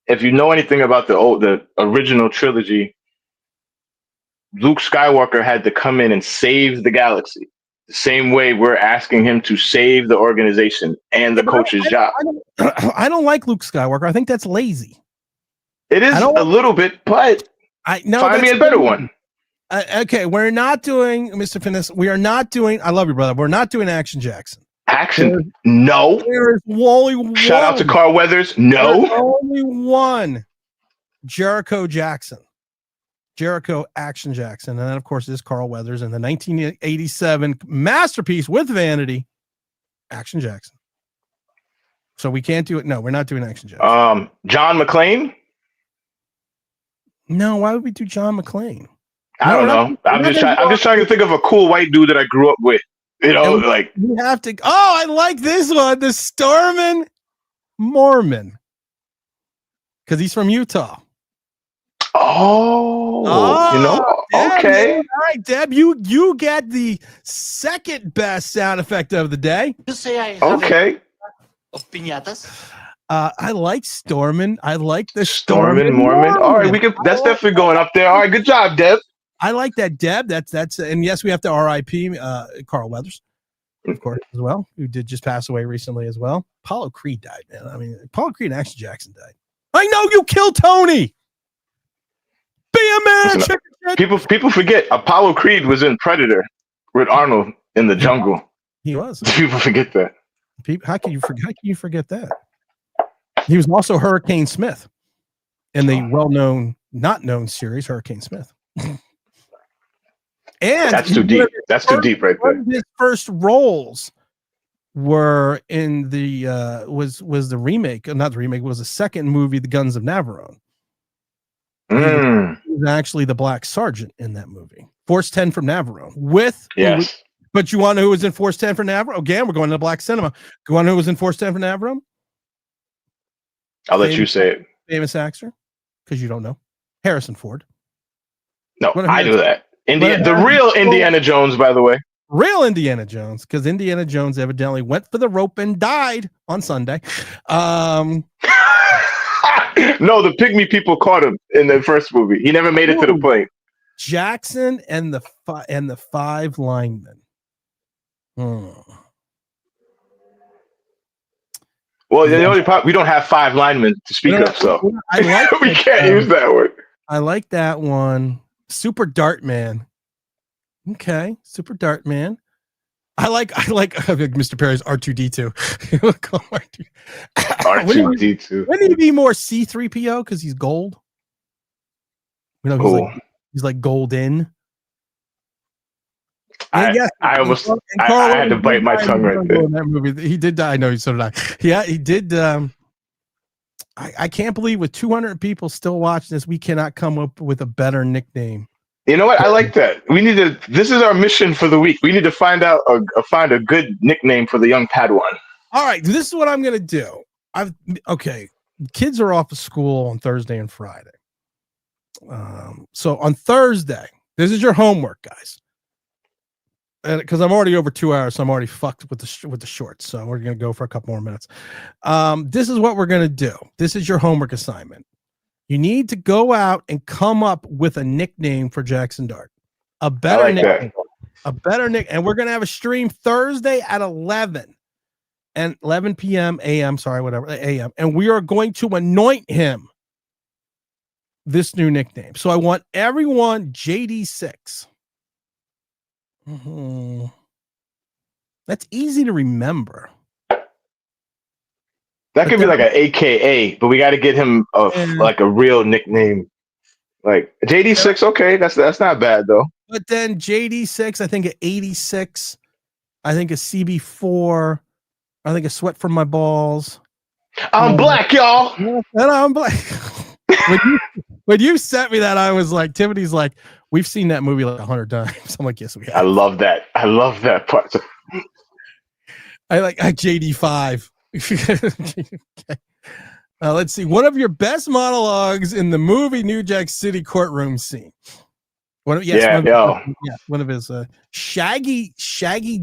if you know anything about the original trilogy, Luke Skywalker had to come in and save the galaxy. The same way we're asking him to save the organization and the coach's job. I don't like Luke Skywalker. I think that's lazy. It is a little bit, but find me a better one. Okay, we're not doing Mr. Finesse. We are not doing. I love you, brother. We're not doing Action Jackson. No. There is only one. Shout out to Carl Weathers. No. There's only one. Jericho Action Jackson, and then of course is Carl Weathers in the 1987 masterpiece with Vanity, Action Jackson. So we can't do it. No, we're not doing Action Jackson. John McClane. No, why would we do John McClane? I don't know. I'm just trying to think of a cool white dude that I grew up with. We have to. Oh, I like this one, the Stormin Mormon, because he's from Utah. Okay. All right, Deb, you get the second best sound effect of the day. You say I have of piñatas. I like Stormin. I like the Stormin Mormon. All right, that's definitely going up there. All right, good job, Deb. I like that, Deb. That's and yes, we have to RIP Carl Weathers, of course, as well, who did just pass away recently as well. Apollo Creed died, man. I mean, Apollo Creed and Action Jackson died. I know you killed Tony. Be a man. Listen, people forget Apollo Creed was in Predator with Arnold in the jungle. He was. People forget that. How can you forget that? He was also Hurricane Smith in the well-known, not known series Hurricane Smith. And that's too deep. That's too deep right there. His first roles were in the was the remake, not the remake, was the second movie, The Guns of Navarone. He was actually the Black Sergeant in that movie. Force 10 from Navarone. Yes. But you want to know who was in Force 10 for Navarone? Again, we're going to Black Cinema. You want to know who was in Force 10 for Navarone? I'll let you say it. Famous actor, because you don't know. Harrison Ford. No, I knew that. The real Indiana Jones, by the way. Real Indiana Jones, because Indiana Jones evidently went for the rope and died on Sunday. No, the pygmy people caught him in the first movie. He never made it to the plane. Jackson and the five linemen. Well, the only problem, we don't have five linemen to speak of, so I like we can't use that one. I like that one. Super Dart Man. Okay, Super Dart Man. I like Mr. Perry's R2D2. R2D2. Wouldn't he be more C3PO because he's gold? You know, he's like golden. I had to bite my tongue right there. In that movie, he did die. I know, so did I. Yeah, he did. I can't believe with 200 people still watching this, we cannot come up with a better nickname. You know what? I like that. This is our mission for the week. We need to find a good nickname for the young Padawan. All right, this is what I'm gonna do. Kids are off of school on Thursday and Friday. So on Thursday, this is your homework, guys. And because I'm already over 2 hours, so I'm already fucked with the shorts. So we're gonna go for a couple more minutes. This is what we're gonna do. This is your homework assignment. You need to go out and come up with a nickname for Jackson Dart. A better nickname. A better nick. And we're gonna have a stream Thursday at 11 p.m. a.m. Sorry, whatever a.m. And we are going to anoint him this new nickname. So I want everyone JD6. That's easy to remember. That could be like an AKA, but we got to get him like a real nickname. Like JD6, okay, that's not bad though. But then JD6, I think at 86, I think a CB4, I think a sweat from my balls. I'm black, y'all. And I'm black. when you sent me that, I was like, Tiffany's like, we've seen that movie like 100 times. I'm like, yes, we have. I love that. I love that part. I like JD5. Okay. Let's see. One of your best monologues in the movie New Jack City courtroom scene. One of his Shaggy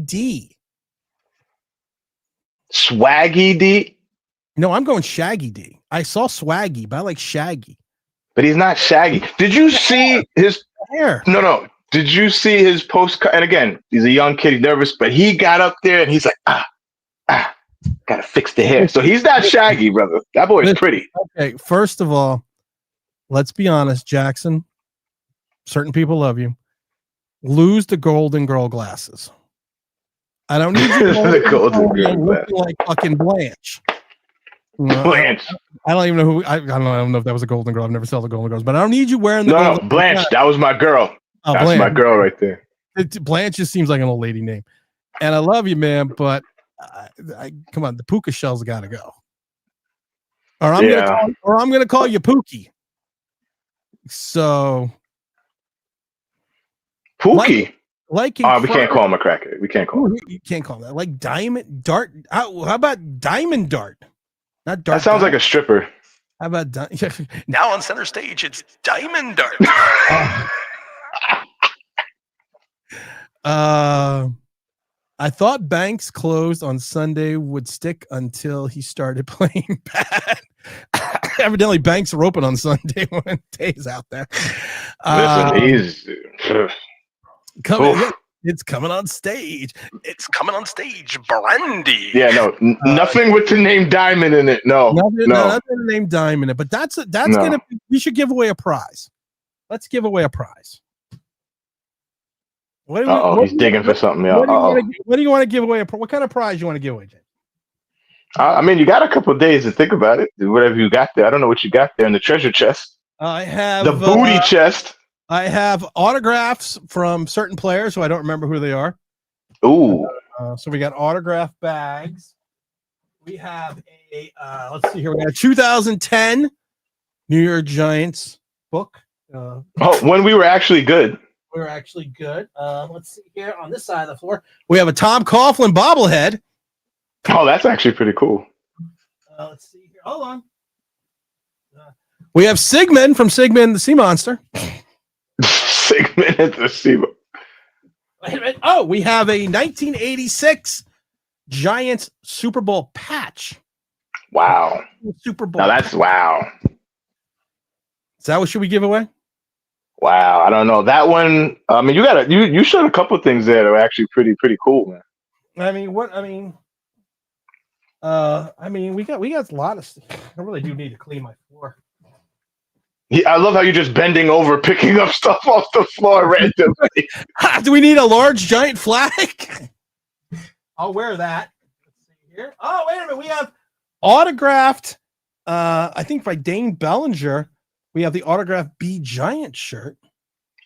D. Swaggy D? No, I'm going Shaggy D. I saw Swaggy, but I like Shaggy. But he's not Shaggy. Did you see his hair? No. Did you see his post? And again, he's a young kid, he's nervous, but he got up there and he's like, gotta fix the hair. So he's not Shaggy, brother. That boy's pretty. Okay, first of all, let's be honest, Jackson. Certain people love you. Lose the Golden Girl glasses. I don't need you the Golden Girl looking like fucking Blanche. Blanche. I don't even know who. I don't know if that was a Golden Girl. I've never saw the Golden Girls, but I don't need you wearing the. No, Blanche. That was my girl. Oh, that's Blanche. my girl right there. Blanche just seems like an old lady name, and I love you, man. But come on, the puka shell's got to go. Or I'm gonna call you Pookie. So Pookie. We can't call him a cracker. We can't call him. You can't call him that. Like Diamond Dart. How about Diamond Dart? Not Dart. That sounds like a stripper. How about Now on center stage, it's Diamond Dart. I thought Banks closed on Sunday would stick until he started playing bad. Evidently, Banks are open on Sunday when Day's out there. Listen, he's coming. It's coming on stage. It's coming on stage. Brandy. Yeah, no, nothing with the name Diamond in it. No, nothing with the name Diamond in it. But that's gonna. We should give away a prize. Let's give away a prize. He's digging for something. What do you want to give away? What kind of prize you want to give away, Jay? I mean, you got a couple of days to think about it. Do whatever you got there. I don't know what you got there in the treasure chest. I have the booty chest. I have autographs from certain players who I don't remember who they are. Ooh. So we got autograph bags. We have a let's see here. We got a 2010 New York Giants book. When we were actually good. We're actually good. Let's see here on this side of the floor. We have a Tom Coughlin bobblehead. Oh, that's actually pretty cool. Let's see here. Hold on. We have Sigmund from Sigmund the Sea Monster. Sigmund the Sea Monster. Wait a minute. Oh, we have a 1986 Giants Super Bowl patch. Wow. Super Bowl. Now that's wow. Is that what should we give away? Wow. I don't know. That one, I mean, you showed a couple of things there that were actually pretty cool, man. We got a lot of stuff. I really do need to clean my floor. Yeah, I love how you're just bending over, picking up stuff off the floor randomly. Do we need a large giant flag? I'll wear that. Let's see here. Oh, wait a minute. We have autographed, I think by Dane Bellinger. We have the autographed B Giant shirt.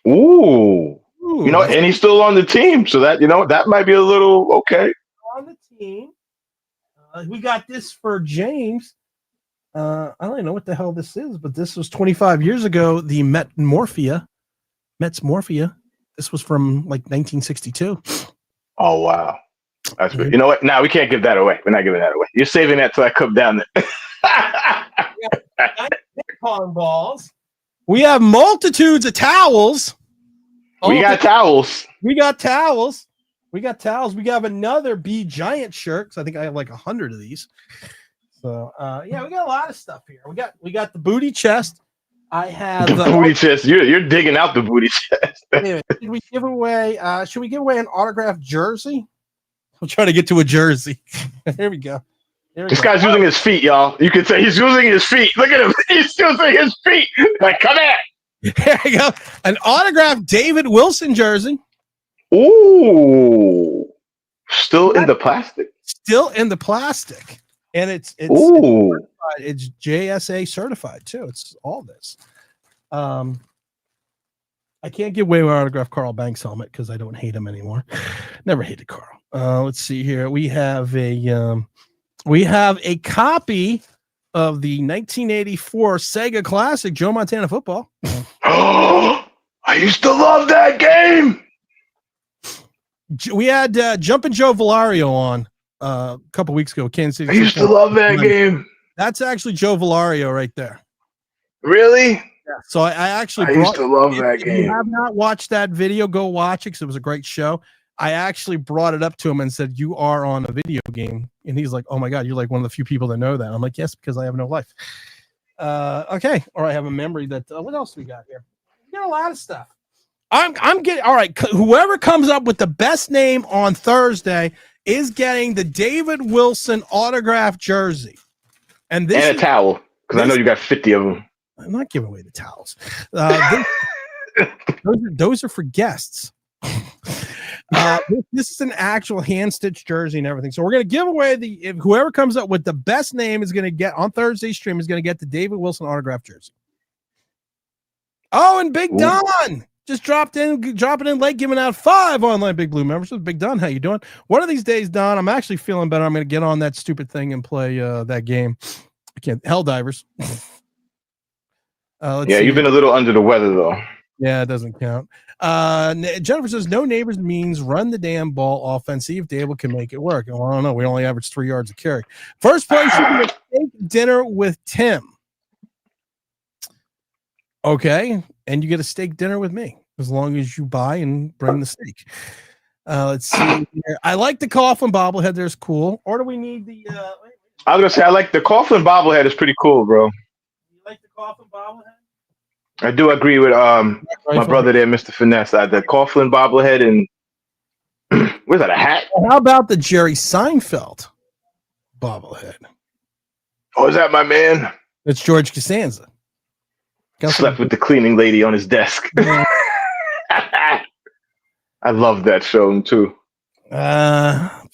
Ooh. And he's still on the team, so that that might be a little okay. On the team. We got this for James. I don't even know what the hell this is, but this was 25 years ago. The Mets Morphia. This was from like 1962. Oh wow, that's good. You know what? Now we can't give that away. We're not giving that away. You're saving that till I come down there. Pong balls. We have multitudes of towels. We got towels. We got towels. We have another B Giant shirt because I think I have like 100 of these. So we got a lot of stuff here. We got the booty chest. I have the booty chest. You're digging out the booty chest. Should we give away an autographed jersey? I'm trying to get to a jersey. Here we go. This guy's using his feet, y'all. You could say he's using his feet. Look at him. He's using his feet. Like, come here. Here we go. An autographed David Wilson jersey. Ooh. Still in the plastic. And it's JSA certified too. It's all this. I can't give away my autographed Carl Banks helmet because I don't hate him anymore. Never hated Carl. Let's see here. We have a copy of the 1984 Sega Classic Joe Montana Football. Oh, I used to love that game. We had Jumpin' Joe Valario on a couple weeks ago. Kansas City. I used to love that game. That's actually Joe Valario right there. Really? Yeah. So I used to love that game. If you have not watched that video, go watch it because it was a great show. I actually brought it up to him and said, "You are on a video game," and he's like, "Oh my god, you're like one of the few people that know that." I'm like, "Yes, because I have no life." Okay, or I have a memory that. What else we got here? We got a lot of stuff. I'm getting all right. Whoever comes up with the best name on Thursday is getting the David Wilson autographed jersey, and a towel because I know you got 50 of them. I'm not giving away the towels. Those are for guests. This is an actual hand-stitched jersey and everything. So we're going to give away whoever comes up with the best name is going to get on Thursday's stream is going to get the David Wilson autographed jersey. Oh, and Big Don just dropping in late, giving out 5 online Big Blue members. Big Don, how you doing? One of these days, Don, I'm actually feeling better. I'm going to get on that stupid thing and play that game. I can't. Helldivers. You've been a little under the weather though. Yeah, it doesn't count. Jennifer says no neighbors means run the damn ball offense. See if Dable can make it work. Well, I don't know. We only average 3 yards a carry. First place, you can steak dinner with Tim. Okay, and you get a steak dinner with me as long as you buy and bring the steak. Let's see here. I like the Coughlin bobblehead. There's cool. Or do we need the? I was gonna say I like the Coughlin bobblehead. Is pretty cool, bro. You like the Coughlin bobblehead? I do agree with my brother there, Mr. Finesse. The Coughlin bobblehead and where's that, a hat? How about the Jerry Seinfeld bobblehead? Oh, is that my man? It's George Costanza. Slept with the cleaning lady on his desk. I love that show too.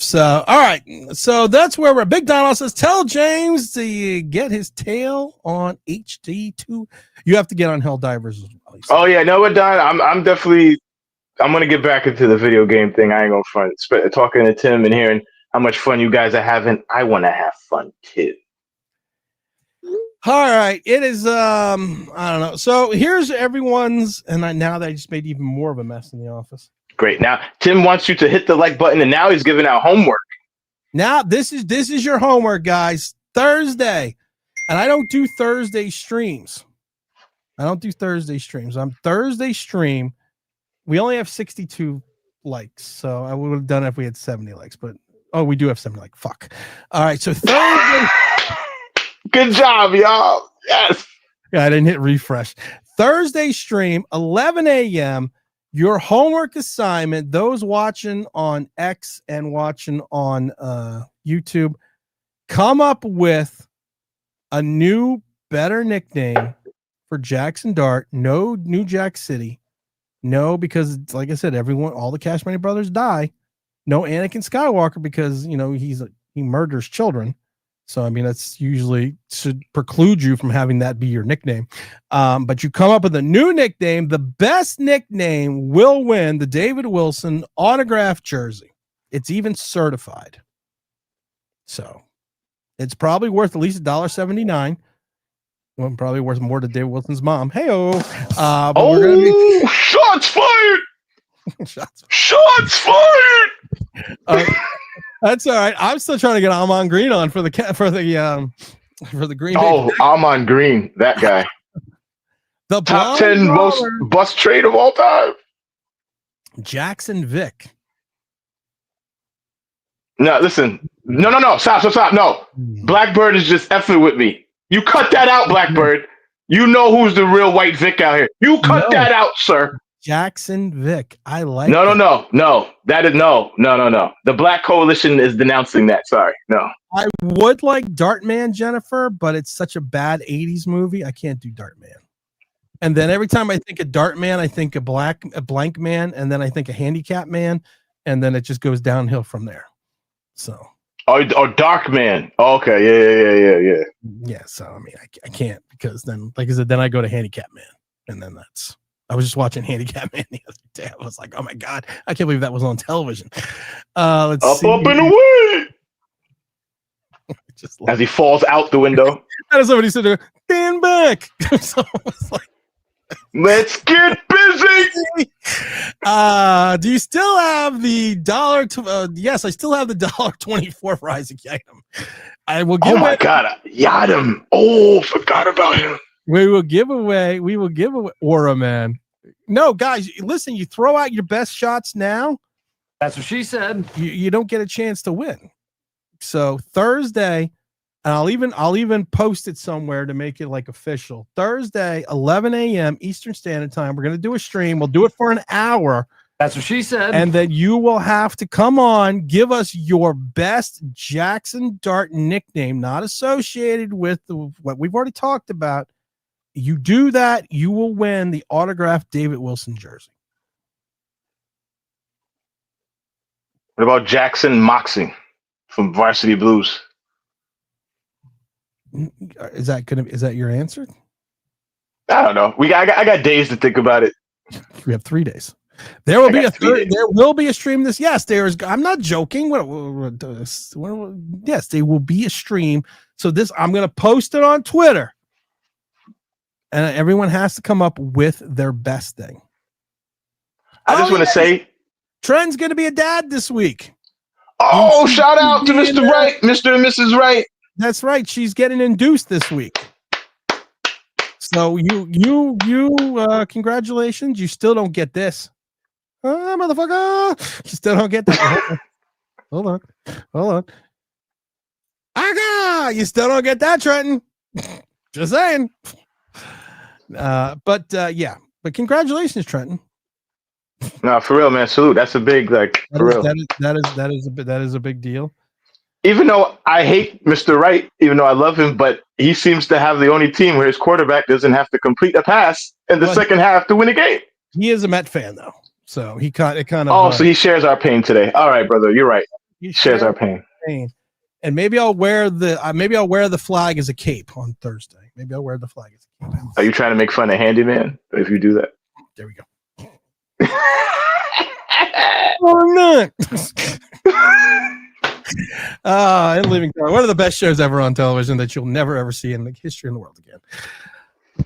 So all right. So that's where we're. Big Donald says, tell James to get his tail on HD2. You have to get on Helldivers as well. Oh yeah, no, what Don? I'm definitely I'm gonna get back into the video game thing. I ain't gonna front. Talking to Tim and hearing how much fun you guys are having, I want to have fun too. All right, it is. I don't know. So here's everyone's, and now that I just made even more of a mess in the office. Great. Now Tim wants you to hit the like button, and now he's giving out homework. Now this is your homework, guys. Thursday, and I don't do Thursday streams. I'm Thursday stream. We only have 62 likes, so I would have done it if we had 70 likes. But we do have 70 likes. Fuck. All right, so Thursday. Good job, y'all. Yes. Yeah, I didn't hit refresh. Thursday stream, 11 a.m. Your homework assignment, those watching on X and watching on YouTube, come up with a new, better nickname for Jackson Dart. No New Jack City. No, because like I said, all the Cash Money brothers die. No Anakin Skywalker because he murders children. So I mean that's usually should preclude you from having that be your nickname. But you come up with a new nickname. The best nickname will win the David Wilson autographed jersey. It's even certified. So it's probably worth at least $1.79. Well, probably worth more to David Wilson's mom. Hey-oh. Shots fired! Shots fired! That's all right. I'm still trying to get Amon Green on for the Green Bay. Oh, Amon Green, that guy. The top 10 most bust trade of all time. Jackson Vick. No, listen. No. Stop. No. Blackbird is just effing with me. You cut that out, Blackbird. You know who's the real white Vic out here. You cut that out, sir. Jackson Vick. I like No. That is no. The Black Coalition is denouncing that. Sorry. No. I would like Dartman, Jennifer, but it's such a bad 80s movie. I can't do Dartman. And then every time I think of Dartman, I think a blank man, and then I think a handicap man, and then it just goes downhill from there. So. Oh, Dark Man. Oh, okay. Yeah. Yeah. So I mean, I can't because then, like I said, then I go to Handicap Man, and then I was just watching Handicap Man the other day. I was like, oh my god, I can't believe that was on television. Let's see. Up and away. Just as he falls out the window. And somebody said, "Stand back." So I was like, let's get busy. Do you still have the dollar? Yes, I still have the $1.24 for Isaac Yiadom. I will give. Oh my god, Yiadom! Oh, forgot about him. We will give away Aura Man. No, guys, listen. You throw out your best shots now. That's what she said. You don't get a chance to win. So Thursday. And I'll even post it somewhere to make it like official. Thursday, 11 a.m. Eastern Standard Time. We're going to do a stream. We'll do it for an hour. That's what she said. And then you will have to come on, give us your best Jackson Dart nickname, not associated with what we've already talked about. You do that, you will win the autographed David Wilson jersey. What about Jackson Moxie from Varsity Blues? Is that your answer? I don't know. I got days to think about it. We have 3 days. There will be a stream this. Yes, there is. I'm not joking. Yes, there will be a stream. So I'm going to post it on Twitter, and everyone has to come up with their best thing. I just want to say, Trent's going to be a dad this week. Oh, shout out to Mr. Wright, Mr. and Mrs. Wright. That's right. She's getting induced this week. So you congratulations. You still don't get this. Motherfucker. You still don't get that. Hold on. You still don't get that, Trenton. Just saying. But congratulations, Trenton. No, for real, man. Salute. That's a big for real. That is a big deal. Even though I hate Mr. Wright, even though I love him, but he seems to have the only team where his quarterback doesn't have to complete a pass in the second half to win a game. He is a Met fan, though, so he kind of. Oh, so he shares our pain today. All right, brother, you're right. He shares our pain. And maybe I'll wear the flag as a cape on Thursday. Maybe I'll wear the flag as a cape. Are you trying to make fun of Handyman if you do that? There we go. or not. And Living Color, one of the best shows ever on television that you'll never ever see in the history of the world again.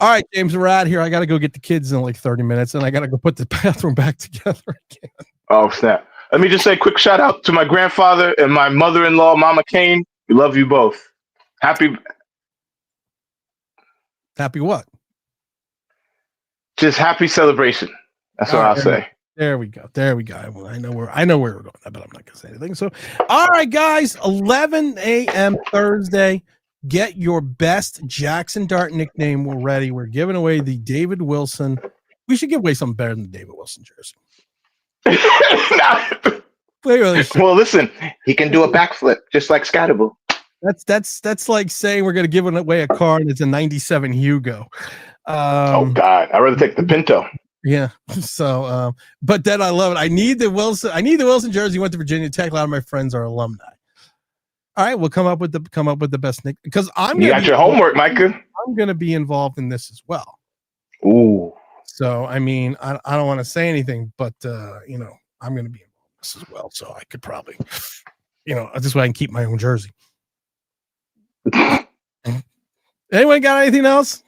All right, James, we're out here. I got to go get the kids in like 30 minutes, and I got to go put the bathroom back together again. Oh, snap. Let me just say a quick shout out to my grandfather and my mother-in-law, Mama Kane. We love you both. Happy what? Just happy celebration. That's what I'll say. There we go. Well, I know where we're going, but I'm not going to say anything. So, all right, guys, 11 a.m. Thursday. Get your best Jackson Dart nickname. We're ready. We're giving away the David Wilson. We should give away something better than the David Wilson jersey. Well, listen, he can do a backflip just like Scatterable. That's like saying we're going to give away a car and it's a 97 Hugo. Oh God, I'd rather take the Pinto. Yeah. So, but then I love it. I need the Wilson jersey. Went to Virginia Tech. A lot of my friends are alumni. All right, we'll come up with the best nick because You got your homework, Micah. I'm going to be involved in this as well. Ooh. So I mean, I don't want to say anything, but I'm going to be involved in this as well. So I could probably, this way I can keep my own jersey. Anyone got anything else?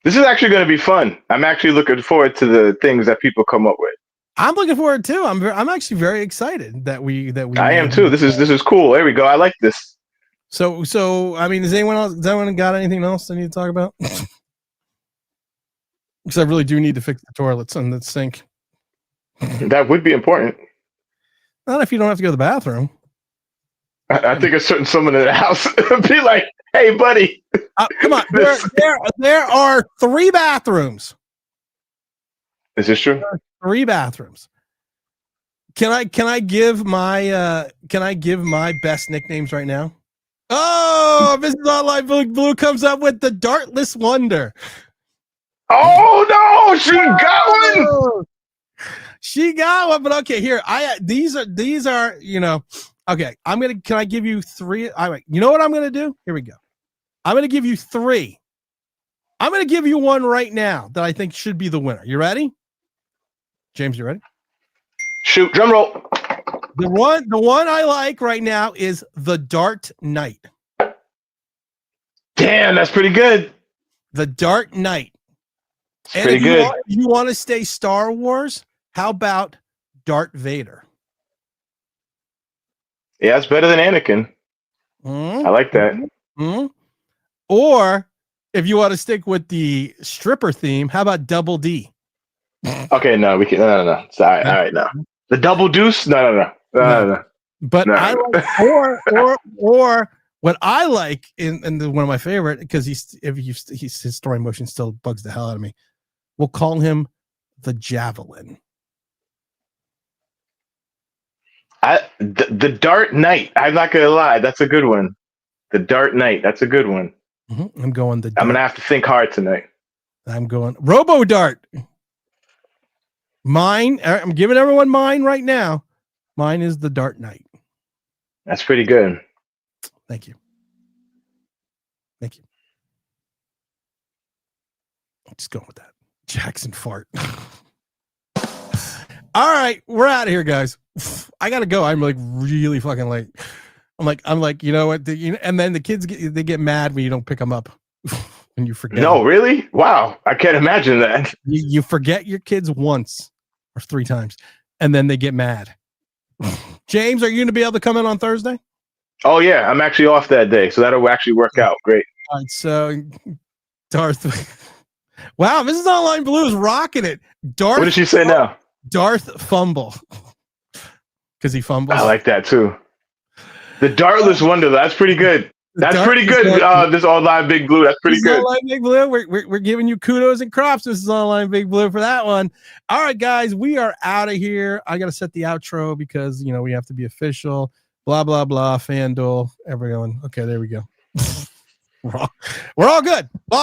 This is actually going to be fun. I'm actually looking forward to the things that people come up with. I'm looking forward too. I'm actually very excited that we. I am too. This is cool. There we go. I like this. So I mean, has anyone got anything else they need to talk about? Because I really do need to fix the toilets and the sink. That would be important. Not if you don't have to go to the bathroom. I think a certain someone in the house would be like, "Hey, buddy, come on." There are 3 bathrooms. Is this true? 3 bathrooms. Can I give my best nicknames right now? Oh, Mrs. Online Blue comes up with the Dartless Wonder. Oh no, she got one. She got one, but okay, here these are okay. Can I give you 3? All right, you know what I'm gonna do? Here we go. I'm gonna give you 3. I'm gonna give you one right now that I think should be the winner. You ready? James, you ready? Shoot, drum roll. The one I like right now is the Dart Knight. Damn, that's pretty good. The Dart Knight. It's pretty good. You want to stay Star Wars? How about Darth Vader? Yeah, it's better than Anakin. I like that. Or if you want to stick with the stripper theme, how about Double D? Okay, no, we can. No. Sorry, all right, no. The Double Deuce? No. But no. I like, or what I like in one of my favorite, because his story motion still bugs the hell out of me. We'll call him the Javelin. The Dart Knight. I'm not gonna lie, that's a good one. The Dart Knight. That's a good one. I'm going I'm gonna have to think hard tonight. I'm going Robo Dart. Mine. I'm giving everyone mine right now. Mine is the Dart Knight. That's pretty good. Thank you. I'm just going with that. Jackson fart. All right, we're out of here, guys. I gotta go. I'm like really fucking late. I'm like, you know what? And then the kids get mad when you don't pick them up. When you forget. No, really? Wow, I can't imagine that. You forget your kids once or 3 times, and then they get mad. James, are you going to be able to come in on Thursday? Oh yeah, I'm actually off that day, so that'll actually work out great. All right, so Darth. Wow, Mrs. Online Blue is rocking it. Darth. What did she say now? Darth Fumble. Because he fumbles. I like that too. The Dartless Wonder. That's pretty good. That's pretty good. This Online Big Blue. That's pretty good. Online Big Blue. We're giving you kudos and props. This is Online Big Blue for that one. All right, guys, we are out of here. I got to set the outro because we have to be official. Blah blah blah. FanDuel. Everyone. Okay, there we go. We're all good. Bye.